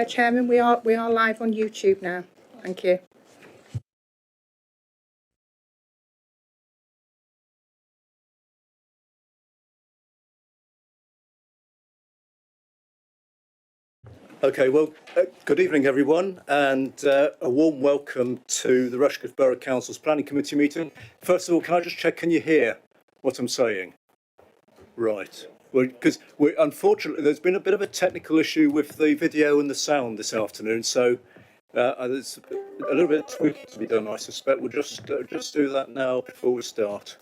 Chairman, we are live on YouTube now. Thank you. Okay, well, good evening, everyone, and a warm welcome to the Rushcliffe Borough Council's Planning Committee meeting. First of all, can I just check, can you hear what I'm saying? Right. Well, because unfortunately, there's been a bit of a technical issue with the video and the sound this afternoon, so there's a little bit of tweaking to be done, I suspect. We'll just do that now before we start.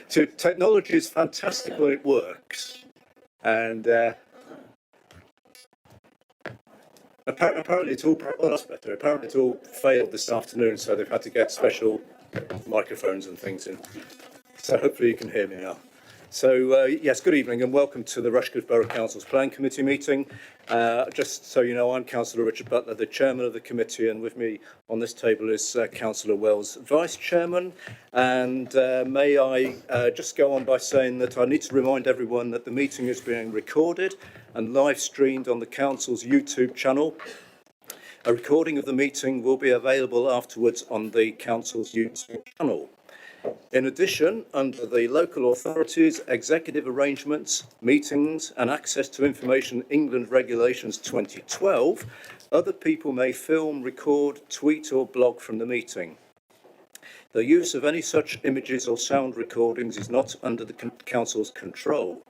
So technology is fantastic when it works, and apparently it's all, well, that's better. Apparently it's all failed this afternoon, so they've had to get special microphones and things in. So hopefully you can hear me now. So yes, good evening and welcome to the Rushcliffe Borough Council's Planning Committee meeting. Just so you know, I'm Councillor Richard Butler, the Chairman of the committee, and with me on this table is Councillor Wells, Vice Chairman. And may I just go on by saying that I need to remind everyone that the meeting is being recorded and live streamed on the Council's YouTube channel. A recording of the meeting will be available afterwards on the Council's YouTube channel. In addition, under the Local Authorities, Executive Arrangements, Meetings and Access to Information England Regulations 2012, other people may film, record, tweet or blog from the meeting. The use of any such images or sound recordings is not under the Council's control.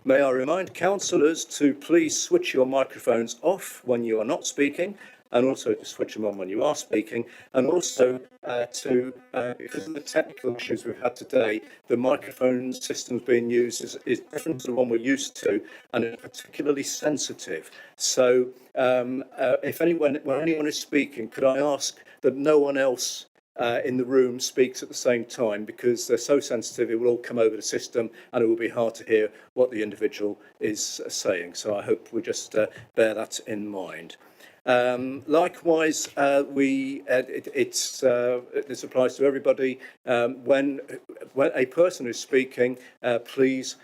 May I remind councillors to please switch your microphones off when you are not speaking, and also to switch them on when you are speaking, and also because of the technical issues we've had today, the microphone systems being used is different to the one we're used to, and it's particularly sensitive. So when anyone is speaking, could I ask that no one else in the room speaks at the same time, because they're so sensitive it will all come over the system and it will be hard to hear what the individual is saying. So I hope we just bear that in mind. Likewise, this applies to everybody. When a person is speaking, please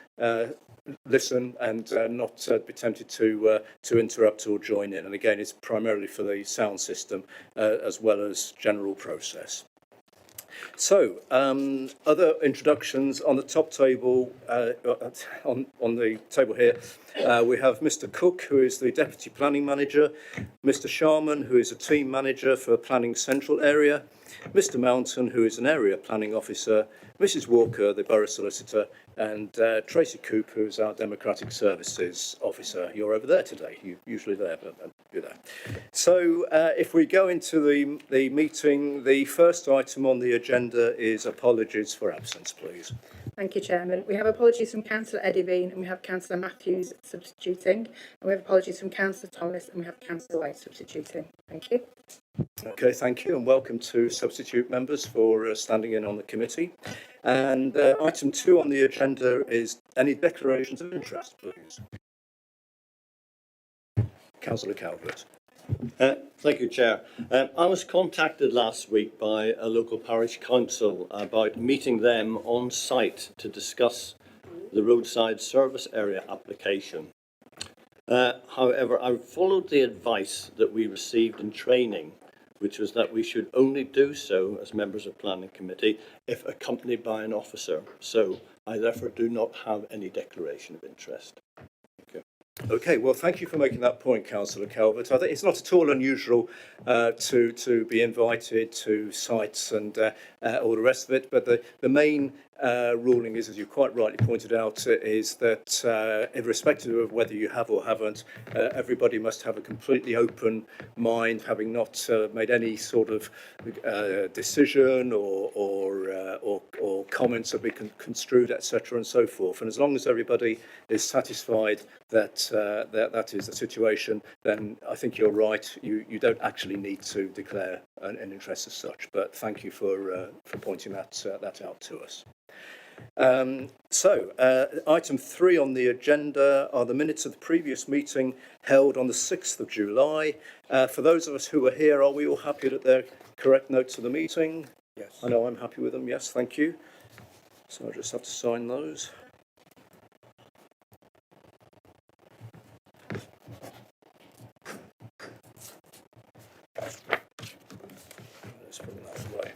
listen and not be tempted to interrupt or join in. And again, it's primarily for the sound system as well as general process. So, other introductions on the top table, on the table here, we have Mr. Cook, who is the Deputy Planning Manager, Mr. Sharman, who is a Team Manager for Planning Central Area, Mr. Mountain, who is an Area Planning Officer, Mrs. Walker, the Borough Solicitor, and Tracy Coop, who is our Democratic Services Officer. You're over there today. You're usually there, but you're there. So if we go into the meeting, the first item on the agenda is apologies for absence, please. Thank you, Chairman. We have apologies from Councillor Eddie Bean and we have Councillor Matthews substituting. And we have apologies from Councillor Thomas and we have Councillor White substituting. Thank you. Okay, thank you, and welcome to substitute members for standing in on the committee. And item 2 on the agenda is any declarations of interest, please. Councillor Calvert. Thank you, Chair. I was contacted last week by a local parish council about meeting them on site to discuss the roadside service area application. However, I followed the advice that we received in training, which was that we should only do so as members of Planning Committee if accompanied by an officer. So I therefore do not have any declaration of interest. Okay, well, thank you for making that point, Councillor Calvert. I think it's not at all unusual to be invited to sites and all the rest of it, but the main ruling is, as you quite rightly pointed out, is that irrespective of whether you have or haven't, everybody must have a completely open mind, having not made any sort of decision or comments that be construed, etc., and so forth. And as long as everybody is satisfied that that is the situation, then I think you're right. You don't actually need to declare an interest as such. But thank you for pointing that out to us. Item 3 on the agenda are the minutes of the previous meeting held on the 6th of July. For those of us who were here, are we all happy that they're correct notes of the meeting? Yes. I know I'm happy with them, yes, thank you. So I just have to sign those. Let's put that away.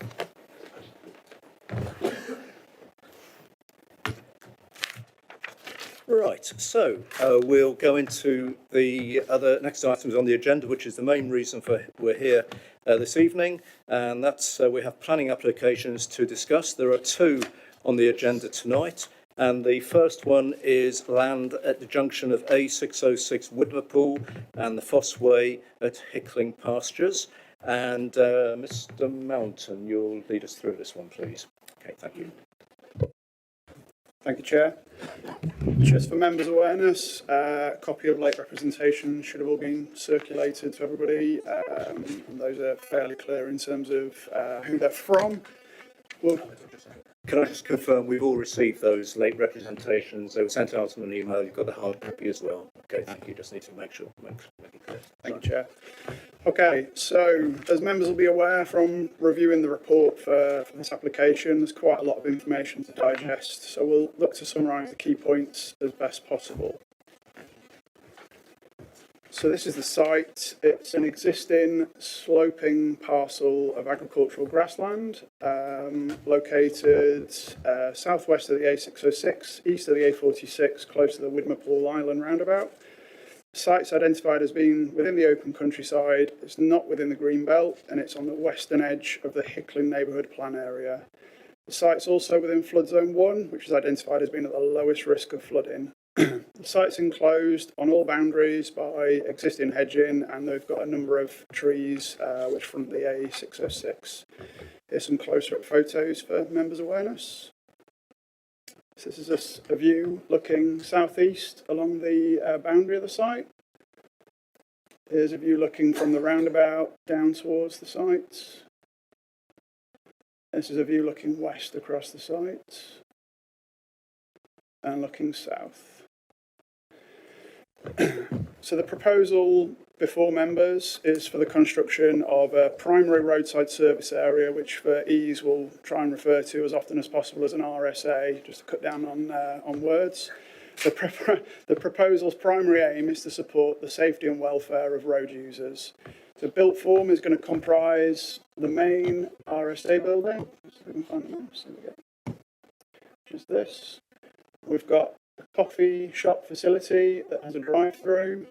Right, so we'll go into the other next items on the agenda, which is the main reason for we're here this evening, and that's we have planning applications to discuss. There are 2 on the agenda tonight, and the first one is land at the junction of A606 Widmerpool and the Fossway at Hickling Pastures. And Mr. Mountain, you'll lead us through this one, please. Okay, thank you. Thank you, Chair. Just for members' awareness, a copy of late representation should have all been circulated to everybody. And those are fairly clear in terms of who they're from. Well, Can I just confirm we've all received those late representations? They were sent out on an email. You've got the hard copy as well. Okay, thank you. Just need to make it clear. thank you, Chair. Okay, so as members will be aware from reviewing the report for this application, there's quite a lot of information to digest. So we'll look to summarise the key points as best possible. So this is the site. It's an existing sloping parcel of agricultural grassland located southwest of the A606, east of the A46, close to the Widmerpool Island roundabout. The site's identified as being within the open countryside. It's not within the green belt, and it's on the western edge of the Hickling neighbourhood plan area. The site's also within flood zone 1, which is identified as being at the lowest risk of flooding. The site's enclosed on all boundaries by existing hedging, and they've got a number of trees which front the A606. Here's some closer-up photos for members' awareness. So this is a view looking southeast along the boundary of the site. Here's a view looking from the roundabout down towards the site. This is a view looking west across the site and looking south. So the proposal before members is for the construction of a primary roadside service area, which for ease we'll try and refer to as often as possible as an RSA, just to cut down on words. The proposal's primary aim is to support the safety and welfare of road users. The built form is going to comprise the main RSA building. So we can find the maps. There we go. Just this. We've got a coffee shop facility that has a drive-through.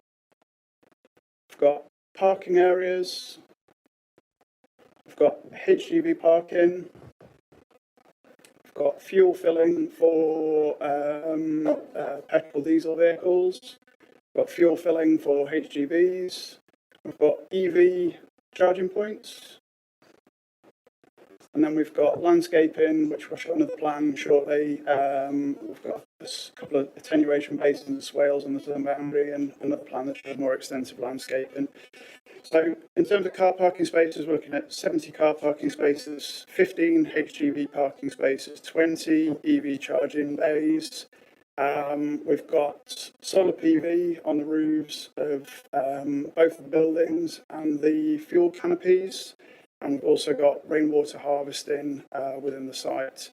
We've got parking areas. We've got HGV parking. We've got fuel filling for petrol diesel vehicles. We've got fuel filling for HGVs. We've got EV charging points. And then we've got landscaping, which we'll show another plan shortly. We've got a couple of attenuation basins and swales on the southern boundary, and another plan that shows more extensive landscaping. So in terms of car parking spaces, we're looking at 70 car parking spaces, 15 HGV parking spaces, 20 EV charging bays. We've got solar PV on the roofs of both the buildings and the fuel canopies. And we've also got rainwater harvesting within the site.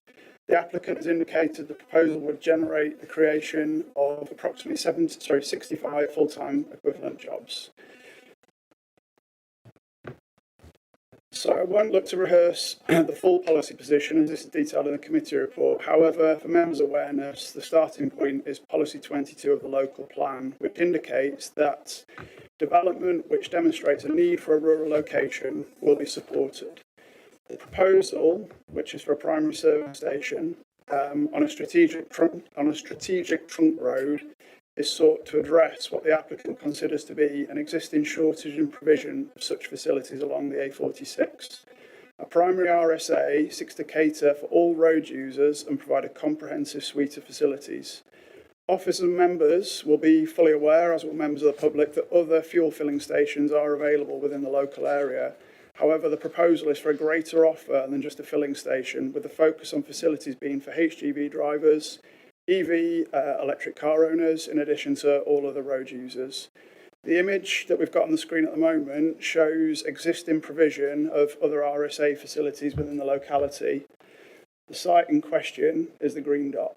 The applicant has indicated the proposal would generate the creation of approximately 65 full-time equivalent jobs. So I won't look to rehearse the full policy position, as this is detailed in the committee report. However, for members' awareness, the starting point is policy 22 of the local plan, which indicates that development which demonstrates a need for a rural location will be supported. The proposal, which is for a primary service station on a strategic trunk road, is sought to address what the applicant considers to be an existing shortage in provision of such facilities along the A46. A primary RSA seeks to cater for all road users and provide a comprehensive suite of facilities. Officers and members will be fully aware, as will members of the public, that other fuel filling stations are available within the local area. However, the proposal is for a greater offer than just a filling station, with the focus on facilities being for HGV drivers, EV electric car owners, in addition to all other road users. The image that we've got on the screen at the moment shows existing provision of other RSA facilities within the locality. The site in question is the green dot.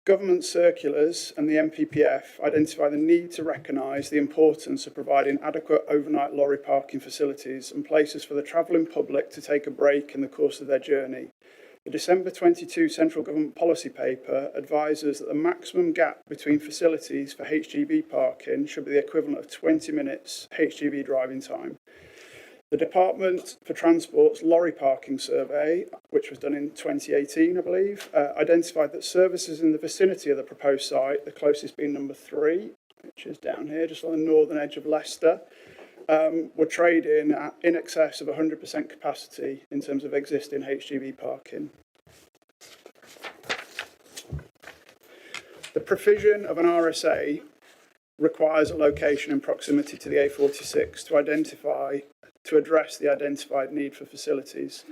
Government circulars and the MPPF identify the need to recognise the importance of providing adequate overnight lorry parking facilities and places for the travelling public to take a break in the course of their journey. The December 22 Central Government Policy Paper advises that the maximum gap between facilities for HGV parking should be the equivalent of 20 minutes HGV driving time. The Department for Transport's lorry parking survey, which was done in 2018, I believe, identified that services in the vicinity of the proposed site, the closest being number 3, which is down here, just on the northern edge of Leicester, were trading at in excess of 100% capacity in terms of existing HGV parking. The provision of an RSA requires a location in proximity to the A46 to address the identified need for facilities.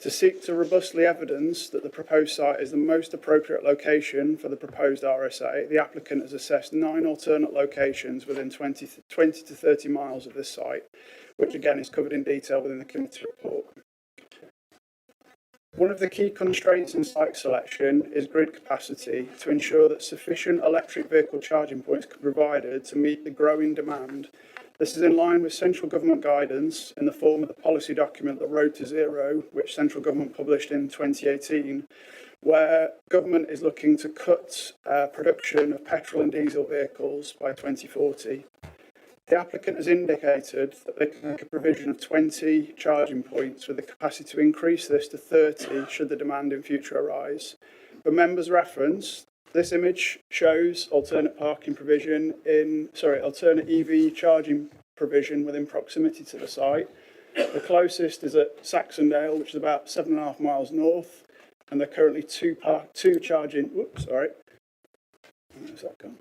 To seek to robustly evidence that the proposed site is the most appropriate location for the proposed RSA, the applicant has assessed 9 alternate locations within 20 to 30 miles of this site, which again is covered in detail within the committee report. One of the key constraints in site selection is grid capacity to ensure that sufficient electric vehicle charging points can be provided to meet the growing demand. This is in line with central government guidance in the form of the policy document, the Road to Zero, which central government published in 2018, where government is looking to cut production of petrol and diesel vehicles by 2040. The applicant has indicated that they can make a provision of 20 charging points with the capacity to increase this to 30 should the demand in future arise. For members' reference, this image shows alternate EV charging provision within proximity to the site. The closest is at Saxondale, which is about 7.5 miles north, and there are currently two charging. Where's that gone?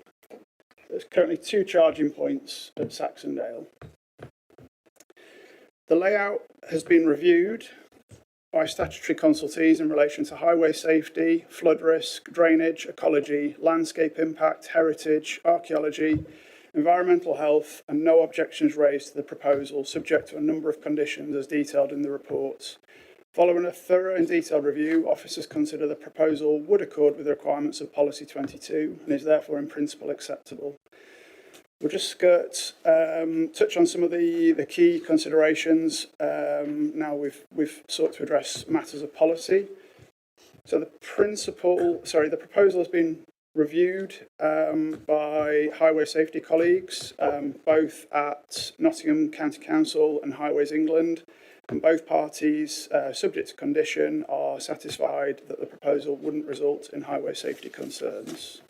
There's currently 2 charging points at Saxondale. The layout has been reviewed by statutory consultees in relation to highway safety, flood risk, drainage, ecology, landscape impact, heritage, archaeology, environmental health, and no objections raised to the proposal, subject to a number of conditions as detailed in the reports. Following a thorough and detailed review, officers consider the proposal would accord with the requirements of Policy 22 and is therefore in principle acceptable. We'll just touch on some of the key considerations. Now we've sought to address matters of policy. So the proposal has been reviewed by highway safety colleagues, both at Nottingham County Council and Highways England, and both parties, subject to condition, are satisfied that the proposal wouldn't result in highway safety concerns.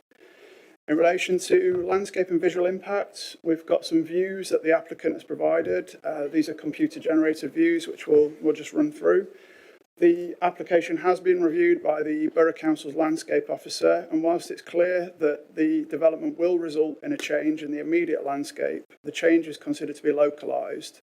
In relation to landscape and visual impacts, we've got some views that the applicant has provided. These are computer-generated views, which we'll just run through. The application has been reviewed by the Borough Council's landscape officer, and whilst it's clear that the development will result in a change in the immediate landscape, the change is considered to be localised.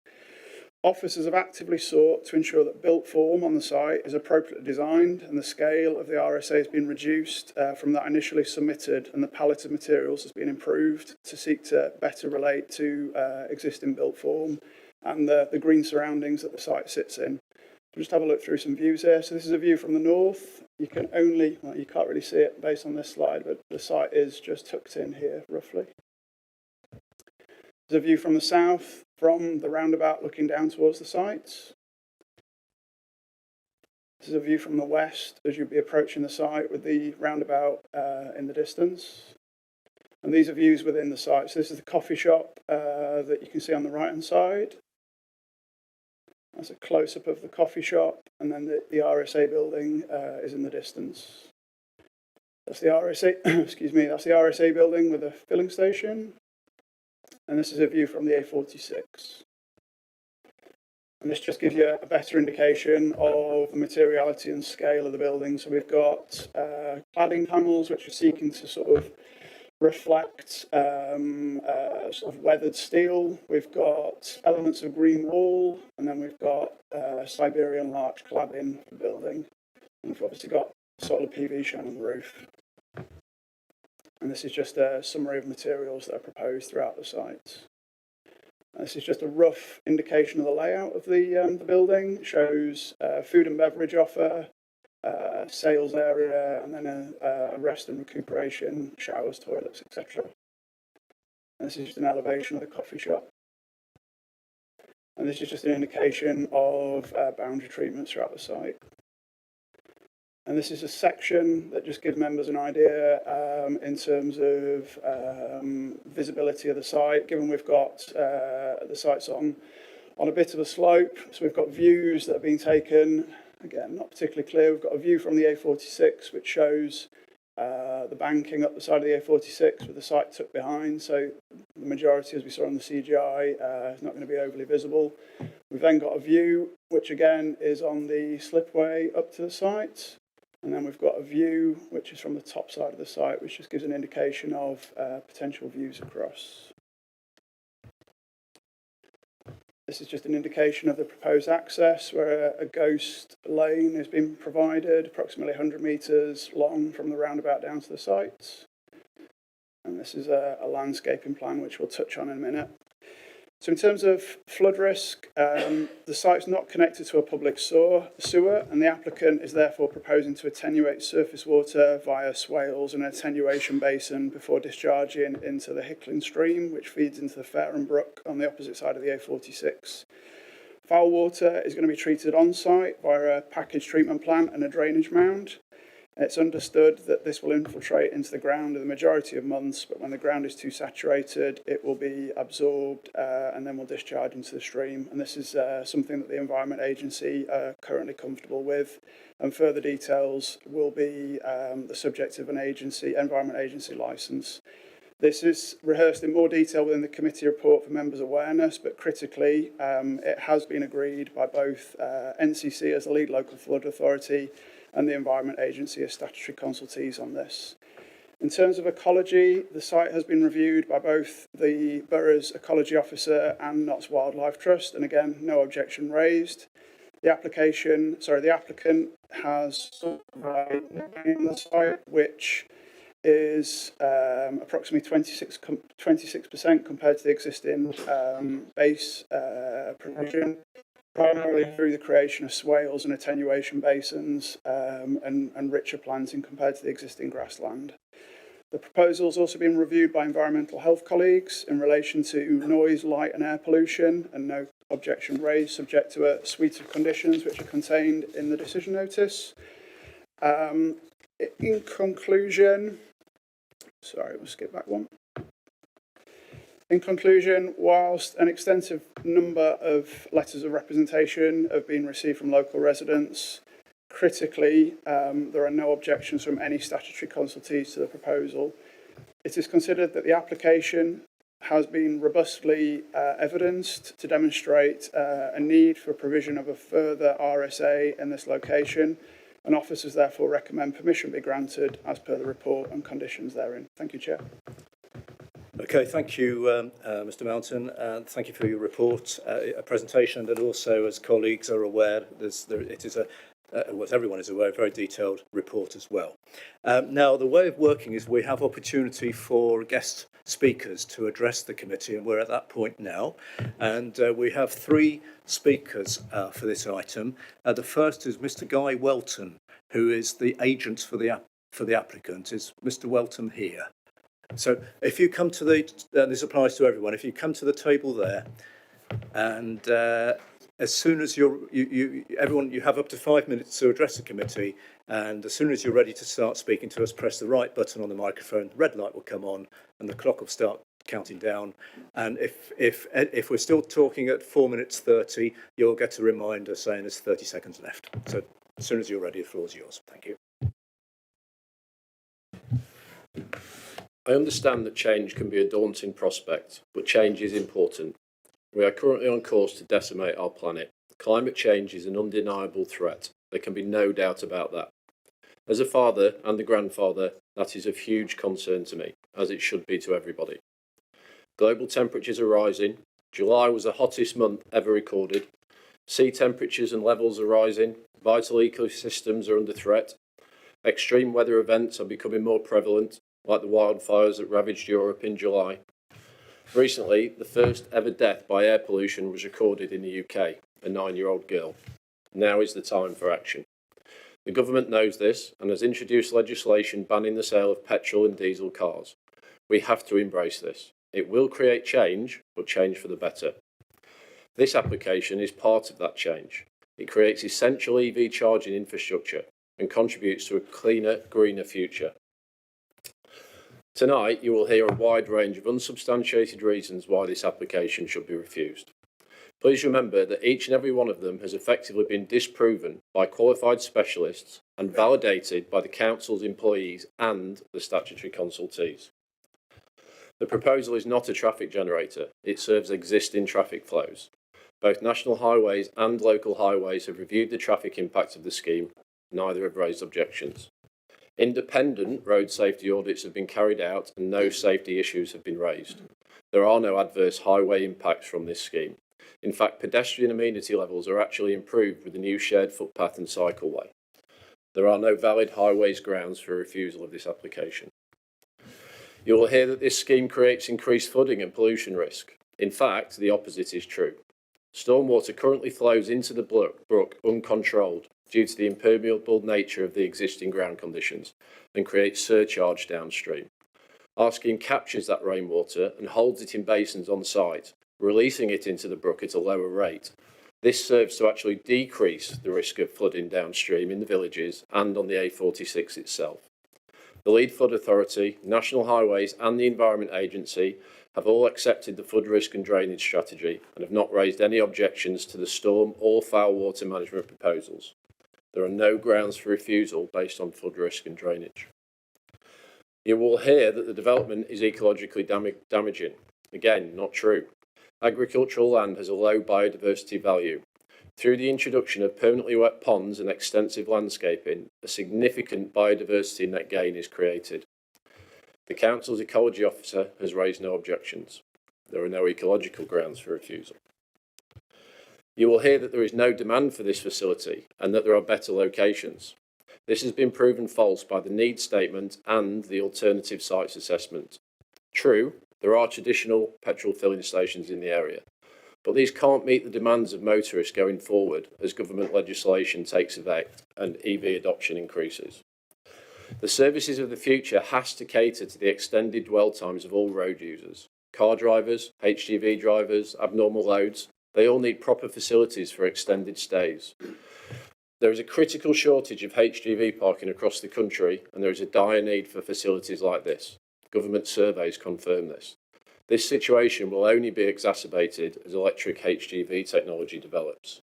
Officers have actively sought to ensure that built form on the site is appropriately designed and the scale of the RSA has been reduced from that initially submitted, and the palette of materials has been improved to seek to better relate to existing built form and the green surroundings that the site sits in. We'll just have a look through some views here. So this is a view from the north. You can't really see it based on this slide, but the site is just tucked in here roughly. There's a view from the south, from the roundabout looking down towards the site. This is a view from the west as you'd be approaching the site with the roundabout in the distance. And these are views within the site. So this is the coffee shop that you can see on the right-hand side. That's a close-up of the coffee shop, and then the RSA building is in the distance. That's the RSA, that's the RSA building with a filling station. And this is a view from the A46. And this just gives you a better indication of the materiality and scale of the building. So we've got cladding panels, which are seeking to sort of reflect sort of weathered steel. We've got elements of green wall, and then we've got Siberian larch cladding for building. And we've obviously got solar PV shown on the roof. And this is just a summary of materials that are proposed throughout the site. This is just a rough indication of the layout of the building. It shows food and beverage offer, sales area, and then a rest and recuperation, showers, toilets, etc. And this is just an elevation of the coffee shop. And this is just an indication of boundary treatments throughout the site. And this is a section that just gives members an idea in terms of visibility of the site, given we've got the site's on a bit of a slope. So we've got views that have been taken, again, not particularly clear. We've got a view from the A46, which shows the banking up the side of the A46 with the site tucked behind. So the majority, as we saw on the CGI, is not going to be overly visible. We've then got a view, which again is on the slipway up to the site. And then we've got a view, which is from the top side of the site, which just gives an indication of potential views across. This is just an indication of the proposed access, where a ghost lane has been provided, approximately 100 metres long from the roundabout down to the site. And this is a landscaping plan, which we'll touch on in a minute. So in terms of flood risk, the site's not connected to a public sewer, and the applicant is therefore proposing to attenuate surface water via swales and an attenuation basin before discharging into the Hickling stream, which feeds into the Fareham Brook on the opposite side of the A46. Foul water is going to be treated on site via a package treatment plant and a drainage mound. It's understood that this will infiltrate into the ground in the majority of months, but when the ground is too saturated, it will be absorbed and then will discharge into the stream. And this is something that the Environment Agency are currently comfortable with. And further details will be the subject of an Environment Agency licence. This is rehearsed in more detail within the committee report for members' awareness, but critically, it has been agreed by both NCC as the lead local flood authority and the Environment Agency as statutory consultees on this. In terms of ecology, the site has been reviewed by both the borough's ecology officer and Notts Wildlife Trust, and again, no objection raised. The applicant has the site, which is approximately 26% compared to the existing base provision, primarily through the creation of swales and attenuation basins and richer planting compared to the existing grassland. The proposal has also been reviewed by environmental health colleagues in relation to noise, light and air pollution, and no objection raised, subject to a suite of conditions which are contained in the decision notice. In conclusion, sorry, we'll skip back one. In conclusion, whilst an extensive number of letters of representation have been received from local residents, critically, there are no objections from any statutory consultees to the proposal. It is considered that the application has been robustly evidenced to demonstrate a need for provision of a further RSA in this location, and officers therefore recommend permission be granted as per the report and conditions therein. Thank you, Chair. Okay, thank you, Mr. Mountain, and thank you for your report, presentation, and also, as colleagues are aware, it is as everyone is aware, a very detailed report as well. Now, the way of working is we have opportunity for guest speakers to address the committee, and we're at that point now. And we have three speakers for this item. The first is Mr. Guy Welton, who is the agent for the applicant. Is Mr. Welton here? So if you come to this applies to everyone, if you come to the table there, and as soon as everyone, you have up to 5 minutes to address the committee, and as soon as you're ready to start speaking to us, press the right button on the microphone, the red light will come on, and the clock will start counting down. And if we're still talking at 4 minutes 30, you'll get a reminder saying there's 30 seconds left. So as soon as you're ready, the floor is yours. Thank you. I understand that change can be a daunting prospect, but change is important. We are currently on course to decimate our planet. Climate change is an undeniable threat. There can be no doubt about that. As a father and a grandfather, that is of huge concern to me. as it should be to everybody. Global temperatures are rising. July was the hottest month ever recorded. Sea temperatures and levels are rising. Vital ecosystems are under threat. Extreme weather events are becoming more prevalent, like the wildfires that ravaged Europe in July. Recently, the first ever death by air pollution was recorded in the UK, a 9-year-old girl. Now is the time for action. The government knows this and has introduced legislation banning the sale of petrol and diesel cars. We have to embrace this. It will create change, but change for the better. This application is part of that change. It creates essential EV charging infrastructure and contributes to a cleaner, greener future. Tonight, you will hear a wide range of unsubstantiated reasons why this application should be refused. Please remember that each and every one of them has effectively been disproven by qualified specialists and validated by the Council's employees and the statutory consultees. The proposal is not a traffic generator, it serves existing traffic flows. Both National Highways and local highways have reviewed the traffic impact of the scheme, neither have raised objections. Independent road safety audits have been carried out and no safety issues have been raised. There are no adverse highway impacts from this scheme. In fact, pedestrian amenity levels are actually improved with the new shared footpath and cycleway. There are no valid highways grounds for refusal of this application. You will hear that this scheme creates increased flooding and pollution risk. In fact, the opposite is true. Stormwater currently flows into the brook uncontrolled due to the impermeable nature of the existing ground conditions and creates surcharge downstream. Our scheme captures that rainwater and holds it in basins on site, releasing it into the brook at a lower rate. This serves to actually decrease the risk of flooding downstream in the villages and on the A46 itself. The lead flood authority, National Highways and the Environment Agency have all accepted the flood risk and drainage strategy and have not raised any objections to the storm or foul water management proposals. There are no grounds for refusal based on flood risk and drainage. You will hear that the development is ecologically damaging. Again, not true. Agricultural land has a low biodiversity value. Through the introduction of permanently wet ponds and extensive landscaping, a significant biodiversity net gain is created. The Council's Ecology Officer has raised no objections. There are no ecological grounds for refusal. You will hear that there is no demand for this facility and that there are better locations. This has been proven false by the needs statement and the alternative sites assessment. True, there are traditional petrol filling stations in the area, but these can't meet the demands of motorists going forward as government legislation takes effect and EV adoption increases. The services of the future has to cater to the extended dwell times of all road users. Car drivers, HGV drivers, abnormal loads, they all need proper facilities for extended stays. There is a critical shortage of HGV parking across the country and there is a dire need for facilities like this. Government surveys confirm this. This situation will only be exacerbated as electric HGV technology develops.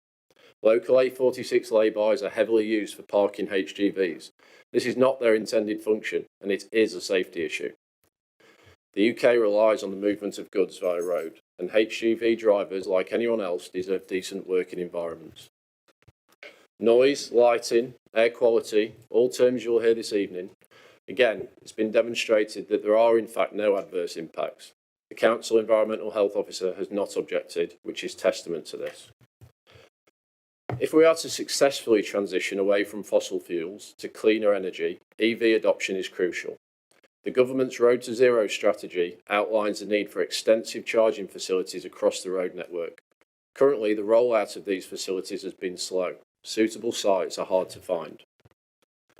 Local A46 laybys are heavily used for parking HGVs. This is not their intended function and it is a safety issue. The UK relies on the movement of goods via road, and HGV drivers, like anyone else, deserve decent working environments. Noise, lighting, air quality, all terms you'll hear this evening. Again, it's been demonstrated that there are in fact no adverse impacts. The Council Environmental Health Officer has not objected, which is testament to this. If we are to successfully transition away from fossil fuels to cleaner energy, EV adoption is crucial. The government's Road to Zero strategy outlines the need for extensive charging facilities across the road network. Currently, the rollout of these facilities has been slow. Suitable sites are hard to find.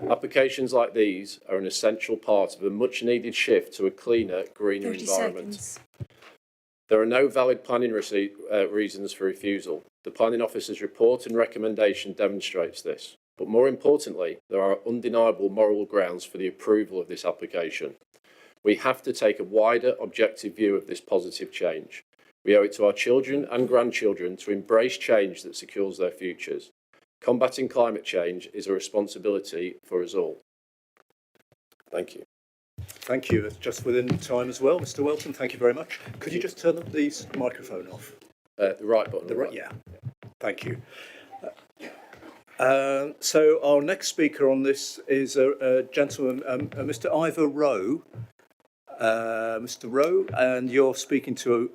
Applications like these are an essential part of a much-needed shift to a cleaner, greener environment. Seconds. There are no valid planning reasons for refusal. The planning officer's report and recommendation demonstrates this. But more importantly, there are undeniable moral grounds for the approval of this application. We have to take a wider, objective view of this positive change. We owe it to our children and grandchildren to embrace change that secures their futures. Combating climate change is a responsibility for us all. Thank you. Thank you. It's just within time as well, Mr. Welton. Thank you very much. Could you just turn the microphone off? The right button. The right, yeah. Thank you. So our next speaker on this is a gentleman, Mr. Ivor Rowe. Mr. Rowe, and you're speaking to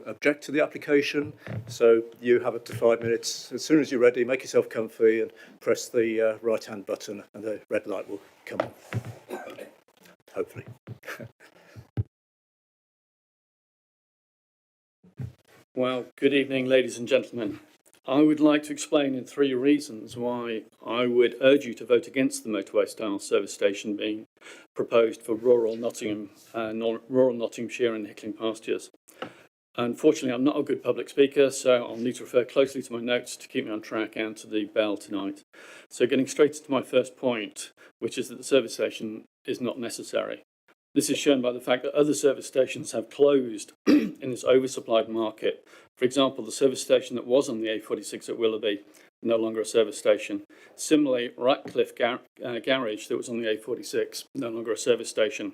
object to the application. So you have up to 5 minutes. As soon as you're ready, make yourself comfy and press the right-hand button, and the red light will come on. Hopefully. Well, good evening, ladies and gentlemen. I would like to explain in 3 reasons why I would urge you to vote against the motorway-style service station being proposed for rural Nottinghamshire and Hickling pastures. Unfortunately, I'm not a good public speaker, so I'll need to refer closely to my notes to keep me on track and to the bell tonight. So getting straight to my first point, which is that the service station is not necessary. This is shown by the fact that other service stations have closed in this oversupplied market. For example, the service station that was on the A46 at Willoughby, no longer a service station. Similarly, Rushcliffe Garage that was on the A46, no longer a service station.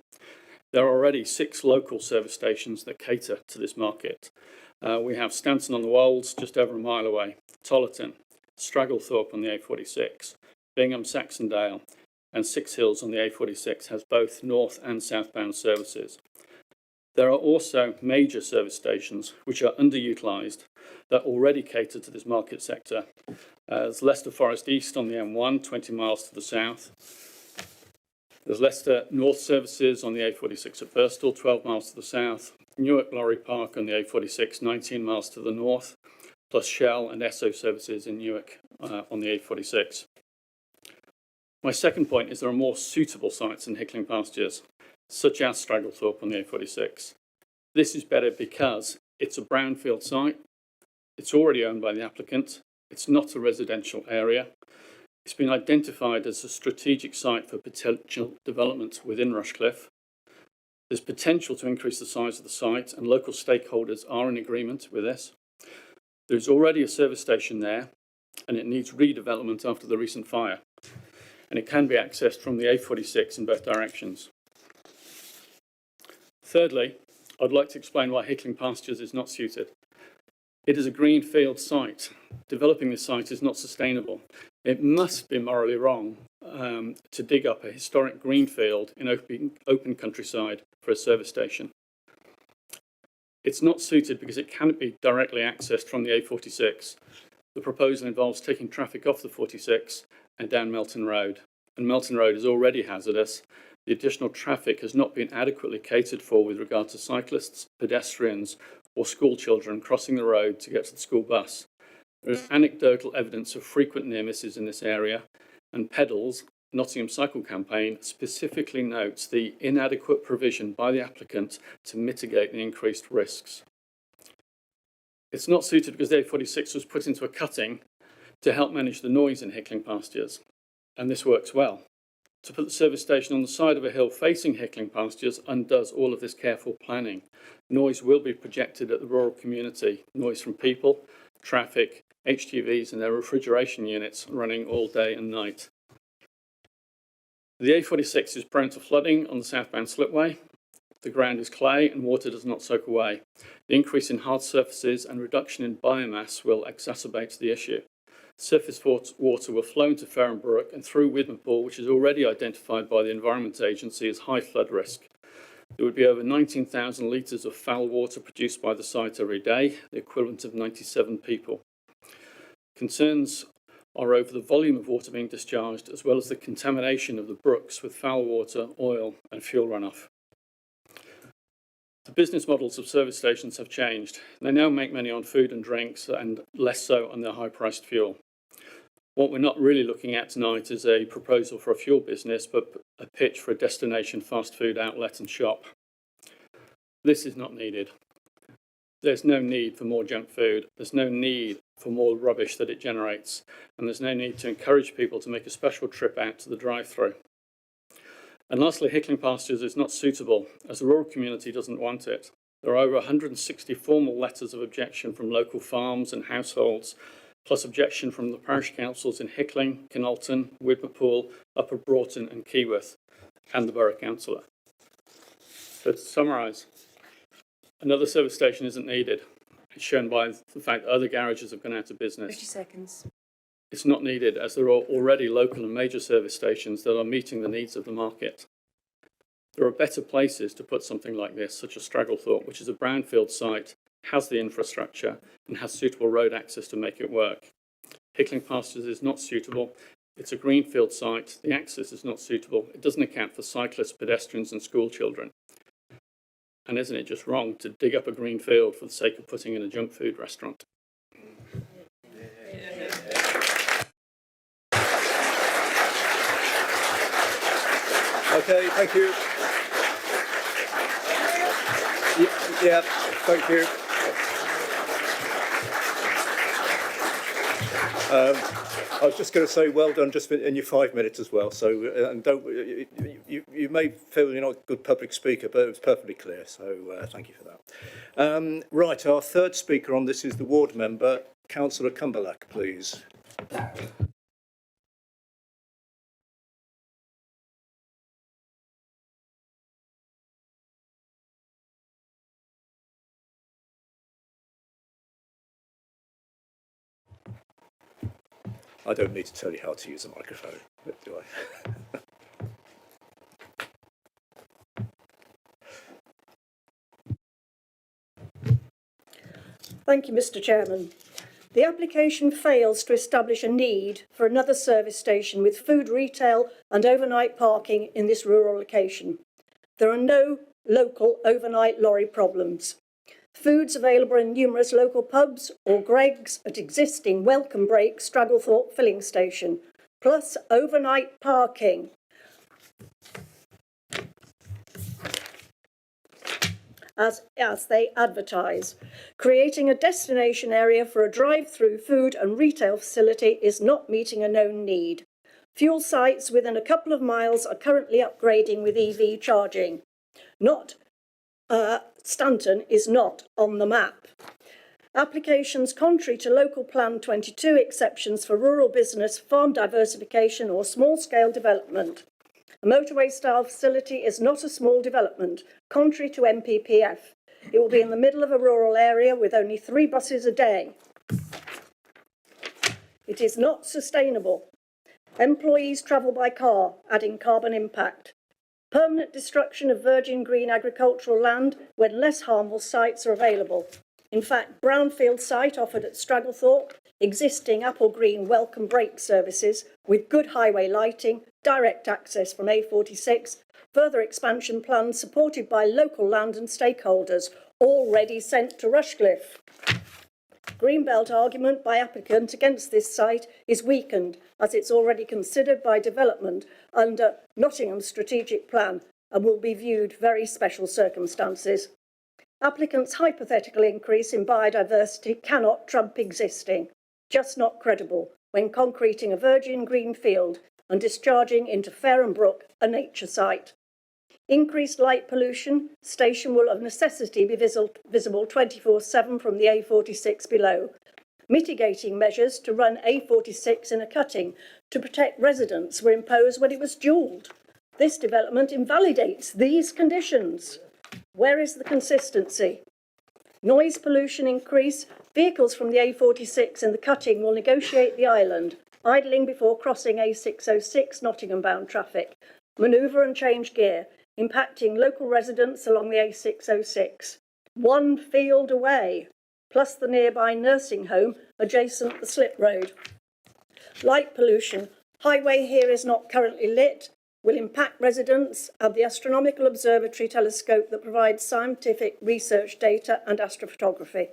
There are already 6 local service stations that cater to this market. We have Stanton on the Wolds, just over a mile away, Tollerton, Stragglethorpe on the A46, Bingham Saxondale, and Six Hills on the A46 has both north and southbound services. There are also major service stations which are underutilised that already cater to this market sector. There's Leicester Forest East on the M1, 20 miles to the south. There's Leicester North services on the A46 at Birstall, 12 miles to the south. Newark Lorry Park on the A46, 19 miles to the north, plus Shell and Esso services in Newark on the A46. My second point is there are more suitable sites in Hickling pastures, such as Stragglethorpe on the A46. This is better because it's a brownfield site, it's already owned by the applicant, it's not a residential area, it's been identified as a strategic site for potential development within Rushcliffe. There's potential to increase the size of the site, and local stakeholders are in agreement with this. There's already a service station there, and it needs redevelopment after the recent fire, and it can be accessed from the A46 in both directions. Thirdly, I'd like to explain why Hickling Pastures is not suited. It is a greenfield site. Developing this site is not sustainable. It must be morally wrong to dig up a historic greenfield in open countryside for a service station. It's not suited because it cannot be directly accessed from the A46. The proposal involves taking traffic off the 46 and down Melton Road. And Melton Road is already hazardous. The additional traffic has not been adequately catered for with regard to cyclists, pedestrians, or school children crossing the road to get to the school bus. There is anecdotal evidence of frequent near misses in this area, and Pedals, Nottingham Cycle Campaign, specifically notes the inadequate provision by the applicant to mitigate the increased risks. It's not suited because the A46 was put into a cutting to help manage the noise in Hickling pastures, and this works well. To put the service station on the side of a hill facing Hickling pastures undoes all of this careful planning. Noise will be projected at the rural community, noise from people, traffic, HGVs and their refrigeration units running all day and night. The A46 is prone to flooding on the southbound slipway. The ground is clay and water does not soak away. The increase in hard surfaces and reduction in biomass will exacerbate the issue. Surface water will flow into Farrenbrook and through Widmerpool, which is already identified by the Environment Agency as high flood risk. There would be over 19,000 litres of foul water produced by the site every day, the equivalent of 97 people. Concerns are over the volume of water being discharged, as well as the contamination of the brooks with foul water, oil and fuel runoff. The business models of service stations have changed. They now make money on food and drinks and less so on their high-priced fuel. What we're not really looking at tonight is a proposal for a fuel business, but a pitch for a destination fast food outlet and shop. This is not needed. There's no need for more junk food. There's no need for more rubbish that it generates. And there's no need to encourage people to make a special trip out to the drive-through. And lastly, Hickling Pastures is not suitable as the rural community doesn't want it. There are over 160 formal letters of objection from local farms and households, plus objection from the parish councils in Hickling, Kinalton, Widmerpool, Upper Broughton and Keyworth, and the Borough Councillor. So to summarise, another service station isn't needed. It's shown by the fact that other garages have gone out of business. 50 seconds. It's not needed as there are already local and major service stations that are meeting the needs of the market. There are better places to put something like this, such as Stragglethorpe, which is a brownfield site, has the infrastructure and has suitable road access to make it work. Hickling Pastures is not suitable. It's a greenfield site. The access is not suitable. It doesn't account for cyclists, pedestrians and school children. And isn't it just wrong to dig up a green field for the sake of putting in a junk food restaurant? Okay, thank you. Yeah, thank you. I was just going to say, well done, just in your 5 minutes as well. So, and don't you may feel you're not a good public speaker, but it was perfectly clear. So, thank you for that. Right, our third speaker on this is the ward member, Councillor Cumberlack, please. I don't need to tell you how to use a microphone, do I? Thank you, Mr. Chairman. The application fails to establish a need for another service station with food retail and overnight parking in this rural location. There are no local overnight lorry problems. Food's available in numerous local pubs or Greggs at existing Welcome Break Stragglethorpe filling station, plus overnight parking. As they advertise. Creating a destination area for a drive-through food and retail facility is not meeting a known need. Fuel sites within a couple of miles are currently upgrading with EV charging. Stanton is not on the map. Applications contrary to Local Plan 22 exceptions for rural business, farm diversification or small-scale development. A motorway-style facility is not a small development, contrary to MPPF. It will be in the middle of a rural area with only 3 buses a day. It is not sustainable. Employees travel by car, adding carbon impact. Permanent destruction of virgin green agricultural land when less harmful sites are available. In fact, brownfield site offered at Stragglethorpe, existing apple green welcome break services with good highway lighting, direct access from A46, further expansion plans supported by local land and stakeholders, already sent to Rushcliffe. Greenbelt argument by applicant against this site is weakened as it's already considered by development under Nottingham's strategic plan and will be viewed very special circumstances. Applicant's hypothetical increase in biodiversity cannot trump existing, just not credible when concreting a virgin green field and discharging into Fareham Brook, a nature site. Increased light pollution, station will of necessity be visible 24/7 from the A46 below. Mitigating measures to run A46 in a cutting to protect residents were imposed when it was dualled. This development invalidates these conditions. Where is the consistency? Noise pollution increase. Vehicles from the A46 in the cutting will negotiate the island, idling before crossing A606 Nottingham-bound traffic, manoeuvre and change gear, impacting local residents along the A606. 1 field away, plus the nearby nursing home adjacent the slip road. Light pollution. Highway here is not currently lit, will impact residents and the astronomical observatory telescope that provides scientific research data and astrophotography.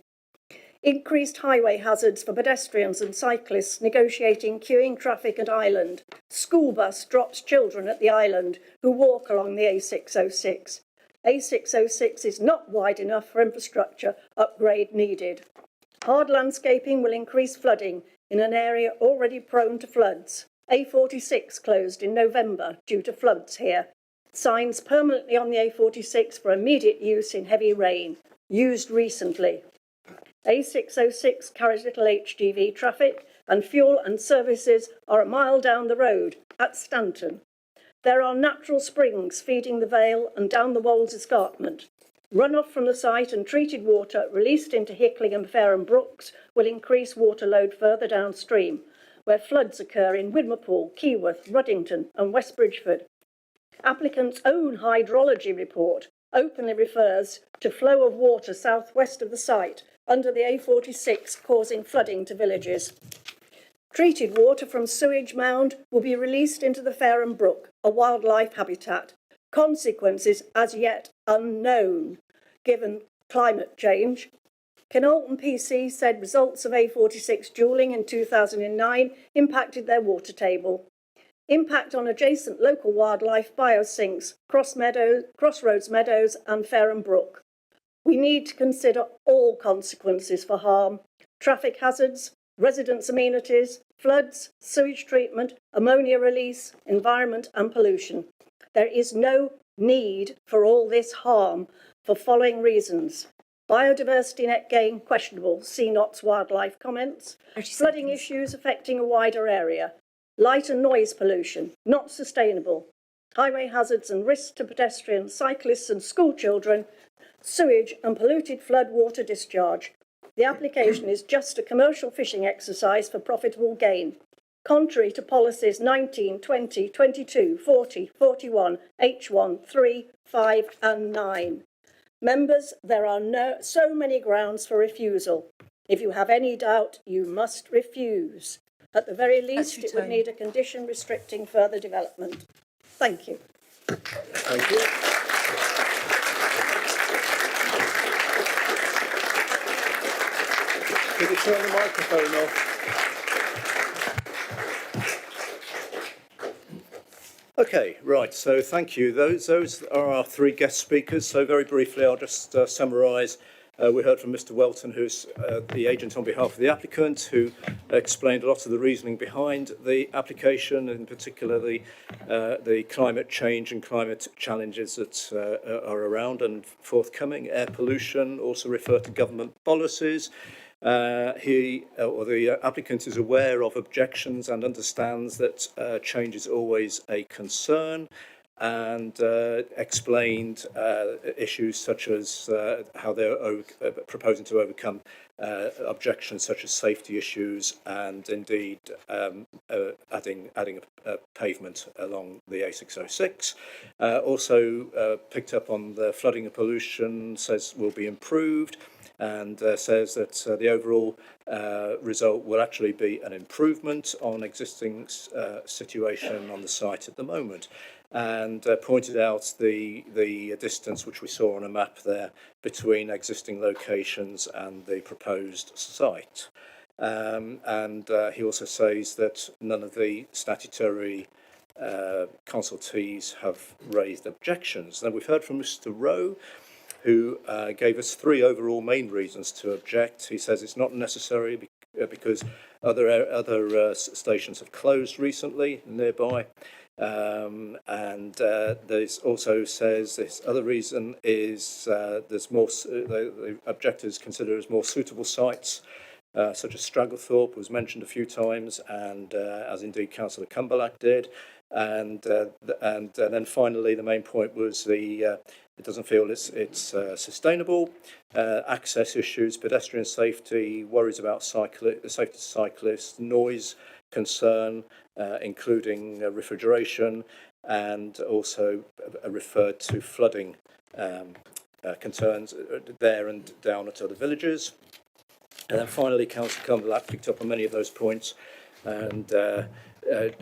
Increased highway hazards for pedestrians and cyclists negotiating queuing traffic at island. School bus drops children at the island who walk along the A606. A606 is not wide enough for infrastructure upgrade needed. Hard landscaping will increase flooding in an area already prone to floods. A46 closed in November due to floods here. Signs permanently on the A46 for immediate use in heavy rain, used recently. A606 carries little HGV traffic and fuel and services are a mile down the road at Stanton. There are natural springs feeding the vale and down the Wolds escarpment. Runoff from the site and treated water released into Hickling and Fareham Brooks will increase water load further downstream, where floods occur in Widmerpool, Keyworth, Ruddington and West Bridgeford. Applicant's own hydrology report openly refers to flow of water southwest of the site under the A46 causing flooding to villages. Treated water from sewage mound will be released into the Fareham Brook, a wildlife habitat. Consequences as yet unknown, given climate change. Kenolton PC said results of A46 dualling in 2009 impacted their water table. Impact on adjacent local wildlife biosinks, Crossroads Meadows and Fareham Brook. We need to consider all consequences for harm, traffic hazards, residents' amenities, floods, sewage treatment, ammonia release, environment and pollution. There is no need for all this harm for following reasons. Biodiversity net gain questionable, see Knott's wildlife comments. Flooding issues affecting a wider area. Light and noise pollution, not sustainable. Highway hazards and risks to pedestrians, cyclists and school children. Sewage and polluted flood water discharge. The application is just a commercial fishing exercise for profitable gain. Contrary to policies 19, 20, 22, 40, 41, H1, 3, 5 and 9. Members, there are so many grounds for refusal. If you have any doubt, you must refuse. At the very least, it would need a condition restricting further development. Thank you. Thank you. Could you turn the microphone off? Okay, right, so thank you. Those are our three guest speakers. So very briefly, I'll just summarise. We heard from Mr Welton, who's the agent on behalf of the applicant, who explained a lot of the reasoning behind the application, in particular the climate change and climate challenges that are around and forthcoming, air pollution, also referred to government policies. The applicant is aware of objections and understands that change is always a concern, and explained issues such as how they're proposing to overcome objections such as safety issues and indeed adding a pavement along the A606. Also picked up on the flooding and pollution, says will be improved, and says that the overall result will actually be an improvement on existing situation on the site at the moment, and pointed out the distance which we saw on a map there between existing locations and the proposed site. And he also says that none of the statutory consultees have raised objections. Now, we've heard from Mr Rowe, who gave us three overall main reasons to object. He says it's not necessary because other stations have closed recently nearby. And there's also says this other reason is there's more, the objectors consider as more suitable sites, such as Stragglethorpe was mentioned a few times, and as indeed Councillor Cumberlack did. And then finally, the main point was it doesn't feel it's sustainable. Access issues, pedestrian safety, worries about safety of cyclists, noise concern, including refrigeration, and also referred to flooding concerns there and down at other villages. And then finally, Councillor Cumberlack picked up on many of those points, and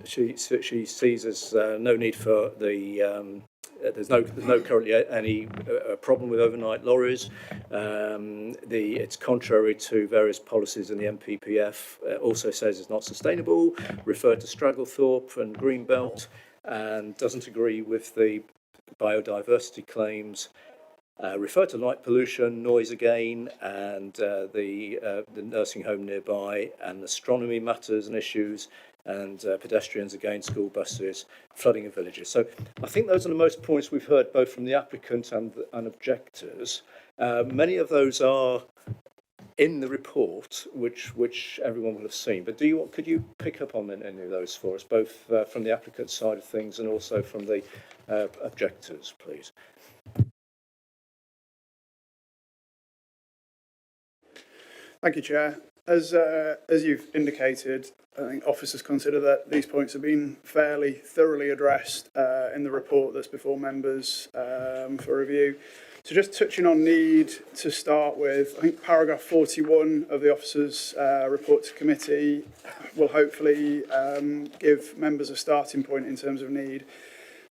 she sees as no need for the there's no currently any problem with overnight lorries. It's contrary to various policies in the MPPF. Also says it's not sustainable. Referred to Stragglethorpe and Greenbelt, and doesn't agree with the biodiversity claims. Refer to light pollution, noise again, and the nursing home nearby, and astronomy matters and issues, and pedestrians again, school buses, flooding of villages. So I think those are the most points we've heard both from the applicant and objectors. Many of those are in the report, which everyone will have seen. But could you pick up on any of those for us, both from the applicant's side of things and also from the objectors, please? Thank you, Chair. As you've indicated, I think officers consider that these points have been fairly thoroughly addressed in the report that's before members for review. So just touching on need to start with, I think paragraph 41 of the officers' report to committee will hopefully give members a starting point in terms of need.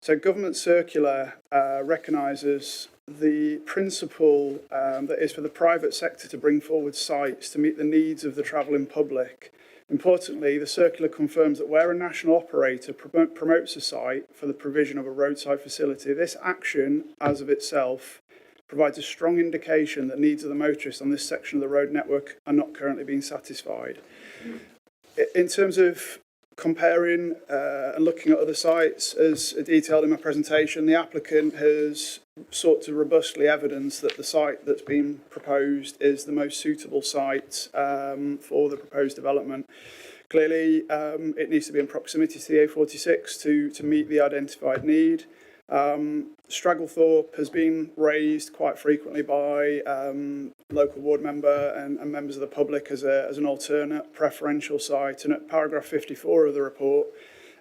So government circular recognises the principle that is for the private sector to bring forward sites to meet the needs of the travelling public. Importantly, the circular confirms that where a national operator promotes a site for the provision of a roadside facility, this action, as of itself, provides a strong indication that needs of the motorists on this section of the road network are not currently being satisfied. In terms of comparing and looking at other sites, as detailed in my presentation, the applicant has sought to robustly evidence that the site that's been proposed is the most suitable site for the proposed development. Clearly, it needs to be in proximity to the A46 to meet the identified need. Stragglethorpe has been raised quite frequently by local ward member and members of the public as an alternate preferential site. And at paragraph 54 of the report,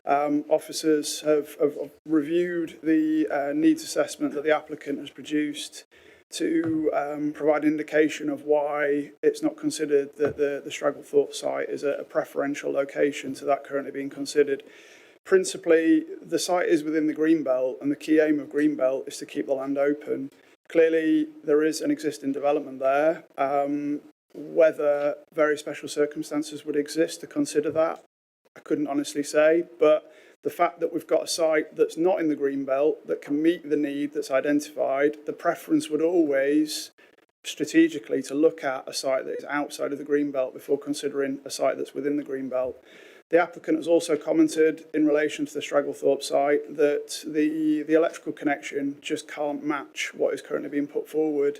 officers have reviewed the needs assessment that the applicant has produced to provide indication of why it's not considered that the Stragglethorpe site is a preferential location to that currently being considered. Principally, the site is within the Greenbelt, and the key aim of Greenbelt is to keep the land open. Clearly, there is an existing development there. Whether very special circumstances would exist to consider that, I couldn't honestly say. But the fact that we've got a site that's not in the Greenbelt that can meet the need that's identified, the preference would always strategically to look at a site that is outside of the Greenbelt before considering a site that's within the Greenbelt. The applicant has also commented in relation to the Stragglethorpe site that the electrical connection just can't match what is currently being put forward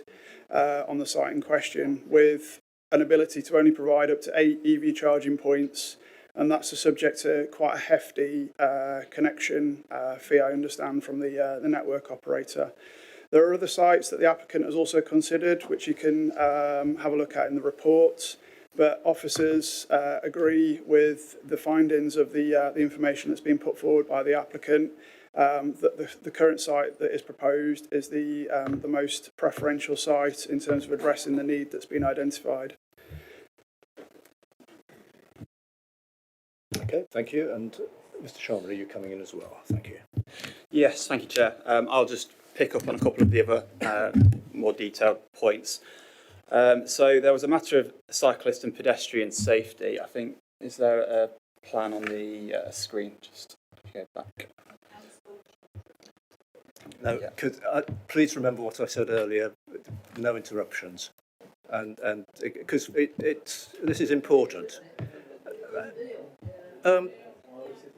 on the site in question, with an ability to only provide up to 8 EV charging points, and that's subject to quite a hefty connection fee, I understand, from the network operator. There are other sites that the applicant has also considered, which you can have a look at in the report. But officers agree with the findings of the information that's been put forward by the applicant, that the current site that is proposed is the most preferential site in terms of addressing the need that's been identified. Okay, thank you. And Mr. Sharman, are you coming in as well? Thank you. Yes, thank you, Chair. I'll just pick up on a couple of the other more detailed points. So there was a matter of cyclist and pedestrian safety. I think, is there a plan on the screen? Just go back. No, please remember what I said earlier. No interruptions, and because this is important.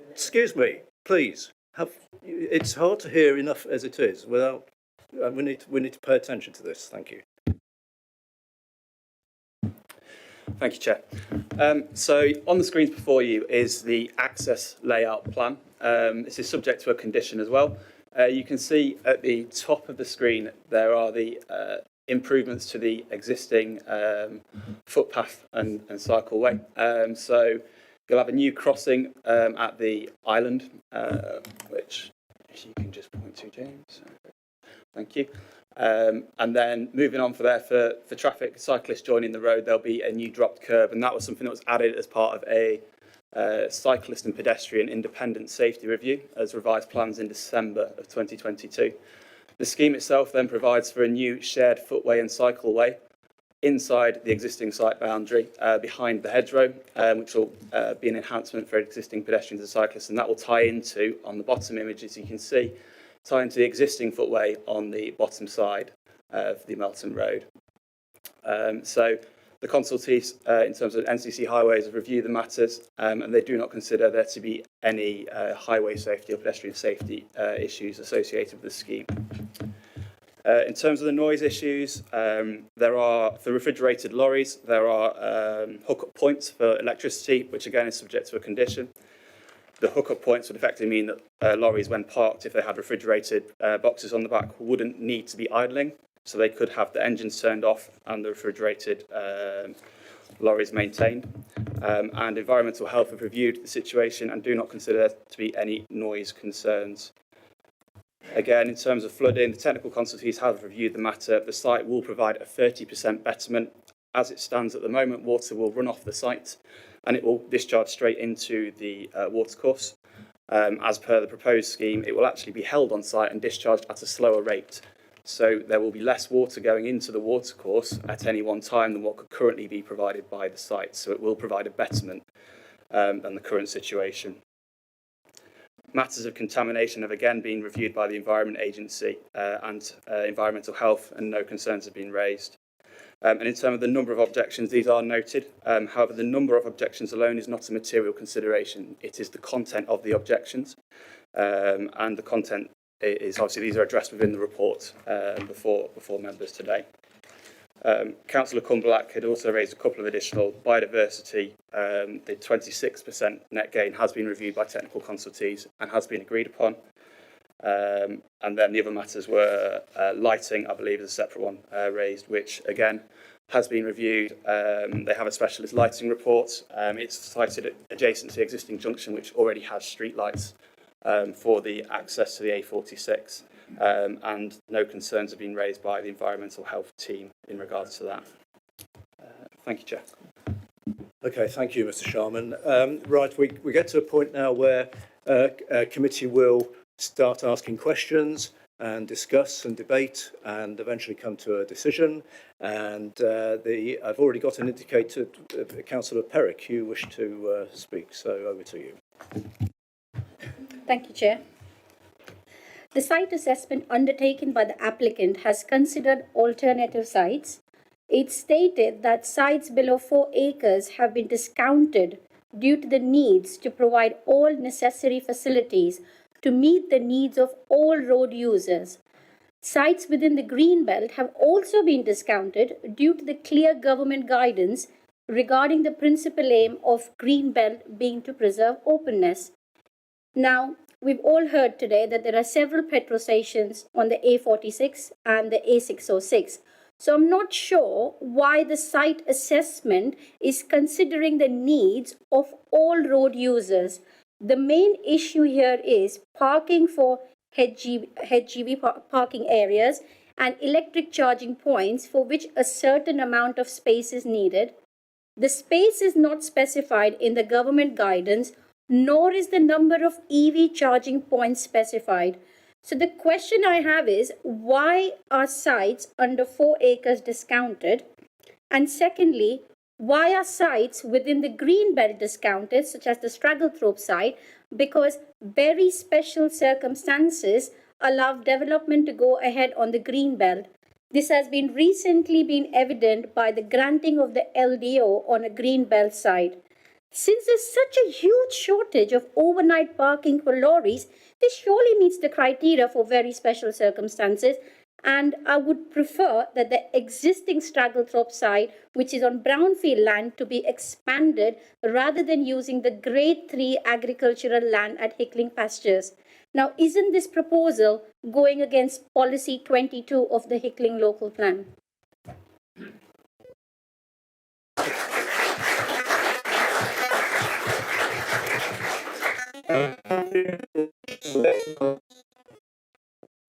Excuse me, please. It's hard to hear enough as it is. Without, we need to pay attention to this. Thank you. Thank you, Chair. So on the screens before you is the access layout plan. This is subject to a condition as well. You can see at the top of the screen there are the improvements to the existing footpath and cycleway. So you'll have a new crossing at the island, which you can just point to, James. Thank you. And then moving on for traffic, cyclists joining the road, there'll be a new dropped curb, and that was something that was added as part of a cyclist and pedestrian independent safety review as revised plans in December of 2022. The scheme itself then provides for a new shared footway and cycleway inside the existing site boundary behind the hedgerow, which will be an enhancement for existing pedestrians and cyclists, and that will tie into, on the bottom image as you can see, tie into the existing footway on the bottom side of the Melton Road. So the consultees, in terms of NCC Highways, have reviewed the matters, and they do not consider there to be any highway safety or pedestrian safety issues associated with the scheme. In terms of the noise issues, there are, for refrigerated lorries, there are hookup points for electricity, which again is subject to a condition. The hookup points would effectively mean that lorries, when parked, if they had refrigerated boxes on the back, wouldn't need to be idling, so they could have the engines turned off and the refrigerated lorries maintained. And Environmental Health have reviewed the situation and do not consider there to be any noise concerns. Again, in terms of flooding, the technical consultees have reviewed the matter. The site will provide a 30% betterment. As it stands at the moment, water will run off the site and it will discharge straight into the watercourse. As per the proposed scheme, it will actually be held on site and discharged at a slower rate. So there will be less water going into the watercourse at any one time than what could currently be provided by the site. So it will provide a betterment than the current situation. Matters of contamination have again been reviewed by the Environment Agency and Environmental Health, and no concerns have been raised. And in terms of the number of objections, these are noted. However, the number of objections alone is not a material consideration. It is the content of the objections, and the content is obviously these are addressed within the report before members today. Councillor Cumberlack had also raised a couple of additional biodiversity. The 26% net gain has been reviewed by technical consultees and has been agreed upon. And then the other matters were lighting, I believe, is a separate one raised, which again has been reviewed. They have a specialist lighting report. It's sited adjacent to the existing junction, which already has street lights for the access to the A46. And no concerns have been raised by the Environmental Health team in regards to that. Thank you, Chair. Okay, thank you, Mr. Sharman. Right, we get to a point now where a committee will start asking questions and discuss and debate and eventually come to a decision. And I've already got an indicator, Councillor Perrick, you wish to speak, so over to you. Thank you, Chair. The site assessment undertaken by the applicant has considered alternative sites. It stated that sites below 4 acres have been discounted due to the needs to provide all necessary facilities to meet the needs of all road users. Sites within the green belt have also been discounted due to the clear government guidance regarding the principal aim of green belt being to preserve openness. Now, we've all heard today that there are several petrol stations on the A46 and the A606. So I'm not sure why the site assessment is considering the needs of all road users. The main issue here is parking for HGV parking areas and electric charging points for which a certain amount of space is needed. The space is not specified in the government guidance, nor is the number of EV charging points specified. So the question I have is, why are sites under 4 acres discounted? And secondly, why are sites within the green belt discounted, such as the Stragglethorpe site? Because very special circumstances allow development to go ahead on the green belt. This has been recently been evident by the granting of the LDO on a green belt site. Since there's such a huge shortage of overnight parking for lorries, this surely meets the criteria for very special circumstances. And I would prefer that the existing Stragglethorpe site, which is on brownfield land, to be expanded rather than using the grade 3 agricultural land at Hickling Pastures. Now, isn't this proposal going against policy 22 of the Hickling local plan?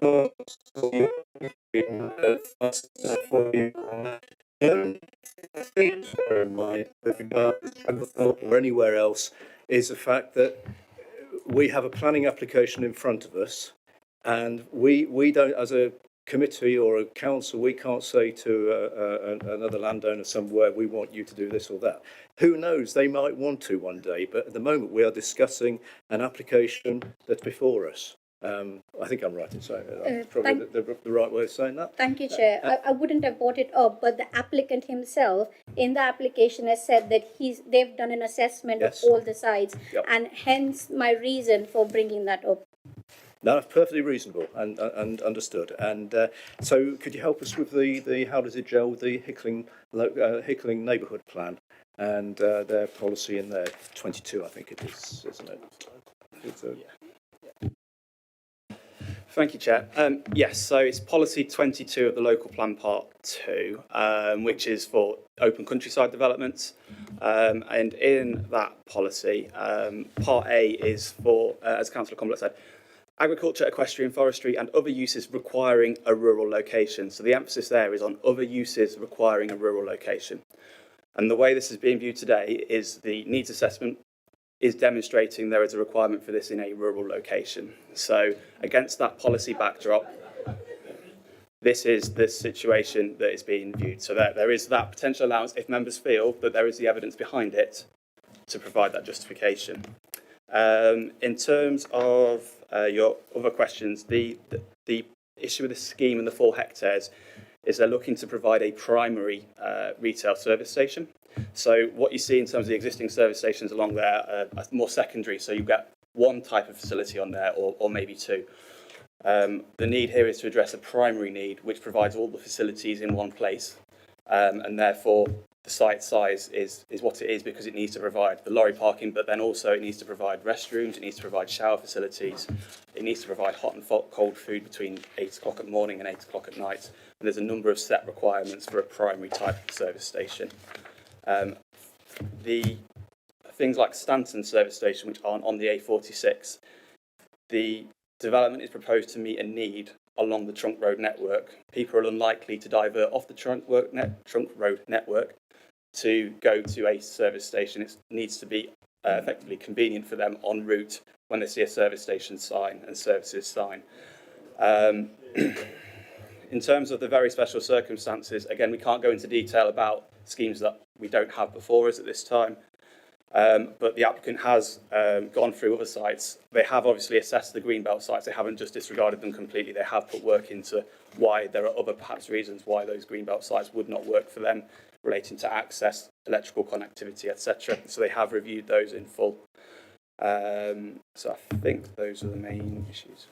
Or anywhere else is the fact that we have a planning application in front of us, and we don't, as a committee or a council, we can't say to another landowner somewhere, we want you to do this or that. Who knows, they might want to one day, but at the moment we are discussing an application that's before us. I think I'm right in saying that. That's probably the right way of saying that. Thank you, Chair. I wouldn't have brought it up, but the applicant himself in the application has said that they've done an assessment Yes. of all the sites, Yep. and hence my reason for bringing that up. No, that's perfectly reasonable and understood. And so could you help us with the how does it gel with the Hickling neighbourhood plan and their policy in there, 22 I think it is, isn't it? Thank you, Chair. Yes, so it's policy 22 of the local plan part 2, which is for open countryside developments. And in that policy, part A is for, as Councillor Comblett said, agriculture, equestrian, forestry and other uses requiring a rural location. So the emphasis there is on other uses requiring a rural location. And the way this is being viewed today is the needs assessment is demonstrating there is a requirement for this in a rural location. So against that policy backdrop, this is the situation that is being viewed. So there is that potential allowance if members feel that there is the evidence behind it to provide that justification. In terms of your other questions, the issue with the scheme and the 4 hectares is they're looking to provide a primary retail service station. So what you see in terms of the existing service stations along there are more secondary, so you get one type of facility on there or maybe 2. The need here is to address a primary need which provides all the facilities in one place, and therefore the site size is what it is because it needs to provide the lorry parking, but then also it needs to provide restrooms, it needs to provide shower facilities, it needs to provide hot and cold food between 8 o'clock at morning and 8 o'clock at night. And there's a number of set requirements for a primary type of service station. The things like Stanton service station, which aren't on the A46, the development is proposed to meet a need along the trunk road network. People are unlikely to divert off the trunk road network to go to a service station. It needs to be effectively convenient for them en route when they see a service station sign and services sign. In terms of the very special circumstances, again, we can't go into detail about schemes that we don't have before us at this time, but the applicant has gone through other sites. They have obviously assessed the greenbelt sites. They haven't just disregarded them completely. They have put work into why there are other perhaps reasons why those greenbelt sites would not work for them, relating to access, electrical connectivity, etc. So they have reviewed those in full. So I think those are the main issues.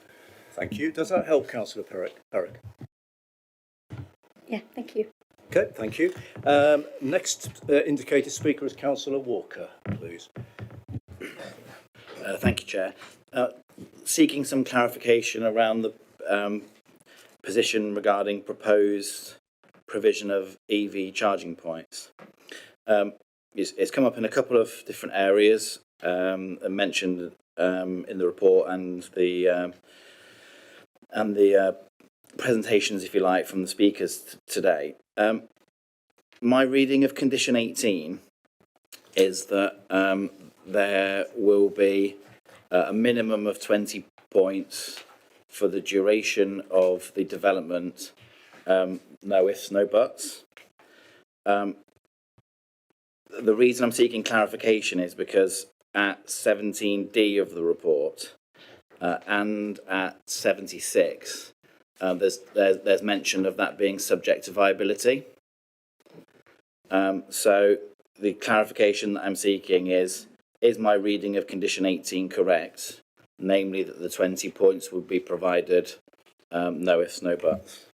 Thank you. Does that help, Councillor Perrick? Yeah, thank you. Okay, thank you. Next indicated speaker is Councillor Walker, please. Thank you, Chair. Seeking some clarification around the position regarding provision of EV charging points. It's come up in a couple of different areas mentioned in the report and the presentations, if you like, from the speakers today. My reading of condition 18 is that there will be a minimum of 20 points for the duration of the development, no ifs, no buts. The reason I'm seeking clarification is because at 17D of the report and at 76, there's mention of that being subject to viability. So the clarification that I'm seeking is my reading of condition 18 correct? Namely that the 20 points would be provided, no ifs, no buts.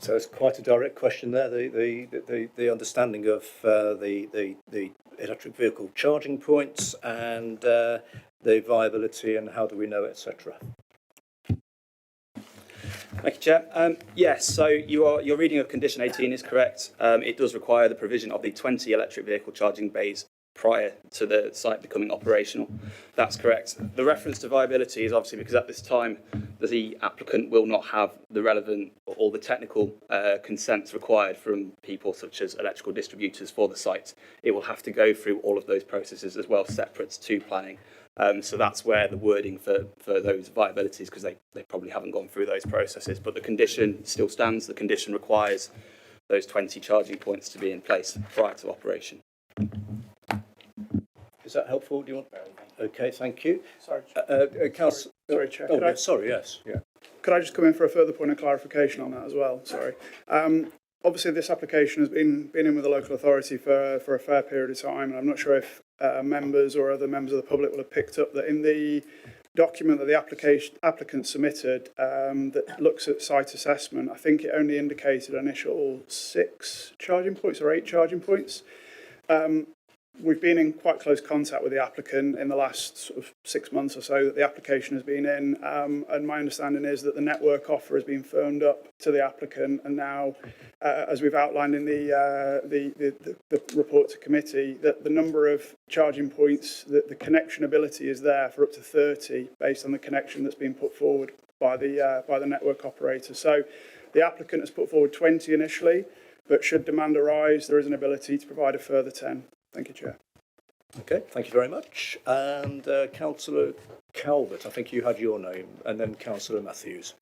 So it's quite a direct question there. The understanding of the electric vehicle charging points and the viability and how do we know, etc. Thank you, Chair. Yes, so your reading of condition 18 is correct. It does require the provision of the 20 electric vehicle charging bays prior to the site becoming operational. That's correct. The reference to viability is obviously because at this time the applicant will not have the relevant or all the technical consents required from people such as electrical distributors for the site. It will have to go through all of those processes as well, separate to planning. So that's where the wording for those viabilities, because they probably haven't gone through those processes, but the condition still stands. The condition requires those 20 charging points to be in place prior to operation. Is that helpful? Do you want? Okay, thank you. Sorry, Sorry, Chair. Oh, sorry, yes. Yeah. Could I just come in for a further point of clarification on that as well? Sorry. Obviously, this application has been in with the local authority for a fair period of time, and I'm not sure if members or other members of the public will have picked up that in the document that the applicant submitted that looks at site assessment, I think it only indicated initial 6 charging points or 8 charging points. we've been in quite close contact with the applicant in the last sort of 6 months or so that the application has been in, and my understanding is that the network offer has been firmed up to the applicant, and now, as we've outlined in the report to committee, that the number of charging points, that the connection ability is there for up to 30 based on the connection that's been put forward by the network operator. So the applicant has put forward 20 initially, but should demand arise, there is an ability to provide a further 10. Thank you, Chair. Okay, thank you very much. And Councillor Calvert, I think you had your name, and then Councillor Matthews.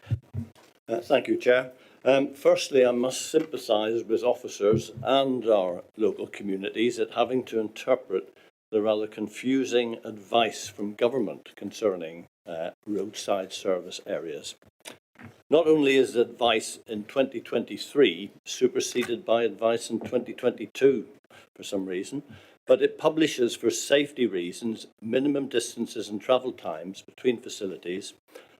Thank you, Chair. Firstly, I must sympathise with officers and our local communities at having to interpret the rather confusing advice from government concerning roadside service areas. Not only is advice in 2023 superseded by advice in 2022 for some reason, but it publishes for safety reasons minimum distances and travel times between facilities,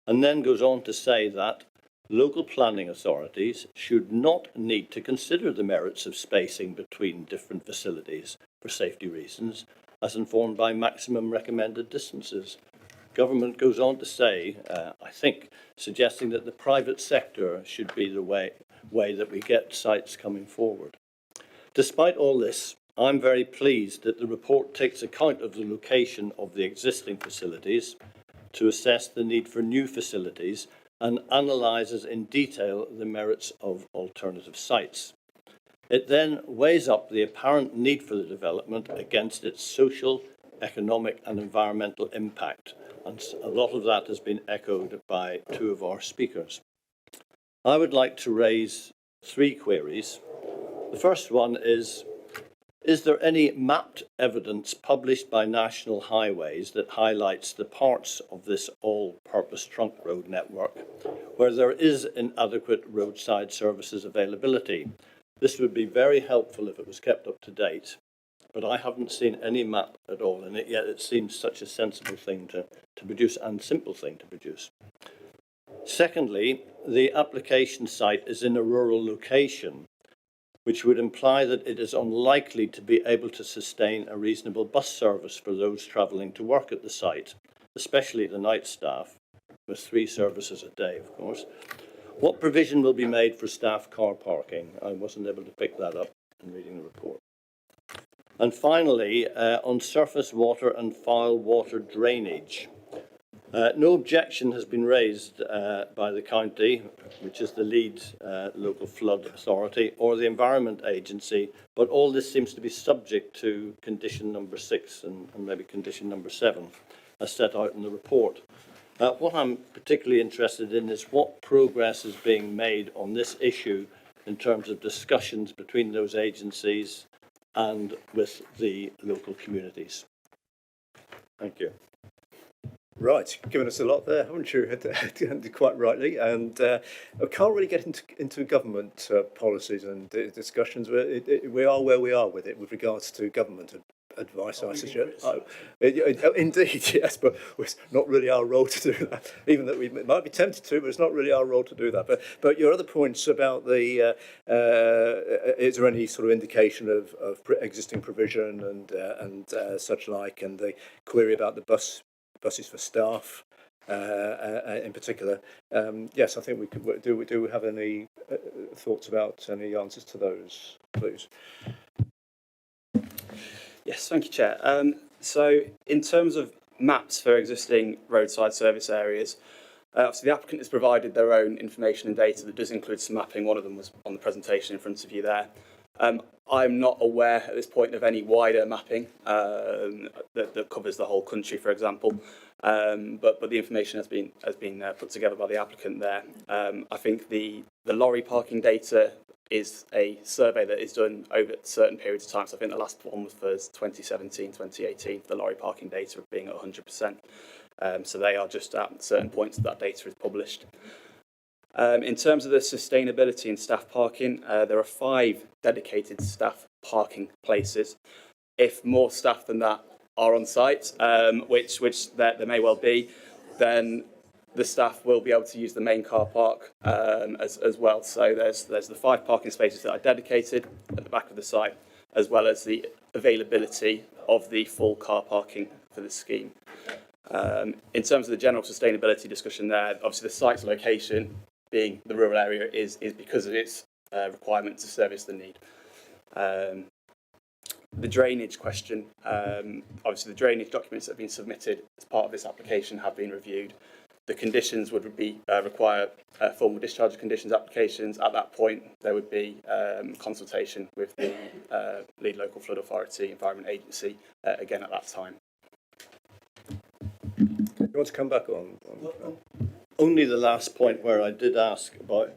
and then goes on to say that local planning authorities should not need to consider the merits of spacing between different facilities for safety reasons, as informed by maximum recommended distances. Government goes on to say, I think, suggesting that the private sector should be the way that we get sites coming forward. Despite all this, I'm very pleased that the report takes account of the location of the existing facilities to assess the need for new facilities and analyses in detail the merits of alternative sites. It then weighs up the apparent need for the development against its social, economic and environmental impact, and a lot of that has been echoed by two of our speakers. I would like to raise 3 queries. The first one is there any mapped evidence published by National Highways that highlights the parts of this all-purpose trunk road network where there is inadequate roadside services availability? This would be very helpful if it was kept up to date, but I haven't seen any map at all, and yet it seems such a sensible thing to produce and simple thing to produce. Secondly, the application site is in a rural location, which would imply that it is unlikely to be able to sustain a reasonable bus service for those travelling to work at the site, especially the night staff, with 3 services a day, of course. What provision will be made for staff car parking? I wasn't able to pick that up in reading the report. And finally, on surface water and foul water drainage. No objection has been raised by the county, which is the lead local flood authority, or the Environment Agency, but all this seems to be subject to condition number 6 and maybe condition number 7, as set out in the report. What I'm particularly interested in is what progress is being made on this issue in terms of discussions between those agencies and with the local communities. Thank you. Right, given us a lot there, haven't you? Quite rightly, and I can't really get into government policies and discussions. We are where we are with it with regards to government advice, I suggest. Indeed, yes, but it's not really our role to do that. Even that we might be tempted to, but it's not really our role to do that. But your other points about the is there any sort of indication of existing provision and such like, and the query about the buses for staff in particular. Yes, I think we could do. Do we have any thoughts about any answers to those, please? Yes, thank you, Chair. So in terms of maps for existing roadside service areas, obviously the applicant has provided their own information and data that does include some mapping. One of them was on the presentation in front of you there. I'm not aware at this point of any wider mapping that covers the whole country, for example, but the information has been put together by the applicant there. I think the lorry parking data is a survey that is done over certain periods of time. So I think the last one was for 2017, 2018, the lorry parking data being at 100%. So they are just at certain points that data is published. In terms of the sustainability and staff parking, there are 5 dedicated staff parking places. If more staff than that are on site, which there may well be, then the staff will be able to use the main car park as well. So there's the 5 parking spaces that are dedicated at the back of the site, as well as the availability of the full car parking for the scheme. In terms of the general sustainability discussion there, obviously the site's location being the rural area is because of its requirement to service the need. The drainage question, obviously the drainage documents that have been submitted as part of this application have been reviewed. The conditions would be require formal discharge conditions applications. At that point, there would be consultation with the lead local flood authority, Environment Agency, again at that time. You want to come back on? Only the last point where I did ask about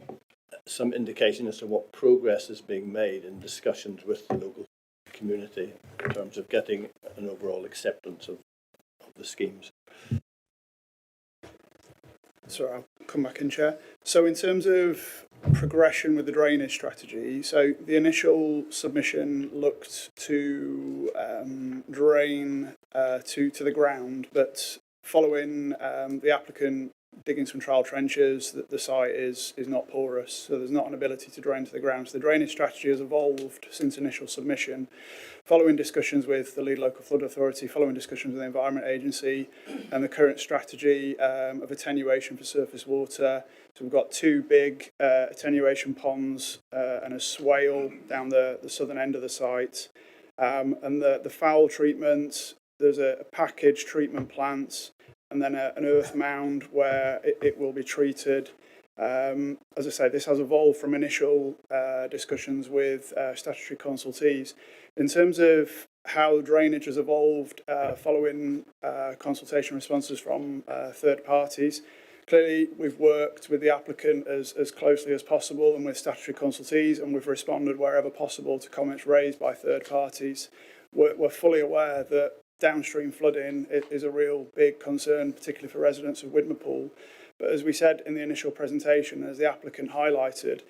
some indication as to what progress is being made in discussions with the local community in terms of getting an overall acceptance of the schemes. So I'll come back in, Chair. So in terms of progression with the drainage strategy, so the initial submission looked to drain to the ground, but following the applicant digging some trial trenches, the site is not porous, so there's not an ability to drain to the ground. So the drainage strategy has evolved since initial submission, following discussions with the lead local flood authority, following discussions with the Environment Agency, and the current strategy of attenuation for surface water. So we've got two big attenuation ponds and a swale down the southern end of the site. And the foul treatment, there's a package treatment plant, and then an earth mound where it will be treated. As I say, this has evolved from initial discussions with statutory consultees. In terms of how drainage has evolved following consultation responses from third parties, clearly we've worked with the applicant as closely as possible and with statutory consultees, and we've responded wherever possible to comments raised by third parties. We're fully aware that downstream flooding is a real big concern, particularly for residents of Widmerpool. But as we said in the initial presentation, as the applicant highlighted,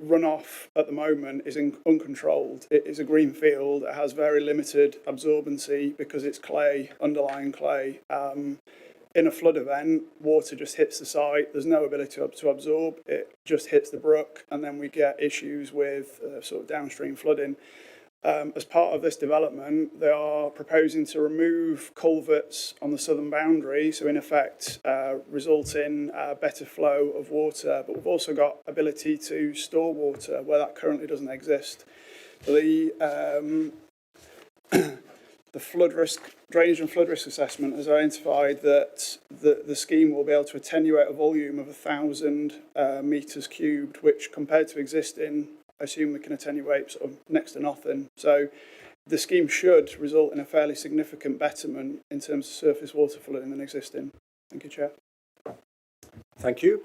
runoff at the moment is uncontrolled. It is a green field. It has very limited absorbency because it's clay, underlying clay. In a flood event, water just hits the site. There's no ability to absorb. It just hits the brook, and then we get issues with sort of downstream flooding. As part of this development, they are proposing to remove culverts on the southern boundary, so in effect result in better flow of water, but we've also got ability to store water where that currently doesn't exist. The flood risk, drainage and flood risk assessment has identified that the scheme will be able to attenuate a volume of 1,000 metres cubed, which compared to existing, I assume we can attenuate sort of next to nothing. So the scheme should result in a fairly significant betterment in terms of surface water flooding than existing. Thank you, Chair. Thank you.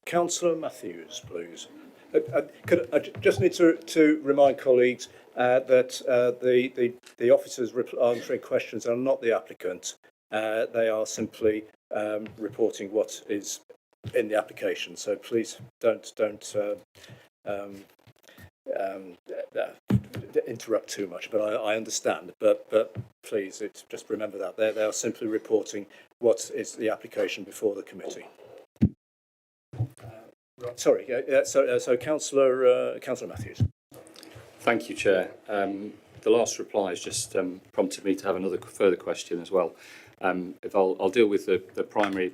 Councillor Matthews, please. I just need to remind colleagues that the officers answering questions are not the applicant. They are simply reporting what is in the application. So please don't interrupt too much, but I understand. But please, just remember that they are simply reporting what is the application before the committee. Sorry. So Councillor Matthews. Thank you, Chair. The last reply has just prompted me to have another further question as well. If I'll deal with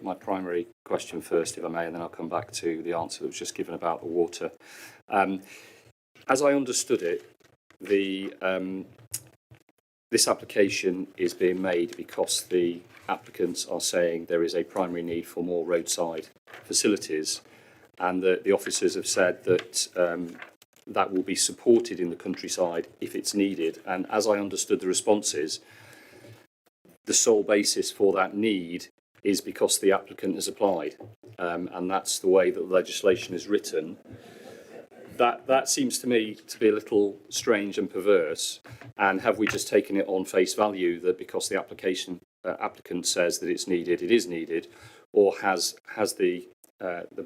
my primary question first, if I may, and then I'll come back to the answer that was just given about the water. As I understood it, this application is being made because the applicants are saying there is a primary need for more roadside facilities, and the officers have said that that will be supported in the countryside if it's needed. And as I understood the responses, the sole basis for that need is because the applicant has applied, and that's the way that the legislation is written. That seems to me to be a little strange and perverse. And have we just taken it on face value that because the applicant says that it's needed, it is needed, or has the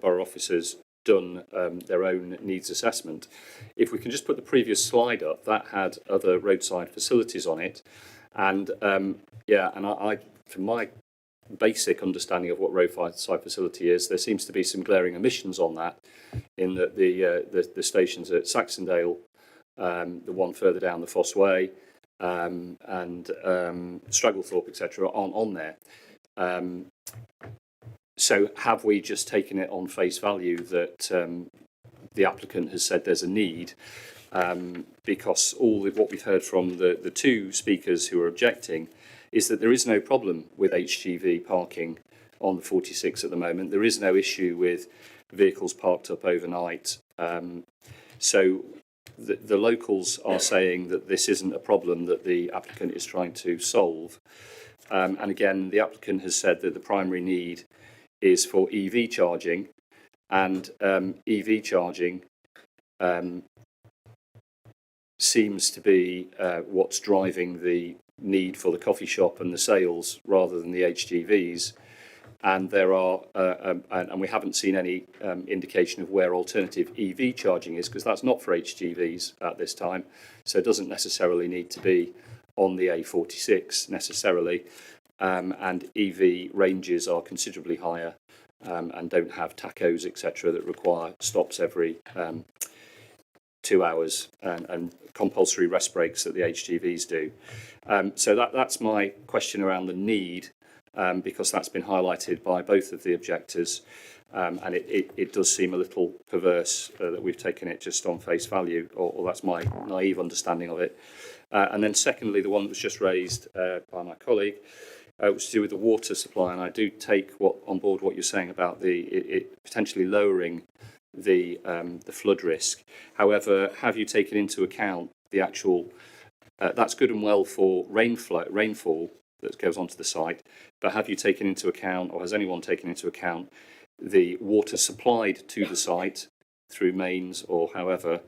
borough officers done their own needs assessment? If we can just put the previous slide up, that had other roadside facilities on it, and I from my basic understanding of what roadside facility is, there seems to be some glaring omissions on that, in that the stations at Saxondale, the one further down the Fosse Way, and Stragglethorpe, etc., aren't on there. So have we just taken it on face value that the applicant has said there's a need? Because all of what we've heard from the two speakers who are objecting is that there is no problem with HGV parking on the 46 at the moment. There is no issue with vehicles parked up overnight. So the locals are saying that this isn't a problem that the applicant is trying to solve. And again, the applicant has said that the primary need is for EV charging, and EV charging seems to be what's driving the need for the coffee shop and the sales rather than the HGVs. And there are, and we haven't seen any indication of where alternative EV charging is, because that's not for HGVs at this time. So it doesn't necessarily need to be on the A46 necessarily. And EV ranges are considerably higher and don't have tachos, etc., that require stops every 2 hours and compulsory rest breaks that the HGVs do. So that's my question around the need. Because that's been highlighted by both of the objectors, and it does seem a little perverse that we've taken it just on face value, or that's my naive understanding of it. And then secondly, the one that was just raised by my colleague, which is to do with the water supply, and I do take on board what you're saying about it potentially lowering the flood risk. However, have you taken into account the actual, that's good and well for rainfall that goes onto the site, but have you taken into account, or has anyone taken into account, the water supplied to the site through mains or however,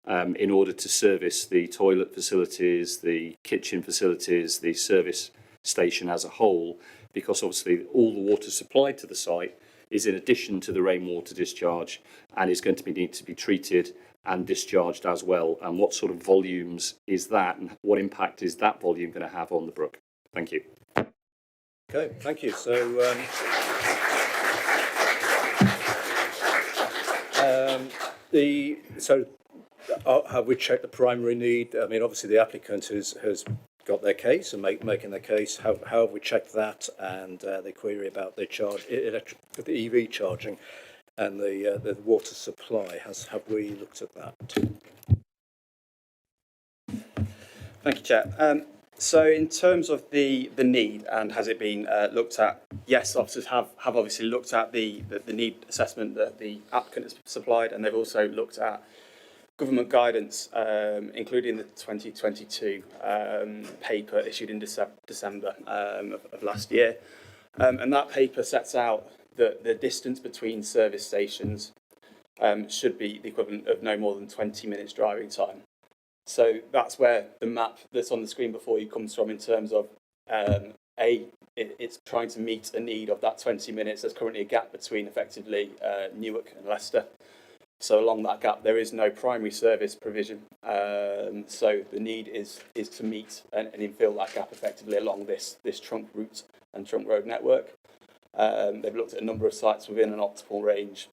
in order to service the toilet facilities, the kitchen facilities, the service station as a whole? Because obviously all the water supplied to the site is in addition to the rainwater discharge and is going to need to be treated and discharged as well. And what sort of volumes is that, and what impact is that volume going to have on the brook? Thank you. Okay, thank you. So, have we checked the primary need? I mean, obviously the applicant has got their case and making their case. How have we checked that? And the query about the the EV charging and the water supply. Have we looked at that? Thank you, Chair. So in terms of the need and has it been looked at, yes, officers have obviously looked at the need assessment that the applicant has supplied, and they've also looked at government guidance, including the 2022 paper issued in December of last year. And that paper sets out that the distance between service stations should be the equivalent of no more than 20 minutes driving time. So that's where the map that's on the screen before you comes from in terms of, it's trying to meet a need of that 20 minutes. There's currently a gap between effectively Newark and Leicester. So along that gap, there is no primary service provision. So the need is to meet and infill that gap effectively along this trunk route and trunk road network. They've looked at a number of sites within an optimal range.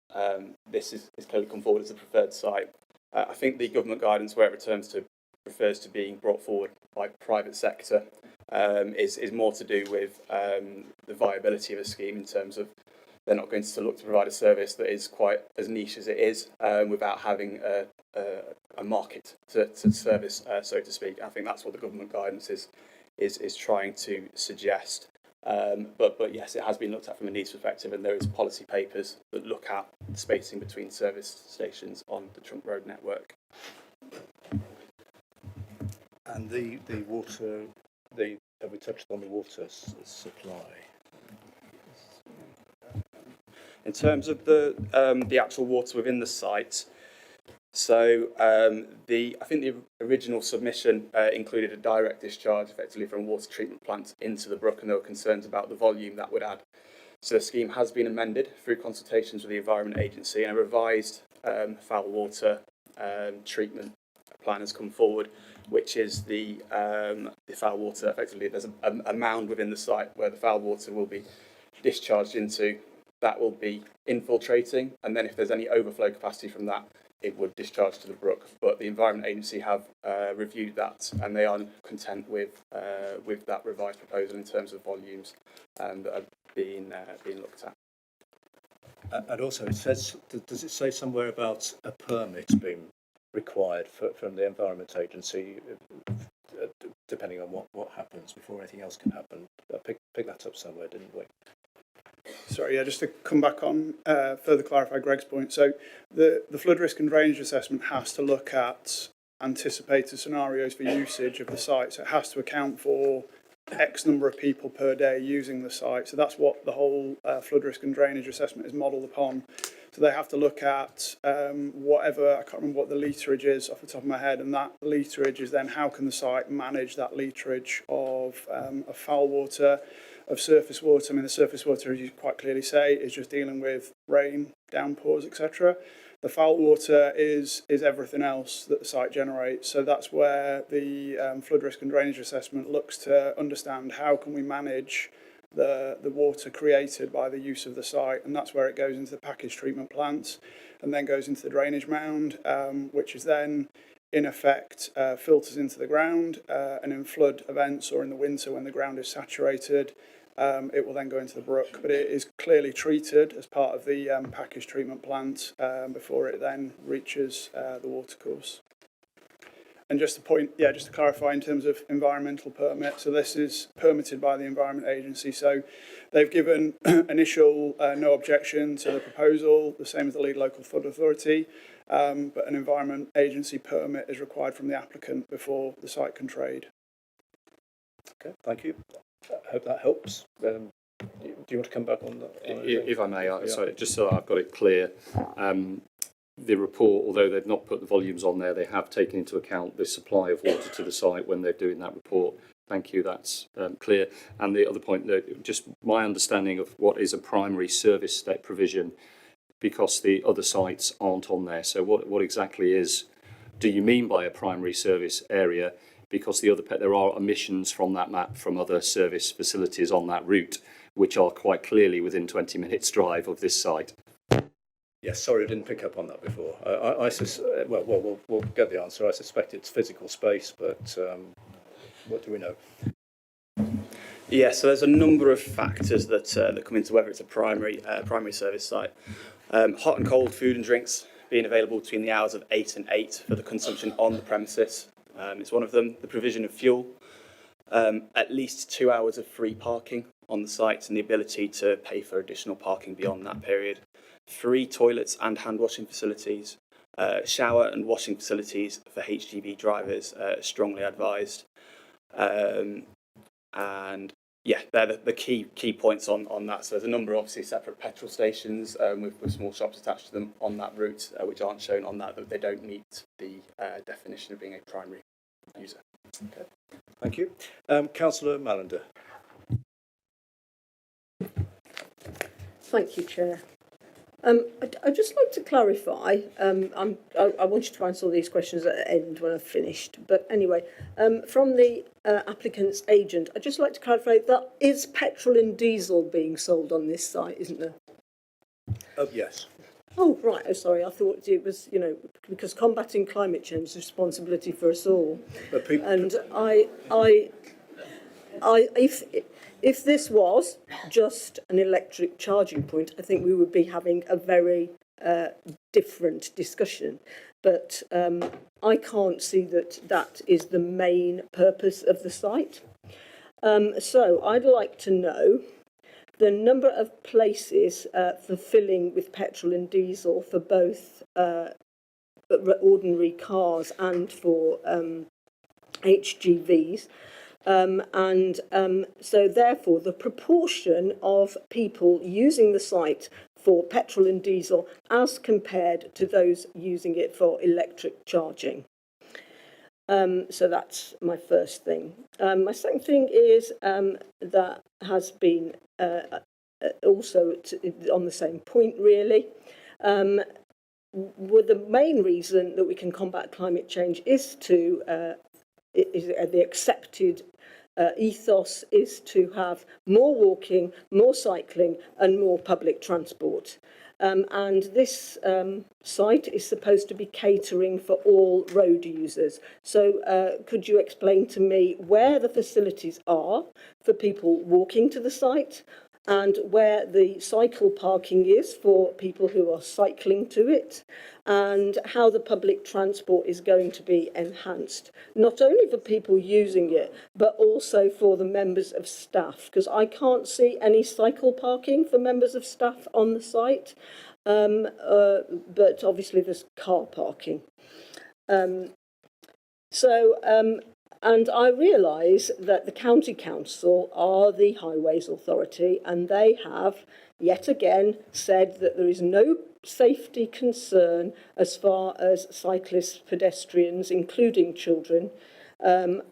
This is clearly come forward as a preferred site. I think the government guidance, where it refers to being brought forward by private sector, is more to do with the viability of a scheme in terms of they're not going to look to provide a service that is quite as niche as it is without having a market to service, so to speak. I think that's what the government guidance is trying to suggest. But yes, it has been looked at from a needs perspective, and there is policy papers that look at the spacing between service stations on the trunk road network. And the water, have we touched on the water supply? In terms of the actual water within the site, so I think the original submission included a direct discharge effectively from a water treatment plant into the brook, and there were concerns about the volume that would add. So the scheme has been amended through consultations with the Environment Agency, and a revised foul water treatment plan has come forward, which is the foul water. Effectively, there's a mound within the site where the foul water will be discharged into. That will be infiltrating, and then if there's any overflow capacity from that, it would discharge to the brook. But the Environment Agency have reviewed that, and they are content with that revised proposal in terms of volumes that are being looked at. And also, it says, does it say somewhere about a permit being required from the Environment Agency, depending on what happens before anything else can happen? I picked that up somewhere, didn't we? Sorry, yeah, just to come back on, further clarify Greg's point. So the flood risk and drainage assessment has to look at anticipated scenarios for usage of the site. So it has to account for X number of people per day using the site. So that's what the whole flood risk and drainage assessment is modelled upon. So they have to look at whatever, I can't remember what the literage is off the top of my head, and that literage is then how can the site manage that literage of foul water, of surface water. I mean, the surface water, as you quite clearly say, is just dealing with rain, downpours, etc. The foul water is everything else that the site generates. So that's where the flood risk and drainage assessment looks to understand how can we manage the water created by the use of the site, and that's where it goes into the package treatment plants and then goes into the drainage mound, which is then in effect filters into the ground, and in flood events or in the winter when the ground is saturated, it will then go into the brook. But it is clearly treated as part of the package treatment plant before it then reaches the watercourse. And just to point, yeah, just to clarify in terms of environmental permit, so this is permitted by the Environment Agency. So they've given initial no objection to the proposal, the same as the lead local flood authority, but an Environment Agency permit is required from the applicant before the site can trade. Okay, thank you. I hope that helps. Do you want to come back on that? If I may, sorry, just so I've got it clear. The report, although they've not put the volumes on there, they have taken into account the supply of water to the site when they're doing that report. Thank you, that's clear. And the other point, that just my understanding of what is a primary service step provision, because the other sites aren't on there. So what exactly do you mean by a primary service area? Because there are emissions from that map from other service facilities on that route, which are quite clearly within 20 minutes drive of this site. Yes, sorry, I didn't pick up on that before. Well, we'll get the answer. I suspect it's physical space, but what do we know? Yeah, so there's a number of factors that come into whether it's a primary service site. Hot and cold food and drinks being available between the hours of 8 and 8 for the consumption on the premises. It's one of them. The provision of fuel, at least 2 hours of free parking on the site, and the ability to pay for additional parking beyond that period. Free toilets and hand washing facilities, shower and washing facilities for HGV drivers, strongly advised. And yeah, they're the key points on that. So there's a number of obviously separate petrol stations with small shops attached to them on that route, which aren't shown on that, but they don't meet the definition of being a primary user. Okay, thank you. Councillor Mallender. Thank you, Chair. I'd just like to clarify, I want you to answer all these questions at the end when I've finished, but anyway, from the applicant's agent, I'd just like to clarify that is petrol and diesel being sold on this site, isn't there? Oh, yes. Oh, right, oh, sorry, I thought it was, because combating climate change is a responsibility for us all. And if this was just an electric charging point, I think we would be having a very different discussion. But I can't see that is the main purpose of the site. So I'd like to know the number of places for filling with petrol and diesel for both ordinary cars and for HGVs. So therefore the proportion of people using the site for petrol and diesel as compared to those using it for electric charging. So that's my first thing. My second thing is that has been also on the same point really. The main reason that we can combat climate change is the accepted ethos is to have more walking, more cycling and more public transport. And this site is supposed to be catering for all road users. So could you explain to me where the facilities are for people walking to the site and where the cycle parking is for people who are cycling to it, and how the public transport is going to be enhanced, not only for people using it, but also for the members of staff, because I can't see any cycle parking for members of staff on the site, but obviously there's car parking. And I realise that the County Council are the Highways Authority, and they have yet again said that there is no safety concern as far as cyclists, pedestrians, including children,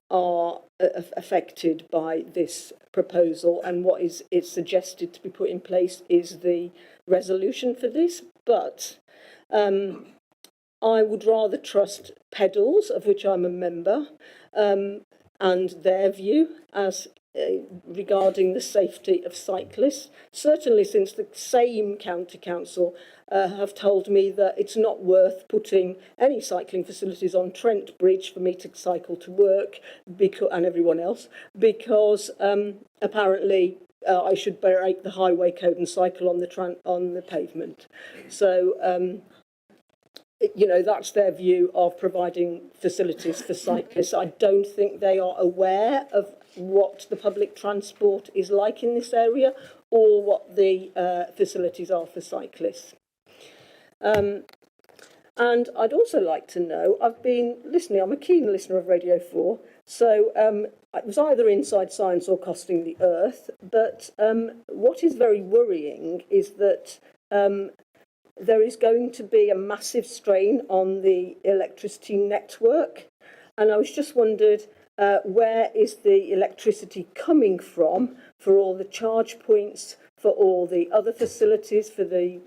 are affected by this proposal, and what is suggested to be put in place is the resolution for this. But I would rather trust Pedals, of which I'm a member, and their view as regarding the safety of cyclists, certainly since the same county council have told me that it's not worth putting any cycling facilities on Trent Bridge for me to cycle to work and everyone else, because apparently I should break the highway code and cycle on the pavement. So you know, that's their view of providing facilities for cyclists. I don't think they are aware of what the public transport is like in this area or what the facilities are for cyclists. And I'd also like to know, I've been listening, I'm a keen listener of Radio 4, so it was either Inside Science or Costing the Earth, but what is very worrying is that there is going to be a massive strain on the electricity network. And I was just wondered, where is the electricity coming from for all the charge points, for all the other facilities, for the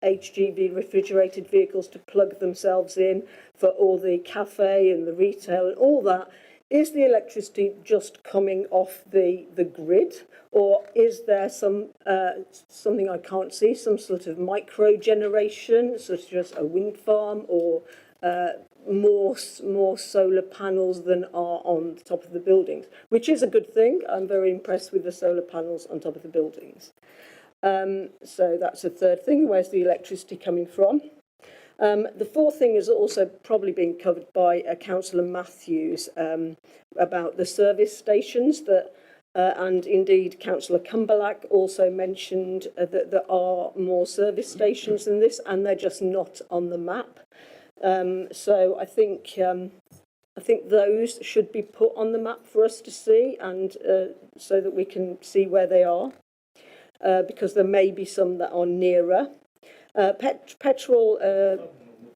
HGV refrigerated vehicles to plug themselves in, for all the cafe and the retail and all that? Is the electricity just coming off the grid, or is there some something I can't see, some sort of micro generation, such as a wind farm, or more solar panels than are on the top of the buildings, which is a good thing. I'm very impressed with the solar panels on top of the buildings. So that's the third thing. Where's the electricity coming from? The fourth thing is also probably being covered by Councillor Matthews about the service stations that, and indeed Councillor Cumberlack also mentioned that there are more service stations than this, and they're just not on the map. So I think those should be put on the map for us to see, and so that we can see where they are, because there may be some that are nearer. Petrol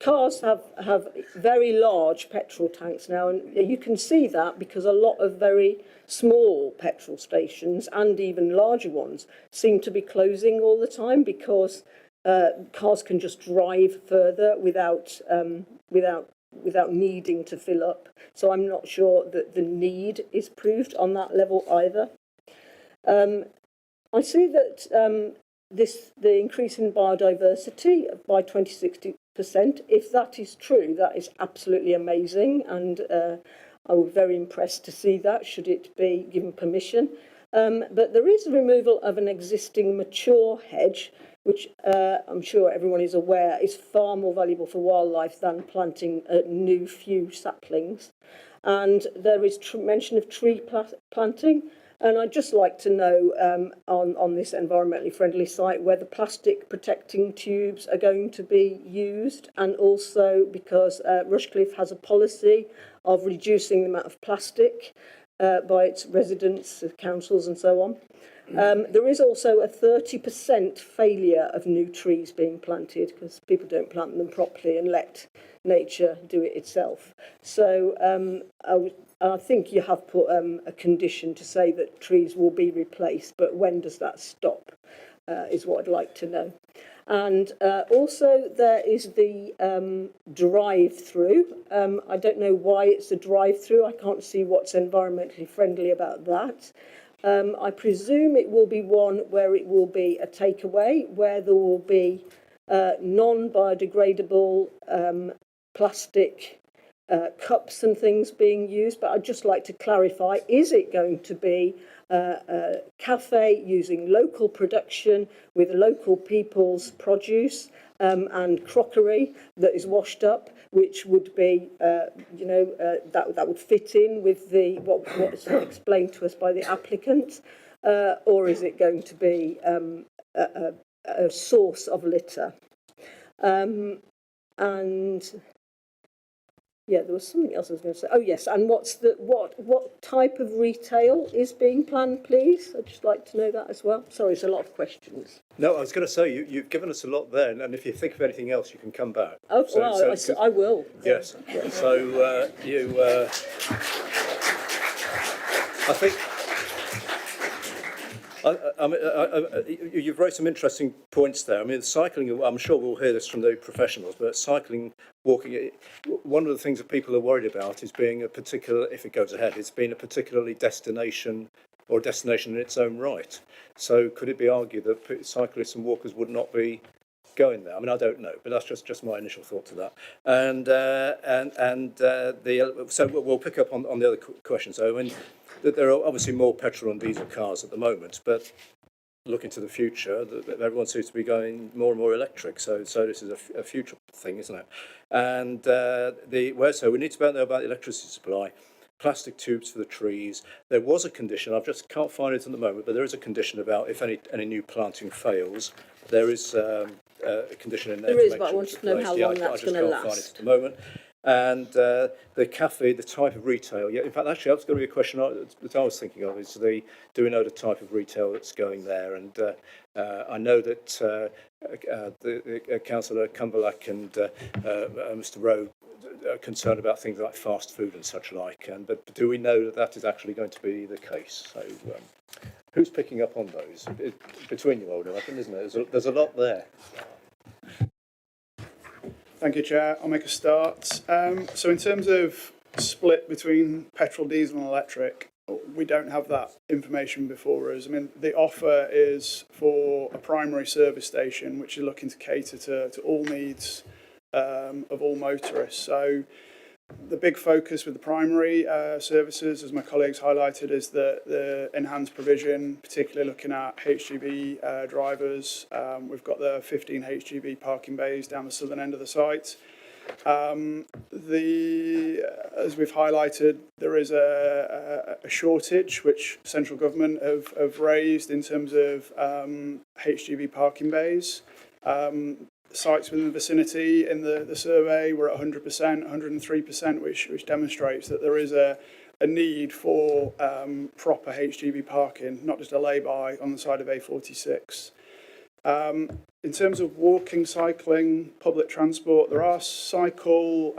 cars have very large petrol tanks now, and you can see that because a lot of very small petrol stations and even larger ones seem to be closing all the time because cars can just drive further without needing to fill up. So I'm not sure that the need is proved on that level either. I see that the increase in biodiversity by 20-60%, if that is true, that is absolutely amazing, and I was very impressed to see that, should it be given permission. But there is a removal of an existing mature hedge, which I'm sure everyone is aware is far more valuable for wildlife than planting new few saplings. And there is mention of tree planting. And I'd just like to know on this environmentally friendly site where the plastic protecting tubes are going to be used, and also because Rushcliffe has a policy of reducing the amount of plastic by its residents, councils and so on. There is also a 30% failure of new trees being planted because people don't plant them properly and let nature do it itself. So I think you have put a condition to say that trees will be replaced, but when does that stop is what I'd like to know. And also there is the drive-through. I don't know why it's a drive-through. I can't see what's environmentally friendly about that. I presume it will be one where it will be a takeaway, where there will be non-biodegradable plastic cups and things being used. But I'd just like to clarify, is it going to be a cafe using local production with local people's produce and crockery that is washed up, which would be, that would fit in with the what's explained to us by the applicant, or is it going to be a source of litter? And yeah, there was something else I was going to say. Oh yes, and what type of retail is being planned, please? I'd just like to know that as well. Sorry, it's a lot of questions. No, I was going to say, you've given us a lot there, and if you think of anything else, you can come back. Oh, I will. Yes. So I think you've raised some interesting points there. I mean, cycling, I'm sure we'll hear this from the professionals, but cycling, walking, one of the things that people are worried about is being a particular, if it goes ahead, it's being a particularly destination or a destination in its own right. So could it be argued that cyclists and walkers would not be going there? I mean, I don't know, but that's just my initial thought to that. So we'll pick up on the other questions. So, I mean, there are obviously more petrol and diesel cars at the moment, but looking to the future, everyone seems to be going more and more electric. So this is a future thing, isn't it? And so we need to know about the electricity supply. Plastic tubes for the trees. There was a condition, I just can't find it at the moment, but there is a condition about if any new planting fails, there is a condition in there. There is, but I want to know how long that's going to last. I just can't find it at the moment. And the cafe, the type of retail. Yeah, in fact, actually, that's going to be a question that I was thinking of. Is do we know the type of retail that's going there? And I know that the Councillor Cumberlack and Mr. Rowe are concerned about things like fast food and such like. But do we know that is actually going to be the case? So, who's picking up on those? Between you, Alden, I think, isn't it? There's a lot there. Thank you, Chair. I'll make a start. So in terms of split between petrol, diesel and electric, we don't have that information before us. I mean, the offer is for a primary service station, which is looking to cater to all needs of all motorists. So the big focus with the primary services, as my colleagues highlighted, is the enhanced provision, particularly looking at HGV drivers. We've got the 15 HGV parking bays down the southern end of the site. As we've highlighted, there is a shortage which central government have raised in terms of HGV parking bays. Sites within the vicinity in the survey were at 100%, 103%, which demonstrates that there is a need for proper HGV parking, not just a lay-by on the side of A46. In terms of walking, cycling, public transport, there are cycle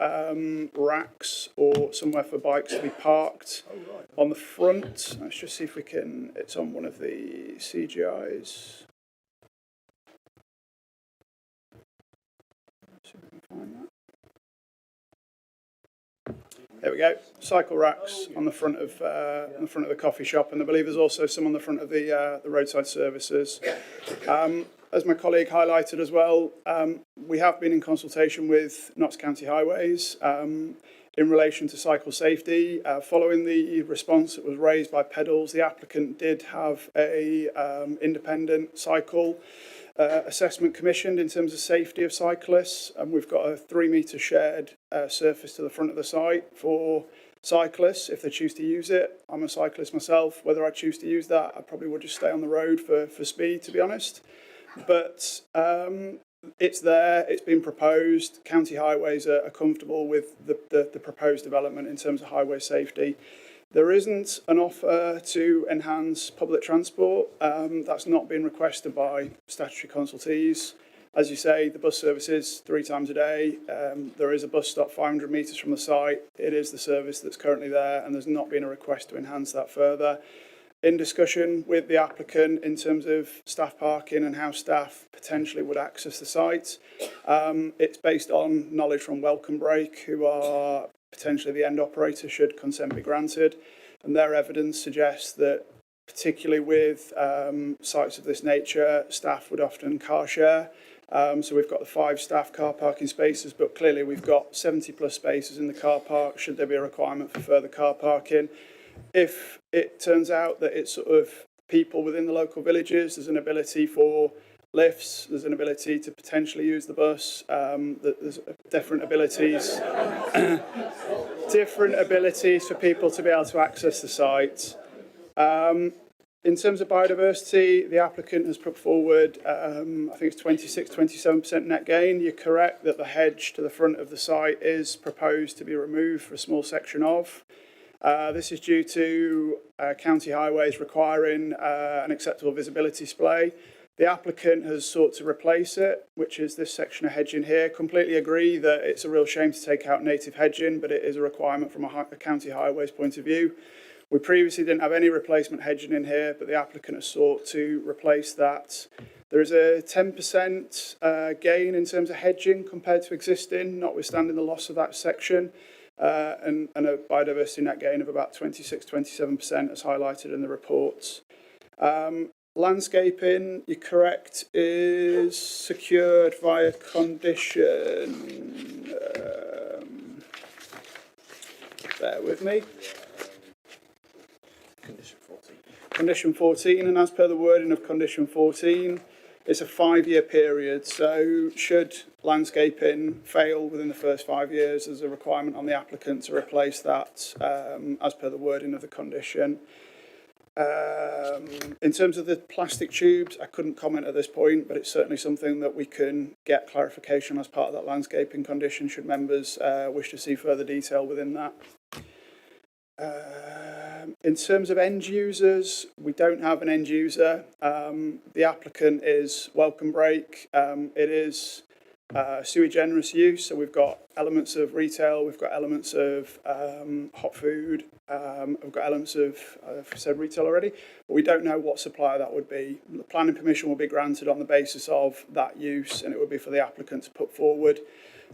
racks or somewhere for bikes to be parked on the front. Let's just see if we can, it's on one of the CGIs. There we go. Cycle racks on the front of the coffee shop, and I believe there's also some on the front of the roadside services. As my colleague highlighted as well, we have been in consultation with Notts County Highways in relation to cycle safety. Following the response that was raised by pedals, the applicant did have a independent cycle assessment commissioned in terms of safety of cyclists, and we've got a 3-metre shared surface to the front of the site for cyclists if they choose to use it. I'm a cyclist myself. Whether I choose to use that, I probably would just stay on the road for speed, to be honest. But it's there, it's been proposed. County Highways are comfortable with the proposed development in terms of highway safety. There isn't an offer to enhance public transport. That's not been requested by statutory consultees. As you say, the bus service is 3 times a day. There is a bus stop 500 metres from the site. It is the service that's currently there, and there's not been a request to enhance that further. in discussion with the applicant in terms of staff parking and how staff potentially would access the site. It's based on knowledge from Welcome Break, who are potentially the end operator should consent be granted, and their evidence suggests that particularly with sites of this nature, staff would often car share. So we've got the 5 staff car parking spaces, but clearly we've got 70 plus spaces in the car park should there be a requirement for further car parking. If it turns out that it's sort of people within the local villages, there's an ability for lifts, there's an ability to potentially use the bus, there's different abilities, different abilities for people to be able to access the site. In terms of biodiversity, the applicant has put forward, I think it's 27% net gain. You're correct that the hedge to the front of the site is proposed to be removed for a small section of. This is due to county highways requiring an acceptable visibility display. The applicant has sought to replace it, which is this section of hedging here. Completely agree that it's a real shame to take out native hedging, but it is a requirement from a county highways point of view. We previously didn't have any replacement hedging in here, but the applicant has sought to replace that. There is a 10% gain in terms of hedging compared to existing, notwithstanding the loss of that section, and a biodiversity net gain of about 26-27% as highlighted in the reports. Landscaping, you're correct, is secured via condition. Bear with me. Condition 14, and as per the wording of Condition 14, it's a 5-year period. So should landscaping fail within the first 5 years, there's a requirement on the applicant to replace that as per the wording of the condition. In terms of the plastic tubes, I couldn't comment at this point, but it's certainly something that we can get clarification as part of that landscaping condition should members wish to see further detail within that. In terms of end users, we don't have an end user. The applicant is Welcome Break. It is sui generis use, so we've got elements of retail, we've got elements of hot food, we've got elements of, I've said retail already, but we don't know what supplier that would be. The planning permission will be granted on the basis of that use, and it would be for the applicant to put forward.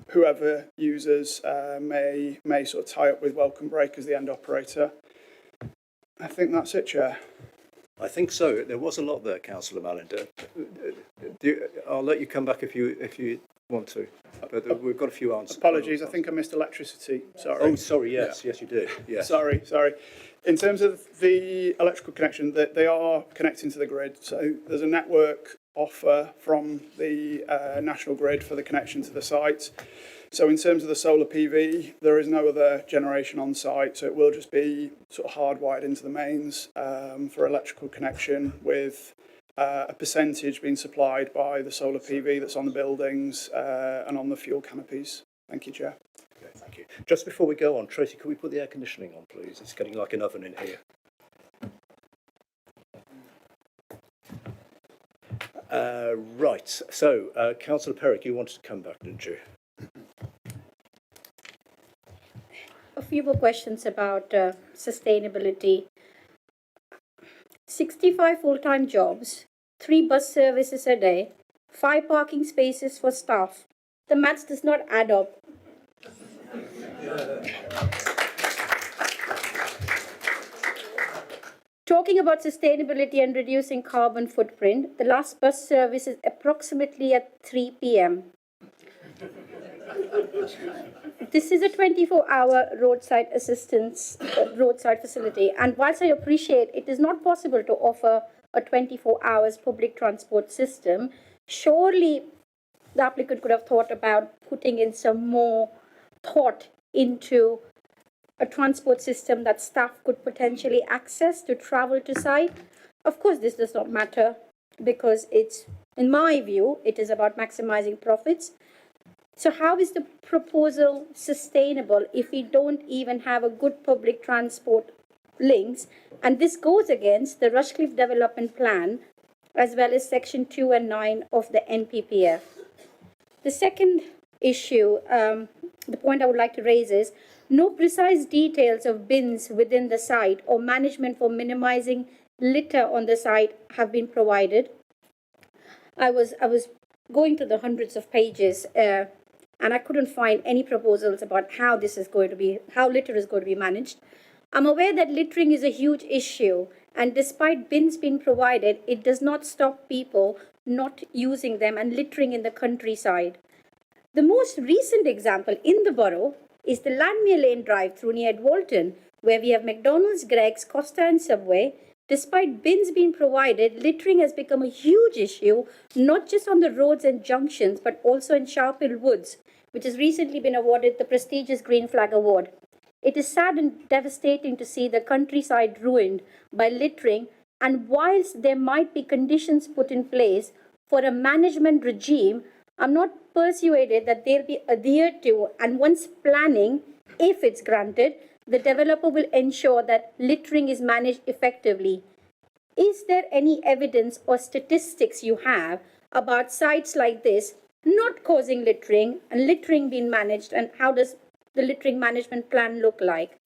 Whoever users may sort of tie up with Welcome Break as the end operator. I think that's it, Chair. I think so. There was a lot there, Councillor Mallender. I'll let you come back if you want to. But we've got a few answers. Apologies, I think I missed electricity. Sorry. Oh, sorry. Yes, yes, you did. Yes. Sorry. In terms of the electrical connection, they are connecting to the grid. So there's a network offer from the national grid for the connection to the site. So in terms of the solar PV, there is no other generation on site, so it will just be sort of hardwired into the mains for electrical connection with a percentage being supplied by the solar PV that's on the buildings and on the fuel canopies. Thank you, Chair. Okay, thank you. Just before we go on, Tracy, could we put the air conditioning on, please? It's getting like an oven in here. Right, so Councillor Perrick, you wanted to come back, didn't you? A few more questions about sustainability. 65 full-time jobs, 3 bus services a day, 5 parking spaces for staff. The maths does not add up. Talking about sustainability and reducing carbon footprint, the last bus service is approximately at 3 p.m. This is a 24-hour roadside assistance, roadside facility. And whilst I appreciate it is not possible to offer a 24 hours public transport system, surely the applicant could have thought about putting in some more thought into a transport system that staff could potentially access to travel to site. Of course, this does not matter because it's, in my view, it is about maximizing profits. So how is the proposal sustainable if we don't even have a good public transport links? And this goes against the Rushcliffe Development Plan, as well as Section 2 and 9 of the NPPF. The second issue, the point I would like to raise is, no precise details of bins within the site or management for minimizing litter on the site have been provided. I was going through the hundreds of pages, and I couldn't find any proposals about how litter is going to be managed. I'm aware that littering is a huge issue, and despite bins being provided, it does not stop people not using them and littering in the countryside. The most recent example in the borough is the Landmere Lane drive-through near Walton, where we have McDonald's, Greggs, Costa and Subway. Despite bins being provided, littering has become a huge issue, not just on the roads and junctions, but also in Sharphill Woods, which has recently been awarded the prestigious Green Flag Award. It is sad and devastating to see the countryside ruined by littering, and whilst there might be conditions put in place for a management regime, I'm not persuaded that they'll be adhered to, and once planning, if it's granted, the developer will ensure that littering is managed effectively. Is there any evidence or statistics you have about sites like this not causing littering and littering being managed, and how does the littering management plan look like?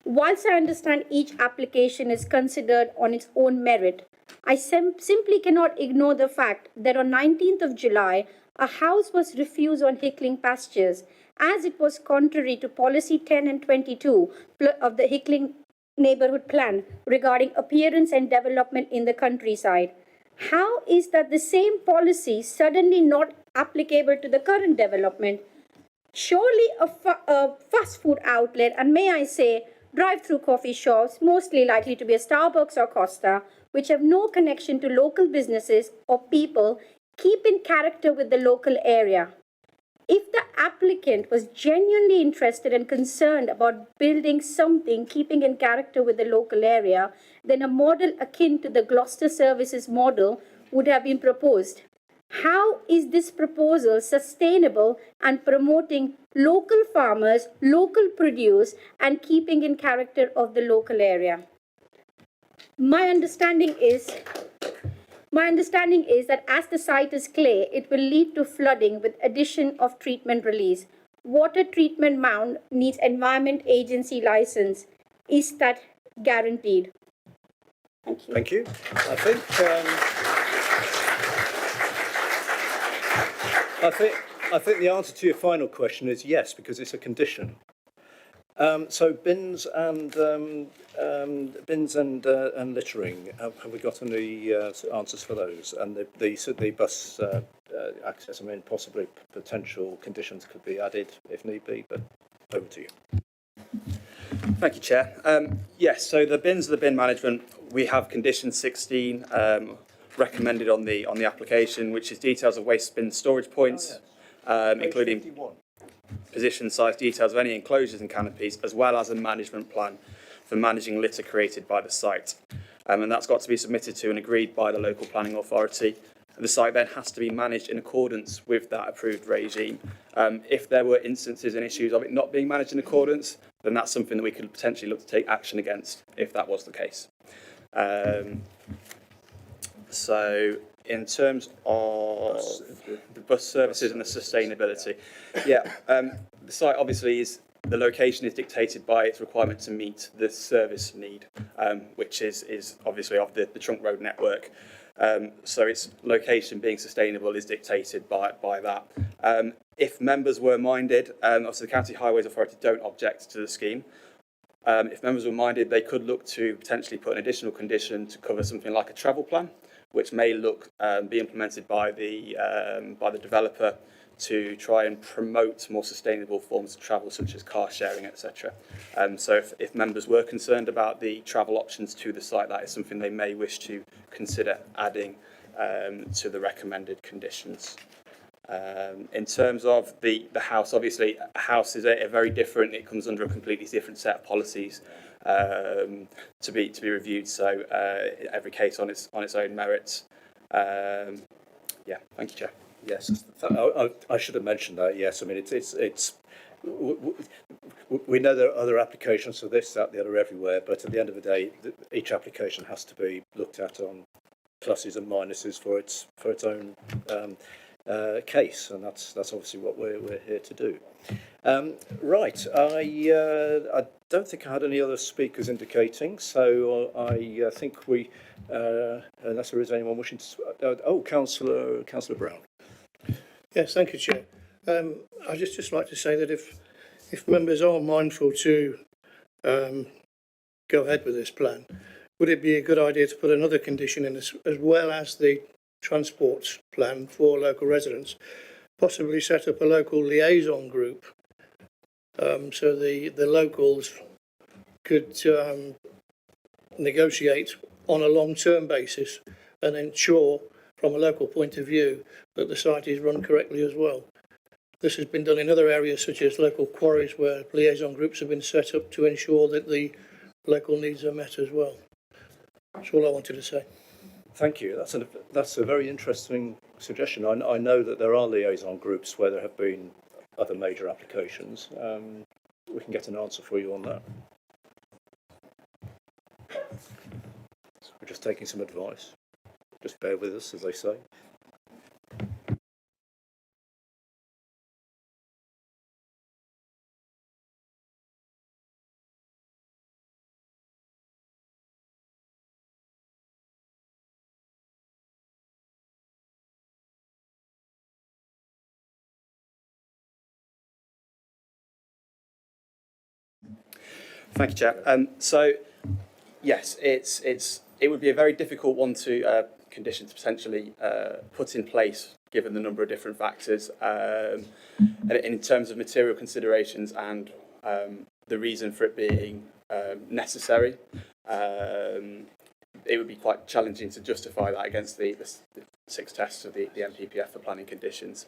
Whilst I understand each application is considered on its own merit, I simply cannot ignore the fact that on 19th of July, a house was refused on Hickling Pastures, as it was contrary to policy 10 and 22 of the Hickling Neighbourhood Plan regarding appearance and development in the countryside. How is that the same policy suddenly not applicable to the current development? Surely a fast food outlet, and may I say, drive-through coffee shops, mostly likely to be a Starbucks or Costa, which have no connection to local businesses or people, keep in character with the local area. If the applicant was genuinely interested and concerned about building something keeping in character with the local area, then a model akin to the Gloucester Services model would have been proposed. How is this proposal sustainable and promoting local farmers, local produce, and keeping in character of the local area? My understanding is that as the site is clay, it will lead to flooding with addition of treatment release. Water treatment mound needs Environment Agency license. Is that guaranteed? Thank you. Thank you. I think the answer to your final question is yes, because it's a condition. So bins and littering. Have we got any answers for those? And the bus access. I mean, possibly potential conditions could be added if need be. But over to you. Thank you, Chair. Yes, so the bins, the bin management, we have condition 16 recommended on the application, which is details of waste bin storage points, including 51. Position, size, details of any enclosures and canopies, as well as a management plan for managing litter created by the site. And that's got to be submitted to and agreed by the local planning authority. The site then has to be managed in accordance with that approved regime. If there were instances and issues of it not being managed in accordance, then that's something that we could potentially look to take action against if that was the case. So in terms of the bus services and the sustainability, the site obviously is, the location is dictated by its requirement to meet the service need, which is obviously of the trunk road network. So its location being sustainable is dictated by that. If members were minded, obviously the County Highways Authority don't object to the scheme. If members were minded, they could look to potentially put an additional condition to cover something like a travel plan, which may be implemented by the developer to try and promote more sustainable forms of travel, such as car sharing, etc. So if members were concerned about the travel options to the site, that is something they may wish to consider adding to the recommended conditions. In terms of the house, obviously a house is a very different, it comes under a completely different set of policies to be reviewed, so every case on its own merits. Thank you, Chair. Yes, I should have mentioned that. Yes, I mean we know there are other applications for this, that, the other, everywhere, but at the end of the day, each application has to be looked at on pluses and minuses for its own case, and that's obviously what we're here to do. Right, I don't think I had any other speakers indicating, so I think we, unless there is anyone wishing to, Councillor Brown. Yes, thank you, Chair. I'd just like to say that if members are mindful to go ahead with this plan, would it be a good idea to put another condition in as well as the transport plan for local residents, possibly set up a local liaison group so the locals could negotiate on a long-term basis and ensure from a local point of view that the site is run correctly as well. This has been done in other areas such as local quarries where liaison groups have been set up to ensure that the local needs are met as well. That's all I wanted to say. Thank you. That's a very interesting suggestion. I know that there are liaison groups where there have been other major applications. We can get an answer for you on that. So we're just taking some advice. Just bear with us, as they say. Thank you, Chair. So, yes, it would be a very difficult one to condition to potentially put in place, given the number of different factors, and in terms of material considerations and the reason for it being necessary. It would be quite challenging to justify that against the 6 tests of the NPPF for planning conditions.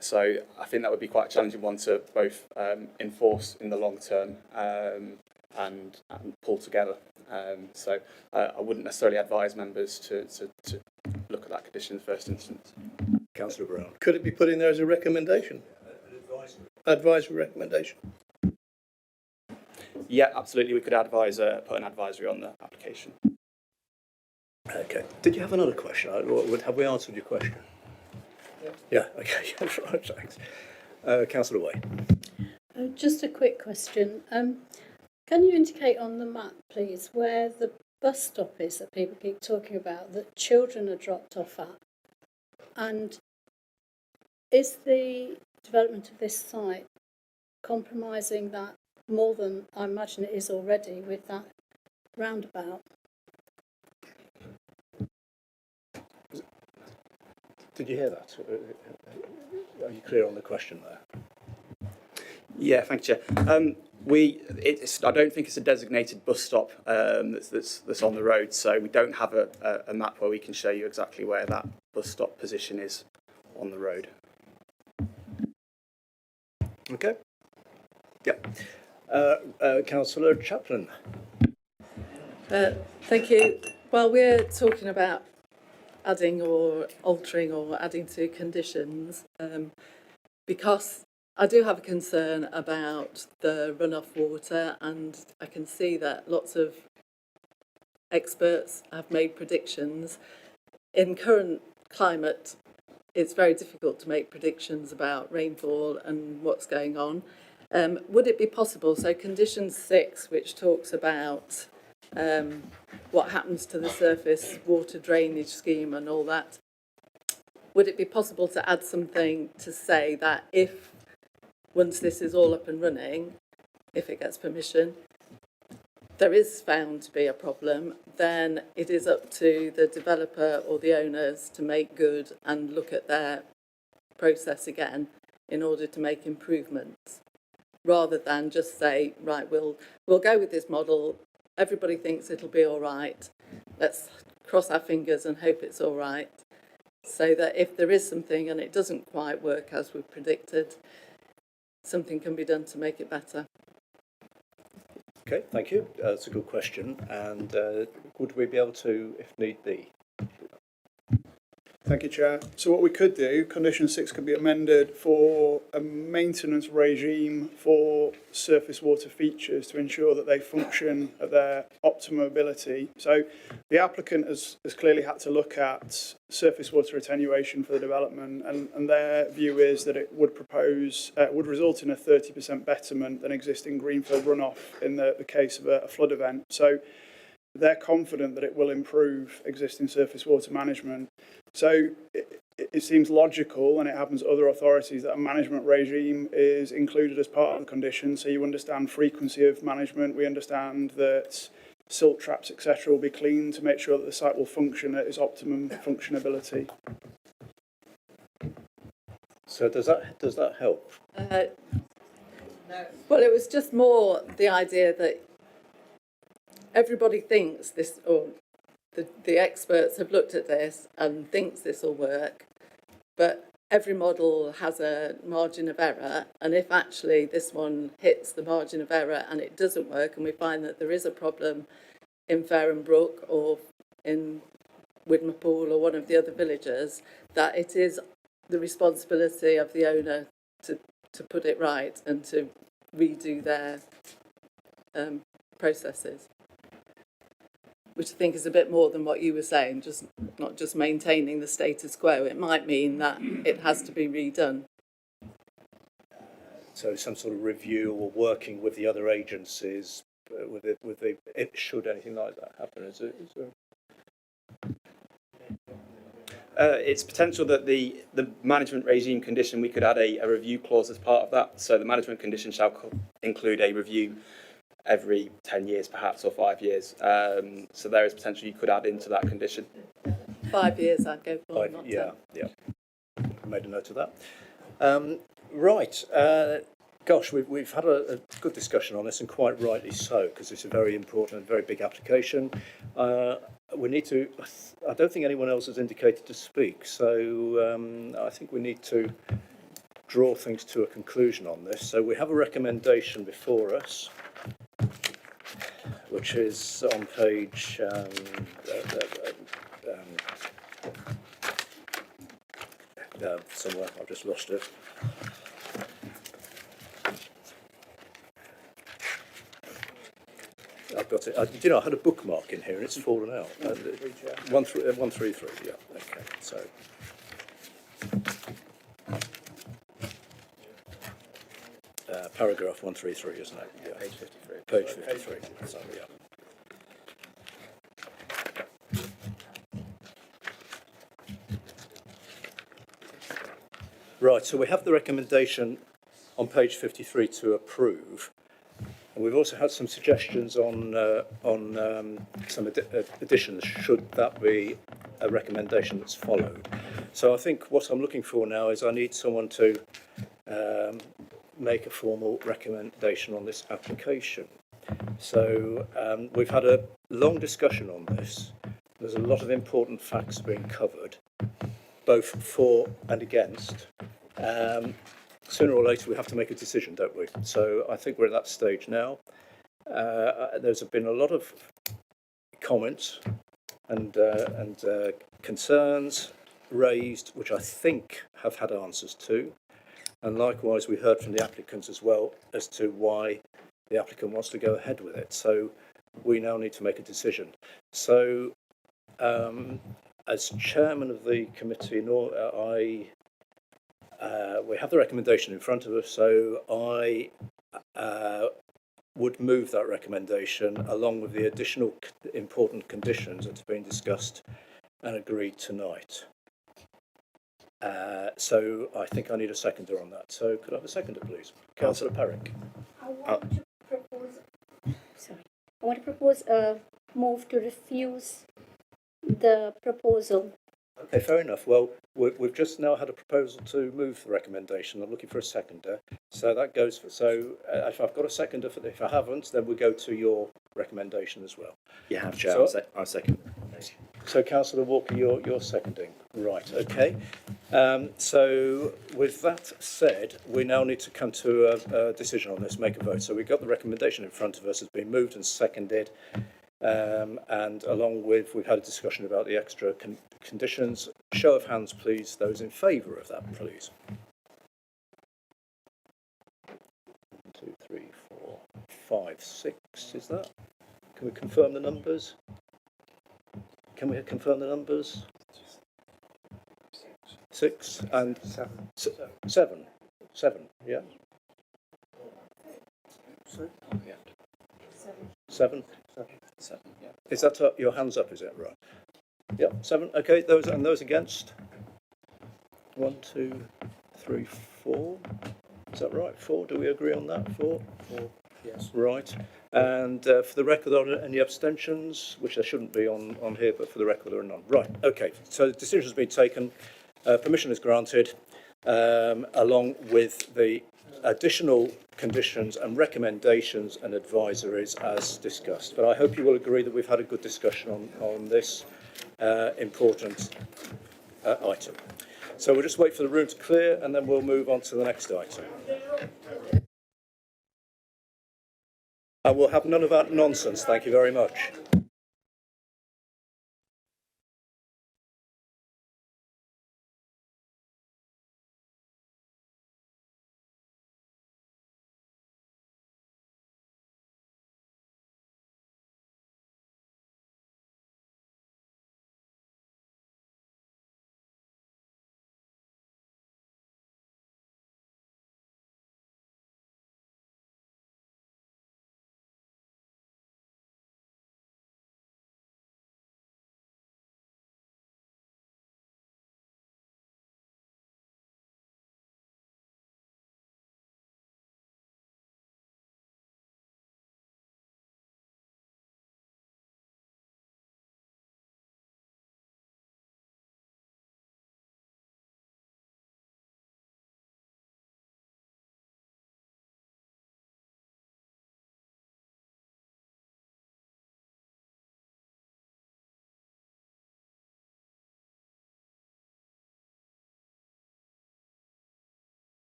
So I think that would be quite a challenging one to both enforce in the long term and pull together. So I wouldn't necessarily advise members to look at that condition in the first instance. Councillor Brown. Could it be put in there as a recommendation? Advisory recommendation. Yeah, absolutely. We could put an advisory on the application. Okay. Did you have another question? Have we answered your question? Yeah, okay, right, thanks. Councillor Way. Just a quick question. Can you indicate on the map, please, where the bus stop is that people keep talking about, that children are dropped off at? And is the development of this site compromising that more than I imagine it is already with that roundabout? Did you hear that? Are you clear on the question there? Yeah, thank you, Chair. I don't think it's a designated bus stop that's on the road, so we don't have a map where we can show you exactly where that bus stop position is on the road. Okay. Yeah. Councillor Chaplin. Thank you. Well, we're talking about adding or altering or adding to conditions because I do have a concern about the runoff water, and I can see that lots of experts have made predictions. In current climate, it's very difficult to make predictions about rainfall and what's going on. Would it be possible, so condition 6, which talks about what happens to the surface water drainage scheme and all that, would it be possible to add something to say that if, once this is all up and running, if it gets permission, there is found to be a problem, then it is up to the developer or the owners to make good and look at their process again in order to make improvements, rather than just say, right, we'll go with this model, everybody thinks it'll be all right, let's cross our fingers and hope it's all right, so that if there is something and it doesn't quite work as we've predicted, something can be done to make it better. Okay, thank you. That's a good question. And would we be able to, if need be? Thank you, Chair. So what we could do, condition 6 could be amended for a maintenance regime for surface water features to ensure that they function at their optimum ability. So the applicant has clearly had to look at surface water attenuation for the development, and their view is that it would result in a 30% betterment than existing greenfield runoff in the case of a flood event. So they're confident that it will improve existing surface water management. So it seems logical, and it happens to other authorities, that a management regime is included as part of the condition. So you understand frequency of management. We understand that silt traps, etc., will be cleaned to make sure that the site will function at its optimum functionability. So does that help? Well, it was just more the idea that everybody thinks this, or the experts have looked at this and thinks this will work, but every model has a margin of error, and if actually this one hits the margin of error and it doesn't work, and we find that there is a problem in Farrenbrook or in Widmerpool or one of the other villages, that it is the responsibility of the owner to put it right and to redo their processes, which I think is a bit more than what you were saying, just not just maintaining the status quo. It might mean that it has to be redone. So some sort of review or working with the other agencies, should anything like that happen? Is there... It's potential that the management regime condition, we could add a review clause as part of that. So the management condition shall include a review every 10 years perhaps, or 5 years. So there is potential you could add into that condition. 5 years I'd go for, not 10. Yeah. Made a note of that. Right. Gosh, we've had a good discussion on this, and quite rightly so, because it's a very important and very big application. We need to, I don't think anyone else has indicated to speak, so I think we need to draw things to a conclusion on this. So we have a recommendation before us, which is on page somewhere. I've just lost it. I've got it. Do you know, I had a bookmark in here and it's fallen out. 133. Yeah. Okay. So. Paragraph 133, isn't it? Yeah. Page 53. Page 53. So, yeah. Right, so we have the recommendation on page 53 to approve, and we've also had some suggestions on some additions, should that be a recommendation that's followed. So I think what I'm looking for now is I need someone to make a formal recommendation on this application. So we've had a long discussion on this. There's a lot of important facts being covered, both for and against. Sooner or later we have to make a decision, don't we? So I think we're at that stage now. There's been a lot of comments and concerns raised, which I think have had answers to. And likewise, we heard from the applicants as well as to why the applicant wants to go ahead with it. So we now need to make a decision. So as chairman of the committee, we have the recommendation in front of us, so I would move that recommendation along with the additional important conditions that have been discussed and agreed tonight. So I think I need a seconder on that. So could I have a seconder, please? Councillor Perrick. I want to propose a move to refuse the proposal. Okay, fair enough. Well, we've just now had a proposal to move the recommendation. I'm looking for a seconder. So that goes for, if I've got a seconder for if I haven't, then we go to your recommendation as well. You have, Chair. So, I'll second. So Councillor Walker, you're seconding. Right, okay. So with that said, we now need to come to a decision on this, make a vote. So we've got the recommendation in front of us, has been moved and seconded. And along with, we've had a discussion about the extra conditions. Show of hands, please. Those in favour of that, please. 1, 2, 3, 4, 5, 6. Is that? Can we confirm the numbers? Can we confirm the numbers? 6 and 7. 7. Yeah. 7. 7. Yeah. Is that your hands up? Is that right? Yeah. 7. Okay. Those against. 1, 2, 3, 4. Is that right? 4. Do we agree on that? 4. 4. Yes. Right. And for the record, are there any abstentions? Which there shouldn't be on here, but for the record, there are none. Right. Okay. So the decision has been taken. Permission is granted, along with the additional conditions and recommendations and advisories as discussed. But I hope you will agree that we've had a good discussion on this important item. So we'll just wait for the room to clear and then we'll move on to the next item. And we'll have none of that nonsense. Thank you very much.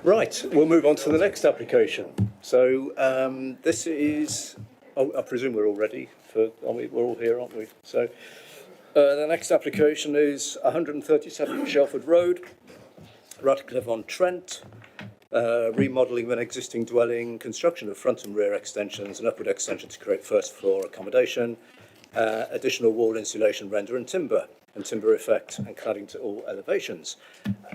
Right, we'll move on to the next application. So this is, I presume we're all ready for, we're all here, aren't we? So the next application is 137 Shelford Road, Rushcliffe on Trent, remodelling of an existing dwelling, construction of front and rear extensions, and upward extension to create first floor accommodation, additional wall insulation, render and timber effect, and cladding to all elevations.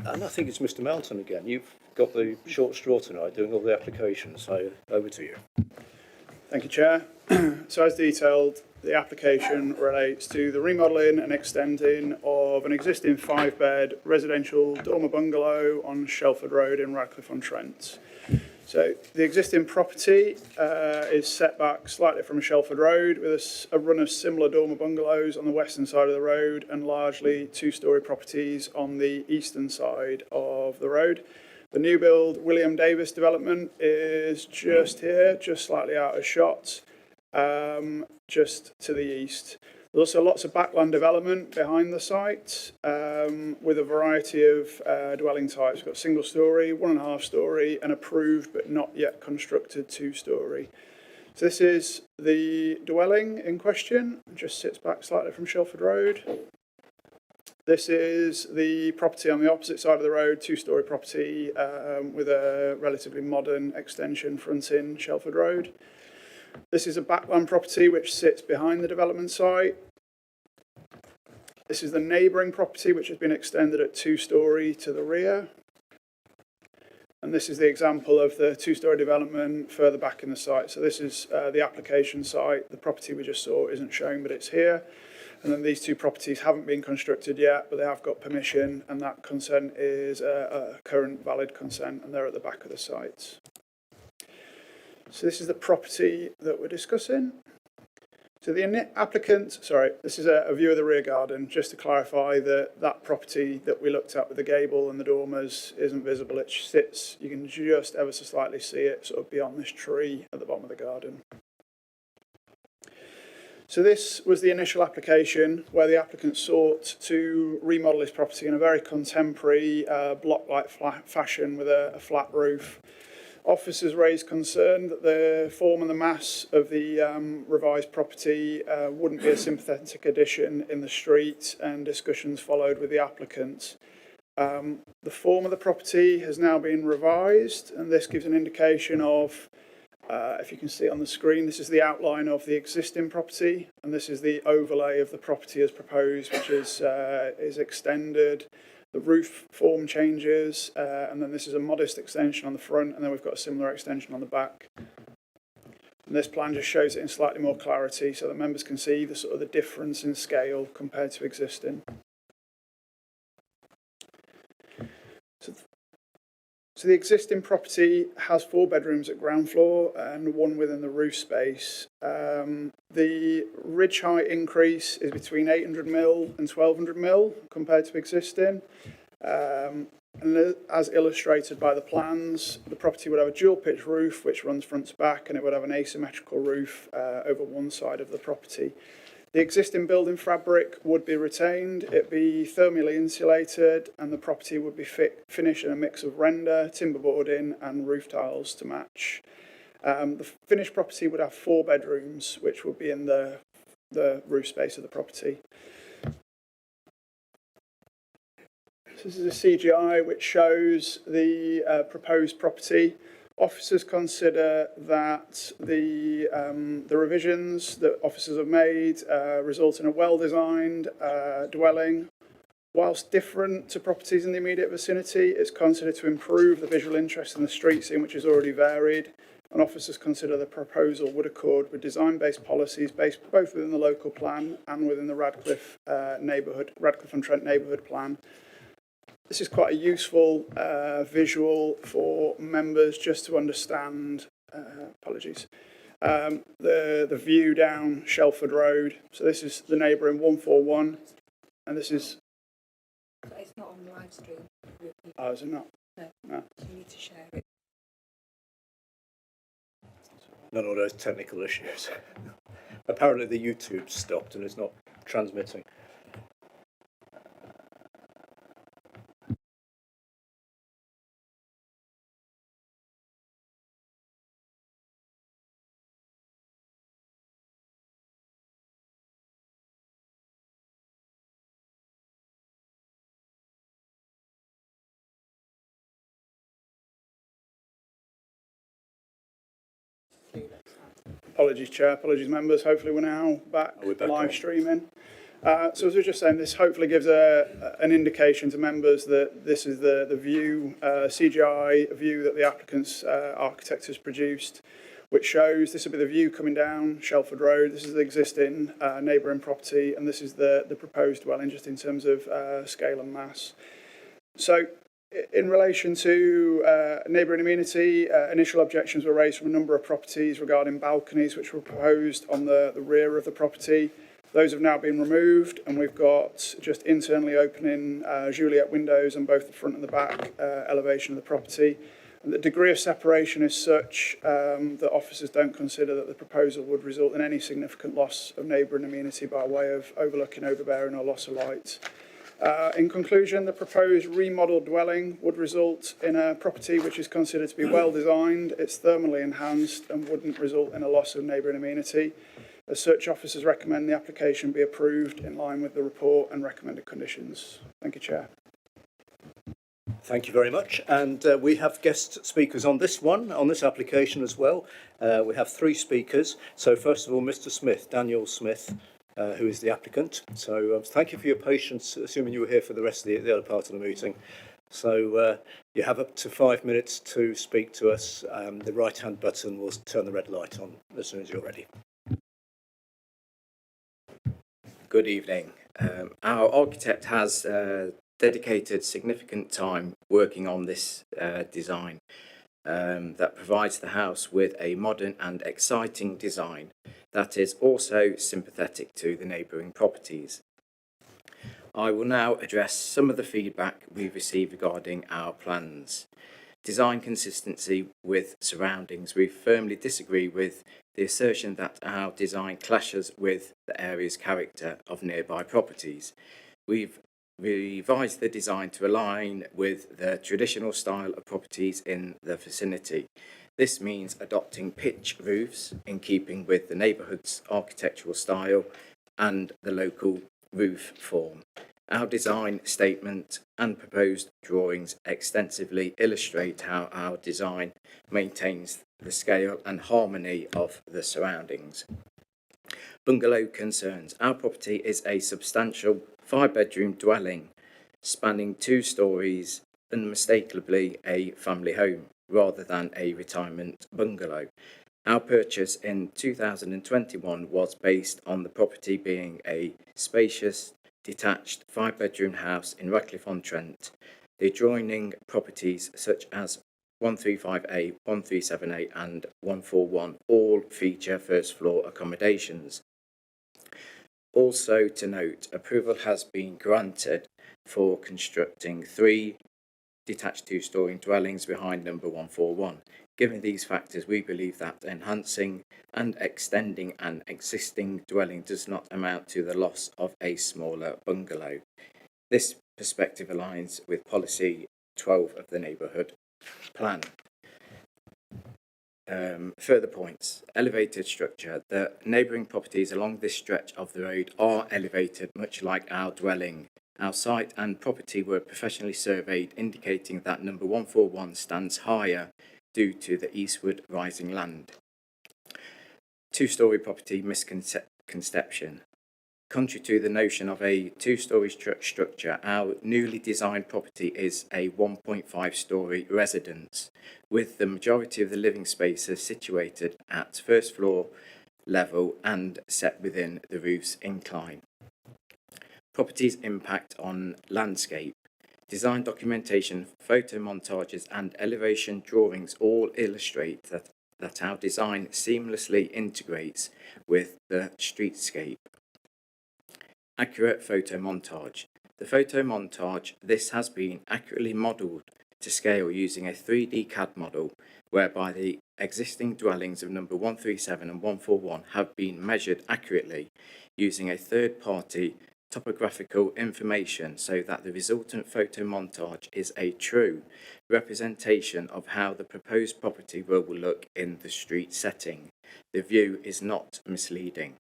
And I think it's Mr. Mountain again. You've got the short straw tonight doing all the applications, so over to you. Thank you, Chair. So as detailed, the application relates to the remodelling and extending of an existing 5-bed residential dormer bungalow on Shelford Road in Rushcliffe-on-Trent. So the existing property is set back slightly from Shelford Road with a run of similar dormer bungalows on the western side of the road and largely 2-storey properties on the eastern side of the road. The new build William Davis development is just here, just slightly out of shot, just to the east. There's also lots of backland development behind the site with a variety of dwelling types. We've got single storey, 1.5 storey, and approved but not yet constructed 2-storey. So this is the dwelling in question. It just sits back slightly from Shelford Road. This is the property on the opposite side of the road, 2-storey property with a relatively modern extension fronting Shelford Road. This is a backland property which sits behind the development site. This is the neighbouring property which has been extended at 2-storey to the rear. And this is the example of the 2-storey development further back in the site. So this is the application site. The property we just saw isn't shown, but it's here. And then these 2 properties haven't been constructed yet, but they have got permission, and that consent is a current valid consent, and they're at the back of the sites. So this is the property that we're discussing. So the applicant, this is a view of the rear garden, just to clarify that that property that we looked at with the gable and the dormers isn't visible. It sits, you can just ever so slightly see it sort of beyond this tree at the bottom of the garden. So this was the initial application where the applicant sought to remodel his property in a very contemporary block-like fashion with a flat roof. Officers raised concern that the form and the mass of the revised property wouldn't be a sympathetic addition in the street, and discussions followed with the applicant. The form of the property has now been revised, and this gives an indication of, if you can see on the screen, this is the outline of the existing property, and this is the overlay of the property as proposed, which is extended. The roof form changes, and then this is a modest extension on the front, and then we've got a similar extension on the back. And this plan just shows it in slightly more clarity, so that members can see the sort of the difference in scale compared to existing. So the existing property has 4 bedrooms at ground floor and 1 within the roof space. The ridge height increase is between 800mm and 1200mm compared to existing. And as illustrated by the plans, the property would have a dual pitch roof which runs front to back, and it would have an asymmetrical roof over one side of the property. The existing building fabric would be retained, it'd be thermally insulated, and the property would be finished in a mix of render, timber boarding and roof tiles to match. The finished property would have 4 bedrooms, which would be in the roof space of the property. This is a CGI which shows the proposed property. Officers consider that the revisions that officers have made result in a well-designed dwelling. Whilst different to properties in the immediate vicinity, it's considered to improve the visual interest in the street scene, which is already varied. And officers consider the proposal would accord with design-based policies based both within the local plan and within the Radcliffe and Trent neighbourhood plan. This is quite a useful visual for members just to understand, the view down Shelford Road. So this is the neighbouring 141, and this is... It's not on the live stream. Oh, is it not? No. You need to share it. None of those technical issues. Apparently the YouTube stopped and it's not transmitting. Apologies, Chair. Apologies, members. Hopefully we're now back live streaming. So as we were just saying, this hopefully gives an indication to members that this is the view, CGI view that the applicant's architect has produced, which shows this will be the view coming down Shelford Road. This is the existing neighbouring property, and this is the proposed dwelling, just in terms of scale and mass. So in relation to neighbouring amenity, initial objections were raised from a number of properties regarding balconies which were proposed on the rear of the property. Those have now been removed, and we've got just internally opening Juliet windows on both the front and the back elevation of the property. And the degree of separation is such that officers don't consider that the proposal would result in any significant loss of neighbouring amenity by way of overlooking, overbearing or loss of light. In conclusion, the proposed remodelled dwelling would result in a property which is considered to be well designed, it's thermally enhanced and wouldn't result in a loss of neighbouring amenity. As such, officers recommend the application be approved in line with the report and recommended conditions. Thank you, Chair. Thank you very much. And we have guest speakers on this application as well. We have 3 speakers. So first of all, Mr. Smith, Daniel Smith, who is the applicant. So thank you for your patience, assuming you were here for the rest of the other part of the meeting. So you have up to 5 minutes to speak to us. The right-hand button will turn the red light on as soon as you're ready. Good evening. Our architect has dedicated significant time working on this design that provides the house with a modern and exciting design that is also sympathetic to the neighbouring properties. I will now address some of the feedback we've received regarding our plans. Design consistency with surroundings. We firmly disagree with the assertion that our design clashes with the area's character of nearby properties. We've revise the design to align with the traditional style of properties in the vicinity. This means adopting pitch roofs in keeping with the neighbourhood's architectural style and the local roof form. Our design statement and proposed drawings extensively illustrate how our design maintains the scale and harmony of the surroundings. Bungalow concerns. Our property is a substantial 5-bedroom dwelling spanning 2 stories, unmistakably a family home rather than a retirement bungalow. Our purchase in 2021 was based on the property being a spacious, detached 5-bedroom house in Rushcliffe-on-Trent. The adjoining properties such as 135A, 137A and 141 all feature first floor accommodations. Also to note, approval has been granted for constructing 3 detached 2-storey dwellings behind number 141. Given these factors, we believe that enhancing and extending an existing dwelling does not amount to the loss of a smaller bungalow. This perspective aligns with policy 12 of the neighbourhood plan. Further points. Elevated structure. The neighbouring properties along this stretch of the road are elevated, much like our dwelling. Our site and property were professionally surveyed, indicating that number 141 stands higher due to the eastward rising land. 2-storey property misconception. Contrary to the notion of a 2-storey structure, our newly designed property is a 1.5-storey residence, with the majority of the living spaces situated at first floor level and set within the roof's incline. Property's impact on landscape. Design documentation, photo montages and elevation drawings all illustrate that our design seamlessly integrates with the streetscape. Accurate photo montage. The photo montage, this has been accurately modelled to scale using a 3D CAD model, whereby the existing dwellings of number 137 and 141 have been measured accurately using a third-party topographical information so that the resultant photo montage is a true representation of how the proposed property will look in the street setting. The view is not misleading.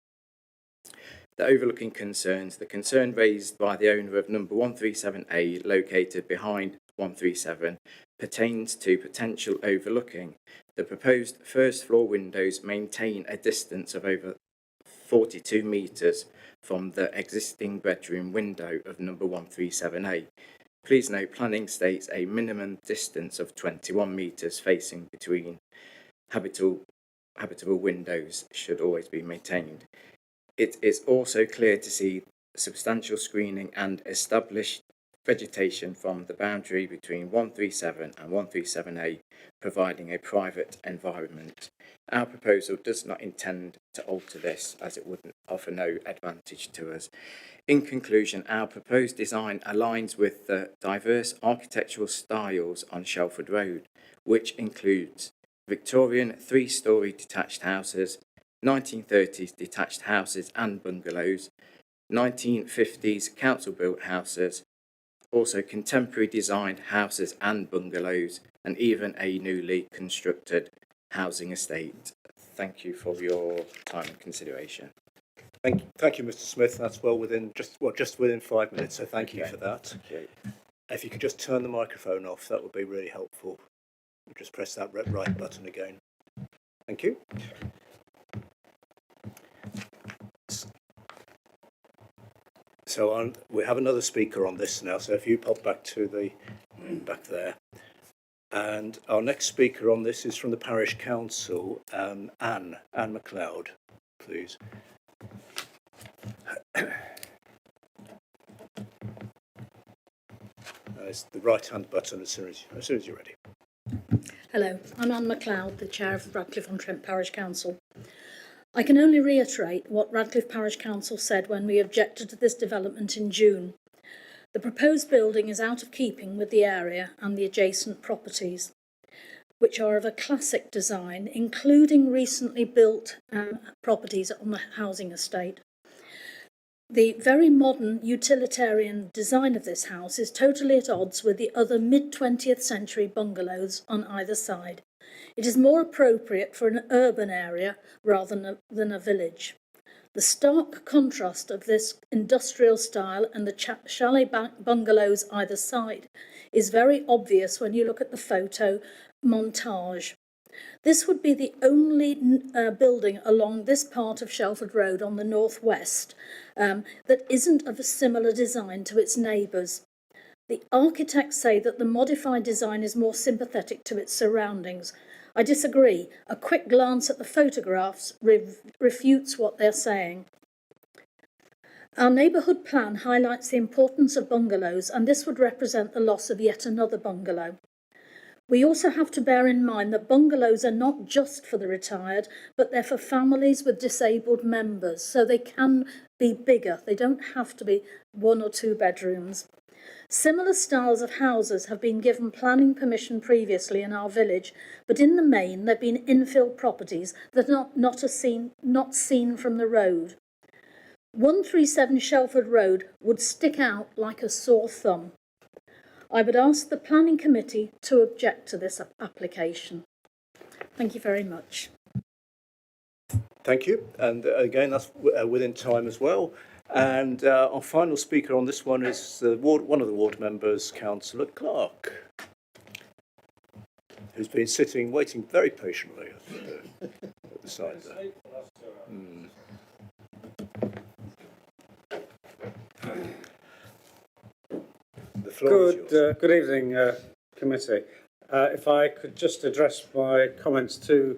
The overlooking concerns. The concern raised by the owner of number 137A, located behind 137, pertains to potential overlooking. The proposed first floor windows maintain a distance of over 42 metres from the existing bedroom window of number 137A. Please note, planning states a minimum distance of 21 metres facing between habitable windows should always be maintained. It is also clear to see substantial screening and established vegetation from the boundary between 137 and 137A, providing a private environment. Our proposal does not intend to alter this, as it would offer no advantage to us. In conclusion, our proposed design aligns with the diverse architectural styles on Shelford Road, which includes Victorian 3-storey detached houses, 1930s detached houses and bungalows, 1950s council-built houses, also contemporary designed houses and bungalows, and even a newly constructed housing estate. Thank you for your time and consideration. Thank you, Mr. Smith. That's just within 5 minutes, so thank you for that. If you could just turn the microphone off, that would be really helpful. Just press that right button again. Thank you. So we have another speaker on this now, so if you pop back to the back there. And our next speaker on this is from the Parish Council, Anne MacLeod, please. It's the right-hand button as soon as you're ready. Hello, I'm Anne MacLeod, the Chair of Rushcliffe-on-Trent Parish Council. I can only reiterate what Rushcliffe Parish Council said when we objected to this development in June. The proposed building is out of keeping with the area and the adjacent properties, which are of a classic design, including recently built properties on the housing estate. The very modern utilitarian design of this house is totally at odds with the other mid-20th century bungalows on either side. It is more appropriate for an urban area rather than a village. The stark contrast of this industrial style and the chalet bungalows either side is very obvious when you look at the photo montage. This would be the only building along this part of Shelford Road on the northwest that isn't of a similar design to its neighbours. The architects say that the modified design is more sympathetic to its surroundings. I disagree. A quick glance at the photographs refutes what they're saying. Our neighbourhood plan highlights the importance of bungalows, and this would represent the loss of yet another bungalow. We also have to bear in mind that bungalows are not just for the retired, but they're for families with disabled members, so they can be bigger. They don't have to be 1 or 2 bedrooms. Similar styles of houses have been given planning permission previously in our village, but in the main they've been infill properties that are not seen from the road. 137 Shelford Road would stick out like a sore thumb. I would ask the planning committee to object to this application. Thank you very much. Thank you. And again, that's within time as well. And our final speaker on this one is one of the ward members, Councillor Clark, who's been sitting, waiting very patiently at the side there. The floor is yours. Good evening, committee. If I could just address my comments to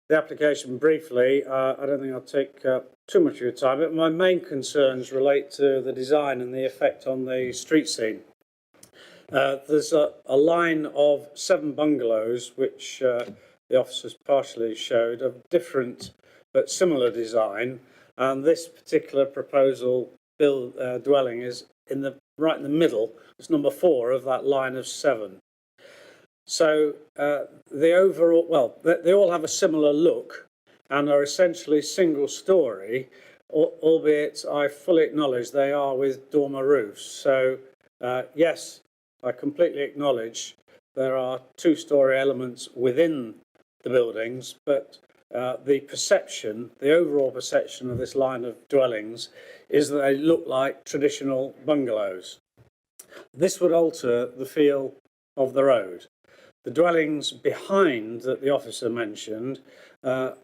the application briefly, I don't think I'll take too much of your time, but my main concerns relate to the design and the effect on the street scene. There's a line of 7 bungalows, which the officers partially showed, of different but similar design, and this particular proposal dwelling is right in the middle. It's number 4 of that line of 7. So the overall, well, they all have a similar look and are essentially single story, albeit I fully acknowledge they are with dormer roofs. So yes, I completely acknowledge there are 2-story elements within the buildings, but the perception, the overall perception of this line of dwellings is that they look like traditional bungalows. This would alter the feel of the road. The dwellings behind that the officer mentioned are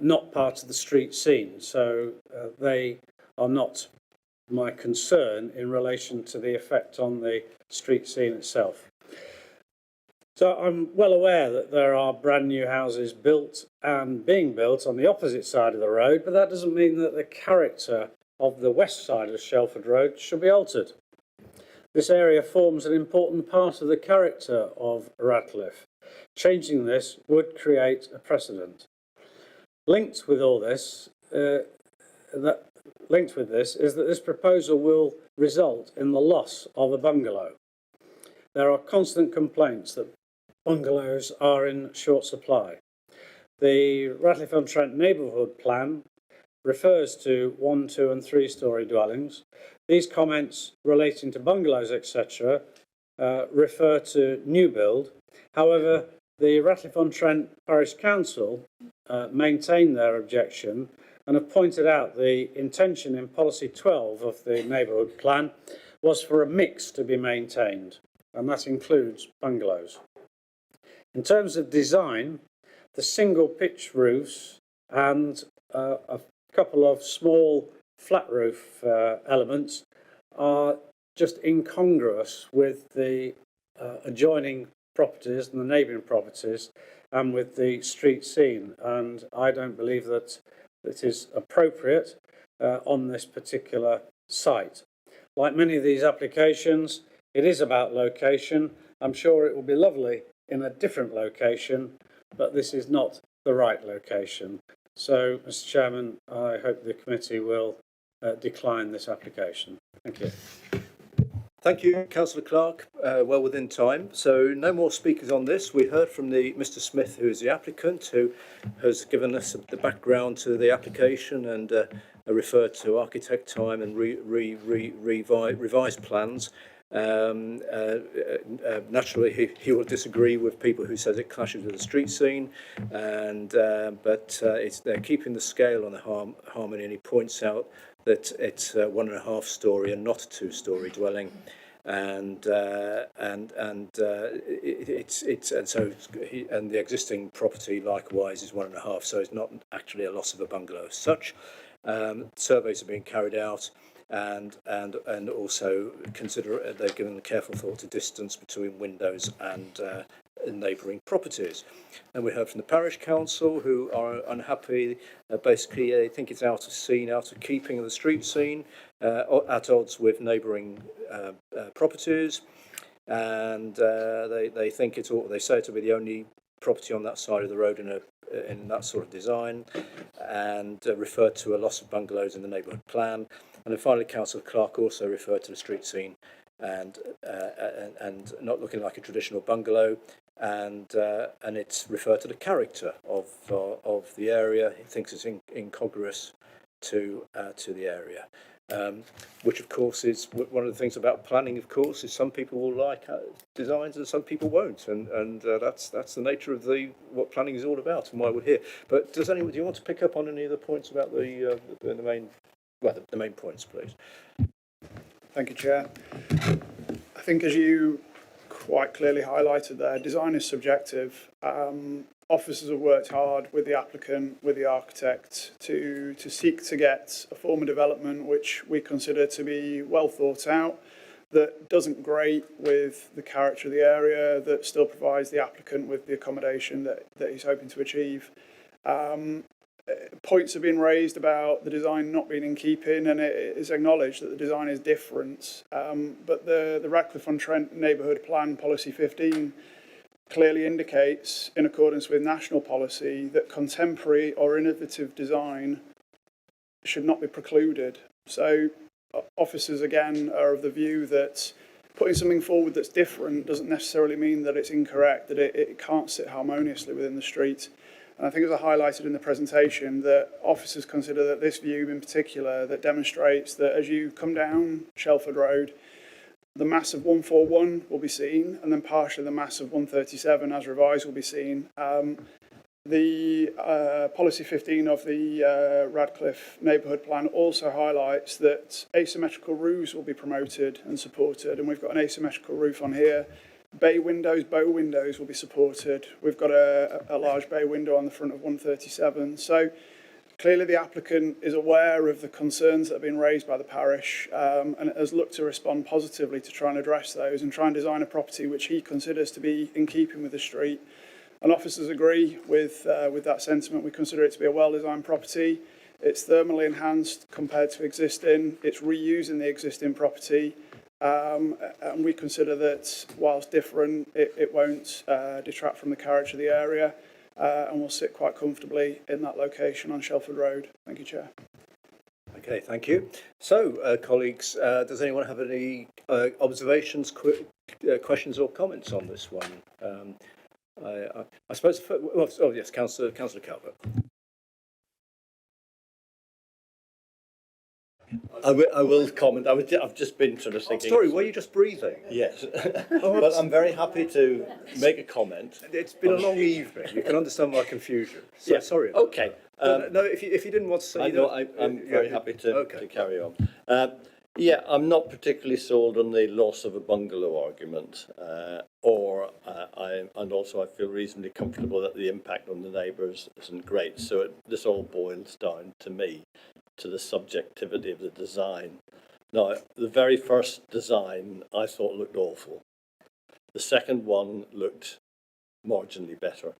not part of the street scene, so they are not my concern in relation to the effect on the street scene itself. So I'm well aware that there are brand new houses built and being built on the opposite side of the road, but that doesn't mean that the character of the west side of Shelford Road should be altered. This area forms an important part of the character of Rushcliffe. Changing this would create a precedent. Linked with this is that this proposal will result in the loss of a bungalow. There are constant complaints that bungalows are in short supply. The Rushcliffe-on-Trent neighbourhood plan refers to 1, 2 and 3-story dwellings. These comments relating to bungalows, etc., refer to new build. However, the Rushcliffe-on-Trent Parish Council maintain their objection and have pointed out the intention in policy 12 of the neighbourhood plan was for a mix to be maintained, and that includes bungalows. In terms of design, the single pitch roofs and a couple of small flat roof elements are just incongruous with the adjoining properties and the neighbouring properties and with the street scene, and I don't believe that it is appropriate on this particular site. Like many of these applications, it is about location. I'm sure it will be lovely in a different location, but this is not the right location. So, Mr. Chairman, I hope the committee will decline this application. Thank you. Thank you, Councillor Clark. Well within time. So no more speakers on this. We heard from Mr. Smith, who is the applicant, who has given us the background to the application and referred to architect time and revised plans. Naturally, he will disagree with people who says it clashes with the street scene, and they're keeping the scale on the harmony, and he points out that it's 1.5 storey and not a 2-storey dwelling, and the existing property likewise is 1.5, so it's not actually a loss of a bungalow as such. Surveys are being carried out, and also they've given careful thought to distance between windows and neighbouring properties. And we heard from the parish council, who are unhappy. Basically, they think it's out of keeping of the street scene, at odds with neighbouring properties, and they think they say it will be the only property on that side of the road in that sort of design, and referred to a loss of bungalows in the neighbourhood plan. And then finally, Councillor Clark also referred to the street scene and not looking like a traditional bungalow, and it's referred to the character of the area. He thinks it's incongruous to the area, which of course is one of the things about planning. Of course, is some people will like designs and some people won't, and that's the nature of what planning is all about and why we're here. But do you want to pick up on any of the points about the main points, please? Thank you, Chair. I think, as you quite clearly highlighted there, design is subjective. Officers have worked hard with the applicant, with the architect, to seek to get a form of development which we consider to be well thought out, that doesn't grate with the character of the area, that still provides the applicant with the accommodation that he's hoping to achieve. Points have been raised about the design not being in keeping, and it is acknowledged that the design is different. But the Rushcliffe-on-Trent Neighbourhood Plan Policy 15 clearly indicates, in accordance with national policy, that contemporary or innovative design should not be precluded. So officers, again, are of the view that putting something forward that's different doesn't necessarily mean that it's incorrect, that it can't sit harmoniously within the street. And I think, as I highlighted in the presentation, that officers consider that this view in particular, that demonstrates that as you come down Shelford Road, the mass of 141 will be seen, and then partially the mass of 137 as revised will be seen. The Policy 15 of the Rushcliffe Neighbourhood Plan also highlights that asymmetrical roofs will be promoted and supported, and we've got an asymmetrical roof on here. Bay windows, bow windows will be supported. We've got a large bay window on the front of 137. So clearly the applicant is aware of the concerns that have been raised by the parish, and has looked to respond positively to try and address those and try and design a property which he considers to be in keeping with the street. And officers agree with that sentiment. We consider it to be a well-designed property. It's thermally enhanced compared to existing. It's reusing the existing property. And we consider that whilst different, it won't detract from the character of the area, and will sit quite comfortably in that location on Shelford Road. Thank you, Chair. Okay, thank you. So, colleagues, does anyone have any observations, questions or comments on this one? I suppose, yes, Councillor Calvert. I will comment. I've just been sort of thinking. Sorry, were you just breathing? Yes, but I'm very happy to make a comment. It's been a long evening. You can understand my confusion. So, yeah. Sorry. Okay. No, if you didn't want to say, I'm very happy to carry on. Yeah, I'm not particularly sold on the loss of a bungalow argument, and also I feel reasonably comfortable that the impact on the neighbours isn't great. So this all boils down to me, to the subjectivity of the design. Now, the very first design I thought looked awful. The second one looked marginally better,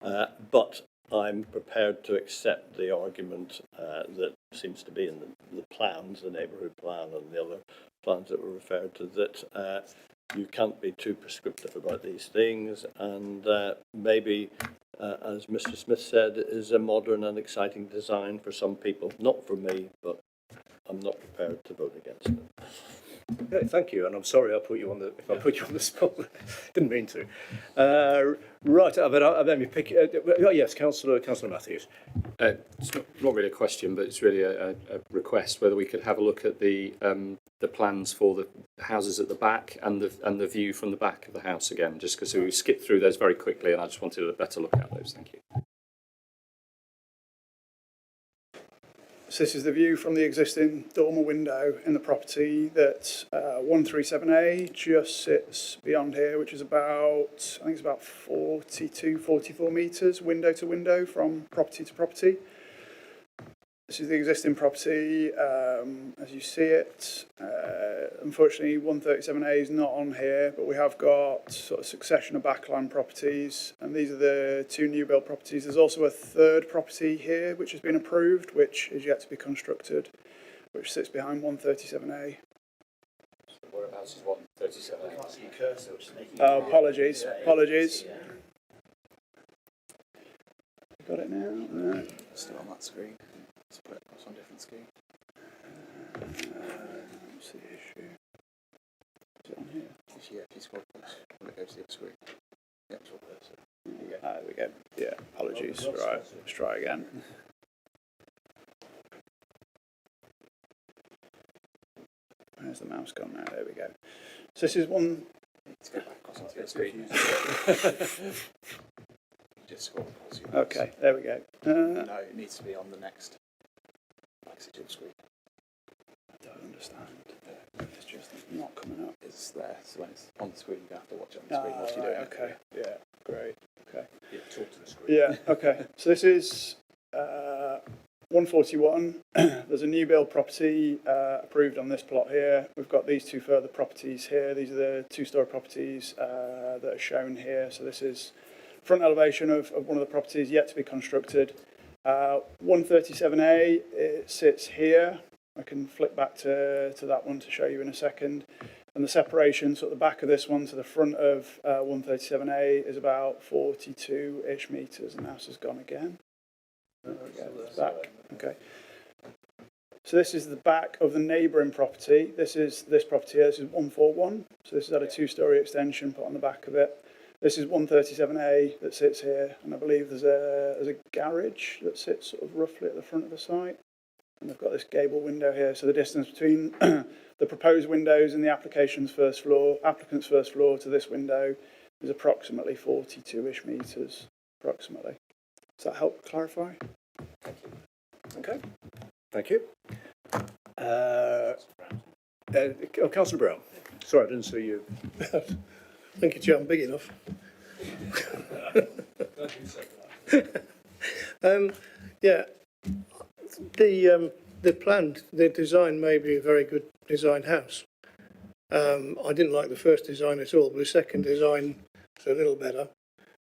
but I'm prepared to accept the argument that seems to be in the plans, the neighbourhood plan and the other plans that were referred to, that you can't be too prescriptive about these things, and maybe, as Mr. Smith said, it is a modern and exciting design for some people. Not for me, but I'm not prepared to vote against it. Okay, thank you, and I'm sorry I put you on the spot. Didn't mean to. Right, let me pick. Yes, Councillor Matthews. It's not really a question, but it's really a request whether we could have a look at the plans for the houses at the back and the view from the back of the house again, just because we skipped through those very quickly, and I just wanted a better look at those. Thank you. So this is the view from the existing dormer window in the property that 137A just sits beyond here, which is about, I think it's about 42, 44 metres window to window from property to property. This is the existing property as you see it. Unfortunately, 137A is not on here, but we have got sort of succession of backland properties, and these are the two new build properties. There's also a third property here which has been approved, which is yet to be constructed, which sits behind 137A. Whereabouts is 137? Apologies. Got it now? No. Still on that screen. Let's put it across on a different screen. What's the issue? Is it on here? Yeah, if you scroll across, when it goes to the other screen. The actual person. There we go. Yeah, apologies. Right, let's try again. Where's the mouse gone now? There we go. So this is one. Let's go back across onto the screen. Just scroll across. Okay, there we go. No, it needs to be on the next. Screen. I don't understand. It's just not coming up. It's there, so when it's on the screen, you have to watch it on the screen whilst you're doing it. Okay, yeah, great. Okay. Yeah, talk to the screen. Yeah, okay. So this is 141. There's a new build property approved on this plot here. We've got these two further properties here. These are the two-story properties that are shown here. So this is front elevation of one of the properties yet to be constructed. 137A, it sits here. I can flick back to that one to show you in a second. And the separation, so at the back of this one to the front of 137A is about 42-ish metres. And the house has gone again. There we go, it's back. Okay. So this is the back of the neighbouring property. This is this property here. This is 141. So this has had a two-storey extension put on the back of it. This is 137A that sits here, and I believe there's a garage that sits sort of roughly at the front of the site. And they've got this gable window here, so the distance between the proposed windows in the applicant's first floor to this window is approximately 42-ish metres, approximately. Does that help clarify? Okay, thank you. Councillor Brown. Sorry, I didn't see you. Thank you, Chair. I'm big enough. Yeah, the plan, the design may be a very good designed house. I didn't like the first design at all, but the second design is a little better.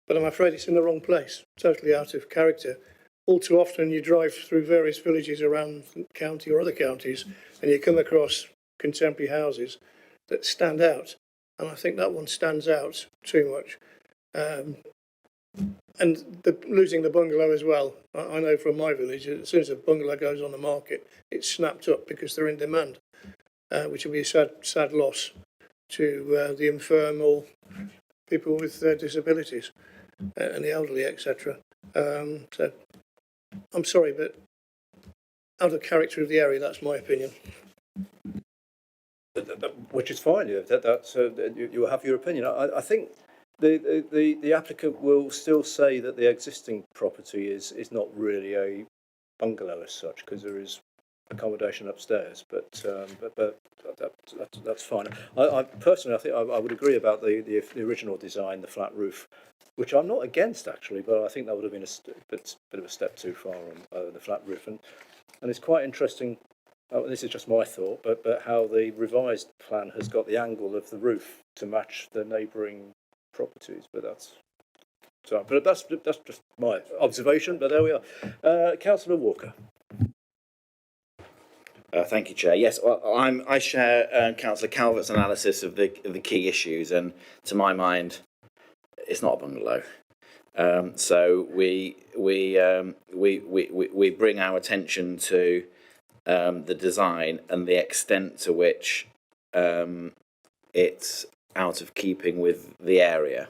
But I'm afraid it's in the wrong place, totally out of character. All too often you drive through various villages around the county or other counties and you come across contemporary houses that stand out. And I think that one stands out too much. And losing the bungalow as well. I know from my village, as soon as a bungalow goes on the market, it's snapped up because they're in demand, which will be a sad loss to the infirm or people with disabilities and the elderly, etc. So I'm sorry, but out of character of the area, that's my opinion. Which is fine. You have your opinion. I think the applicant will still say that the existing property is not really a bungalow as such, because there is accommodation upstairs. But that's fine. I personally, I think I would agree about the original design, the flat roof, which I'm not against actually, but I think that would have been a bit of a step too far on the flat roof, and it's quite interesting. This is just my thought, but how the revised plan has got the angle of the roof to match the neighbouring properties. But that's just my observation. But there we are. Councillor Walker. Thank you, Chair. Yes, well, I share Councillor Calvert's analysis of the key issues, and to my mind, it's not a bungalow. So we bring our attention to the design and the extent to which it's out of keeping with the area.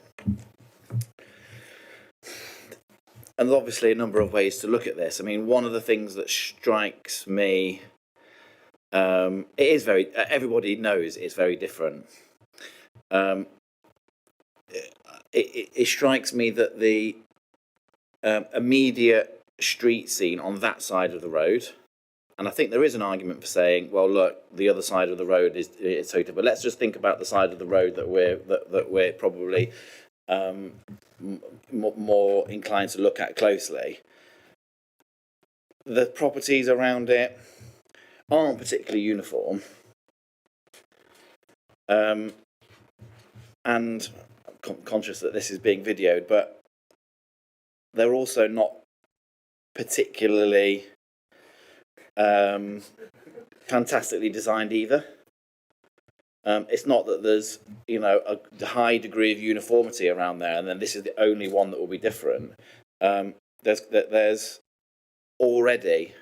And there's obviously a number of ways to look at this. I mean, one of the things that strikes me, it is very, everybody knows it's very different. It strikes me that the immediate street scene on that side of the road, and I think there is an argument for saying, well, look, the other side of the road is suited, but let's just think about the side of the road that we're probably more inclined to look at closely. The properties around it aren't particularly uniform, and I'm conscious that this is being videoed, but they're also not particularly fantastically designed either. It's not that there's, you know, a high degree of uniformity around there, and then this is the only one that will be different. There's already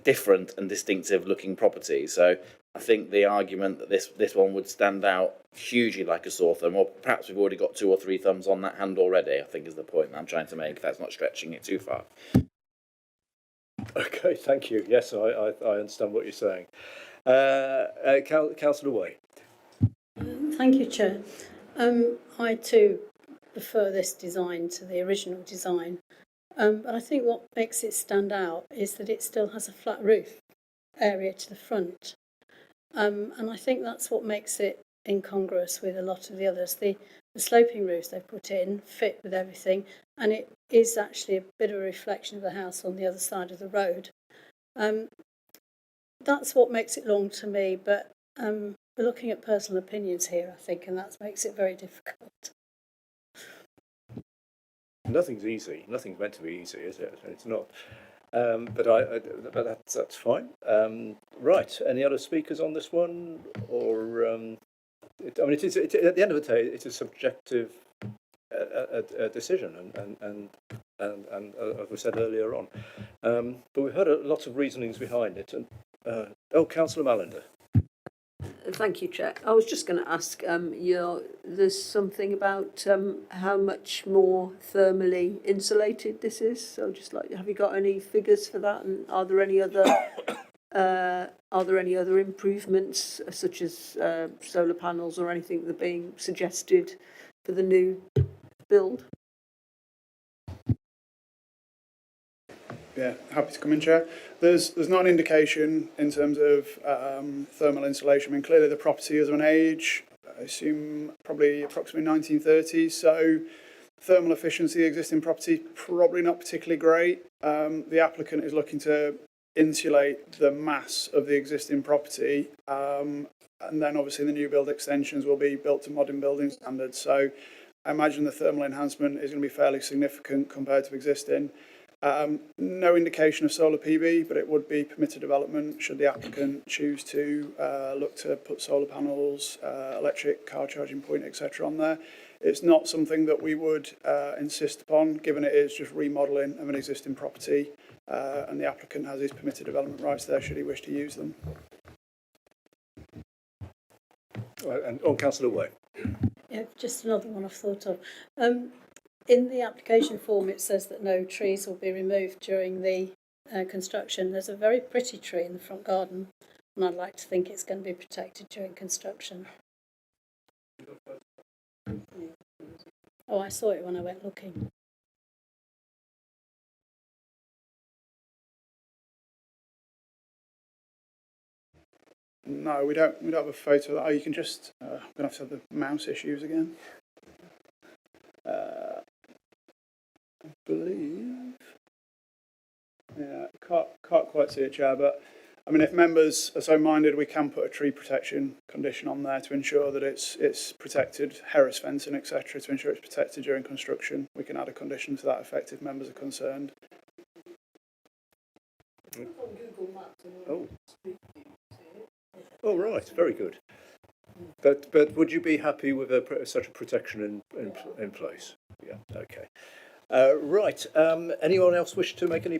different and distinctive looking properties. So I think the argument that this one would stand out hugely like a sore thumb, or perhaps we've already got 2 or 3 thumbs on that hand already, I think is the point I'm trying to make. That's not stretching it too far. Okay, thank you. Yes, I understand what you're saying. Councillor Way. Thank you, Chair. I too prefer this design to the original design, but I think what makes it stand out is that it still has a flat roof area to the front, and I think that's what makes it incongruous with a lot of the others. The sloping roofs they've put in fit with everything, and it is actually a bit of a reflection of the house on the other side of the road. That's what makes it long to me, but we're looking at personal opinions here, I think, and that makes it very difficult. Nothing's easy. Nothing's meant to be easy, is it? It's not. But that's fine. Right. Any other speakers on this one? Or I mean, at the end of the day, it's a subjective decision, and as we said earlier on. But we've heard a lot of reasonings behind it. And Councillor Mallender. Thank you, Chair. I was just going to ask, there's something about how much more thermally insulated this is. So, just like, have you got any figures for that? And are there any other improvements, such as solar panels or anything that are being suggested for the new build? Yeah, happy to come in, Chair. There's not an indication in terms of thermal insulation. I mean, clearly the property is of an age, I assume probably approximately 1930s, so thermal efficiency of the existing property probably not particularly great. The applicant is looking to insulate the mass of the existing property, and then obviously the new build extensions will be built to modern building standards. So I imagine the thermal enhancement is going to be fairly significant compared to existing. No indication of solar PV, but it would be permitted development should the applicant choose to look to put solar panels, electric car charging point, etc. on there. It's not something that we would insist upon, given it is just remodelling of an existing property, and the applicant has his permitted development rights there should he wish to use them. And on Councillor Way. Yeah, just another one I've thought of. In the application form, it says that no trees will be removed during the construction. There's a very pretty tree in the front garden, and I'd like to think it's going to be protected during construction. Oh, I saw it when I went looking. No, we don't have a photo of that. Oh, you can just, I'm going to have the mouse issues again. I believe, yeah, can't quite see it, Chair, but I mean, if members are so minded, we can put a tree protection condition on there to ensure that it's protected, Harris fencing, etc., to ensure it's protected during construction. We can add a condition to that effect if members are concerned. Oh, right, very good. But would you be happy with such a protection in place? Yeah, okay. Right. Anyone else wish to make any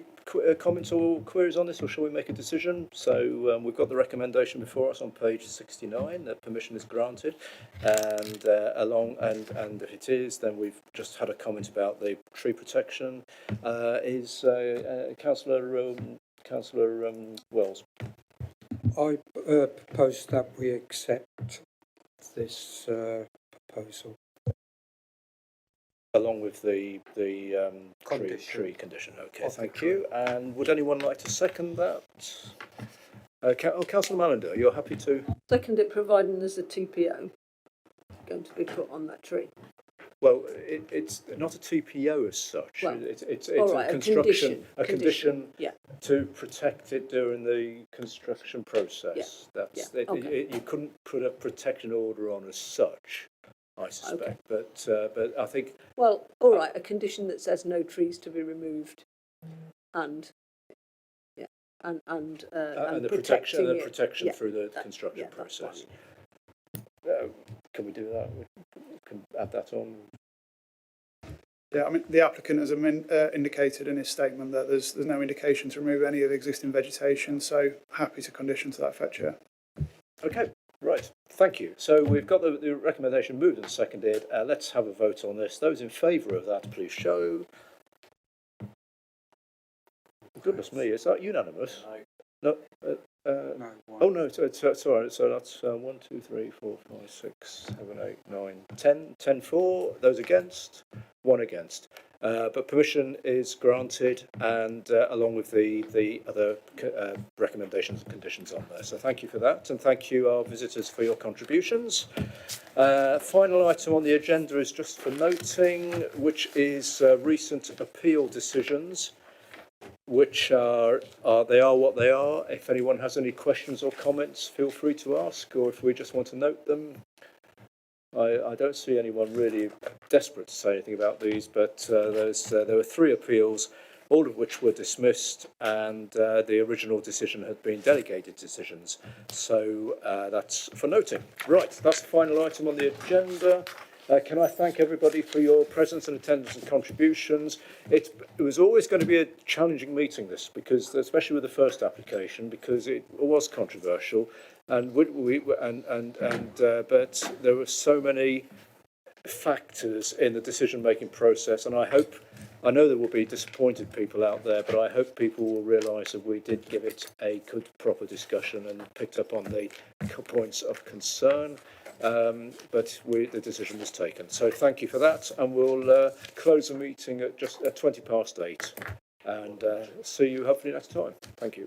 comments or queries on this, or shall we make a decision? So we've got the recommendation before us on page 69 that permission is granted, and and if it is, then we've just had a comment about the tree protection. Is Councillor Wells? I propose that we accept this proposal. Along with the tree condition. Okay, thank you. And would anyone like to second that? Councillor Mallender, you're happy to? Second it, providing there's a TPO going to be put on that tree. Well, it's not a TPO as such. Well, it's right, a construction, condition. Yeah. to protect it during the construction process. Yeah. Okay. You couldn't put a protection order on as such, I suspect. Okay. But I think. Well, all right, a condition that says no trees to be removed, and the protection through the construction process. Can we do that? We can add that on. Yeah, I mean, the applicant has indicated in his statement that there's no indication to remove any of the existing vegetation, so happy to condition to that effect, Chair. Okay, right, thank you. So we've got the recommendation moved and seconded. Let's have a vote on this. Those in favour of that, please show. Goodness me, is that unanimous? No. No. Oh no, sorry. So that's 1, 2, 3, 4, 5, 6, 7, 8, 9, 10. 10 for. Those against. 1 against. But permission is granted, and along with the other recommendations and conditions on there. So thank you for that, and thank you, our visitors, for your contributions. Final item on the agenda is just for noting, which is recent appeal decisions, which are what they are. If anyone has any questions or comments, feel free to ask, or if we just want to note them. I don't see anyone really desperate to say anything about these, but there were 3 appeals, all of which were dismissed, and the original decision had been delegated decisions. So that's for noting. Right, that's the final item on the agenda. Can I thank everybody for your presence and attendance and contributions? It was always going to be a challenging meeting, this, because especially with the first application, because it was controversial, and but there were so many factors in the decision-making process, and I know there will be disappointed people out there, but I hope people will realise that we did give it a good, proper discussion and picked up on the points of concern. But the decision was taken. So thank you for that, and we'll close the meeting at just 8:20, and see you hopefully next time. Thank you.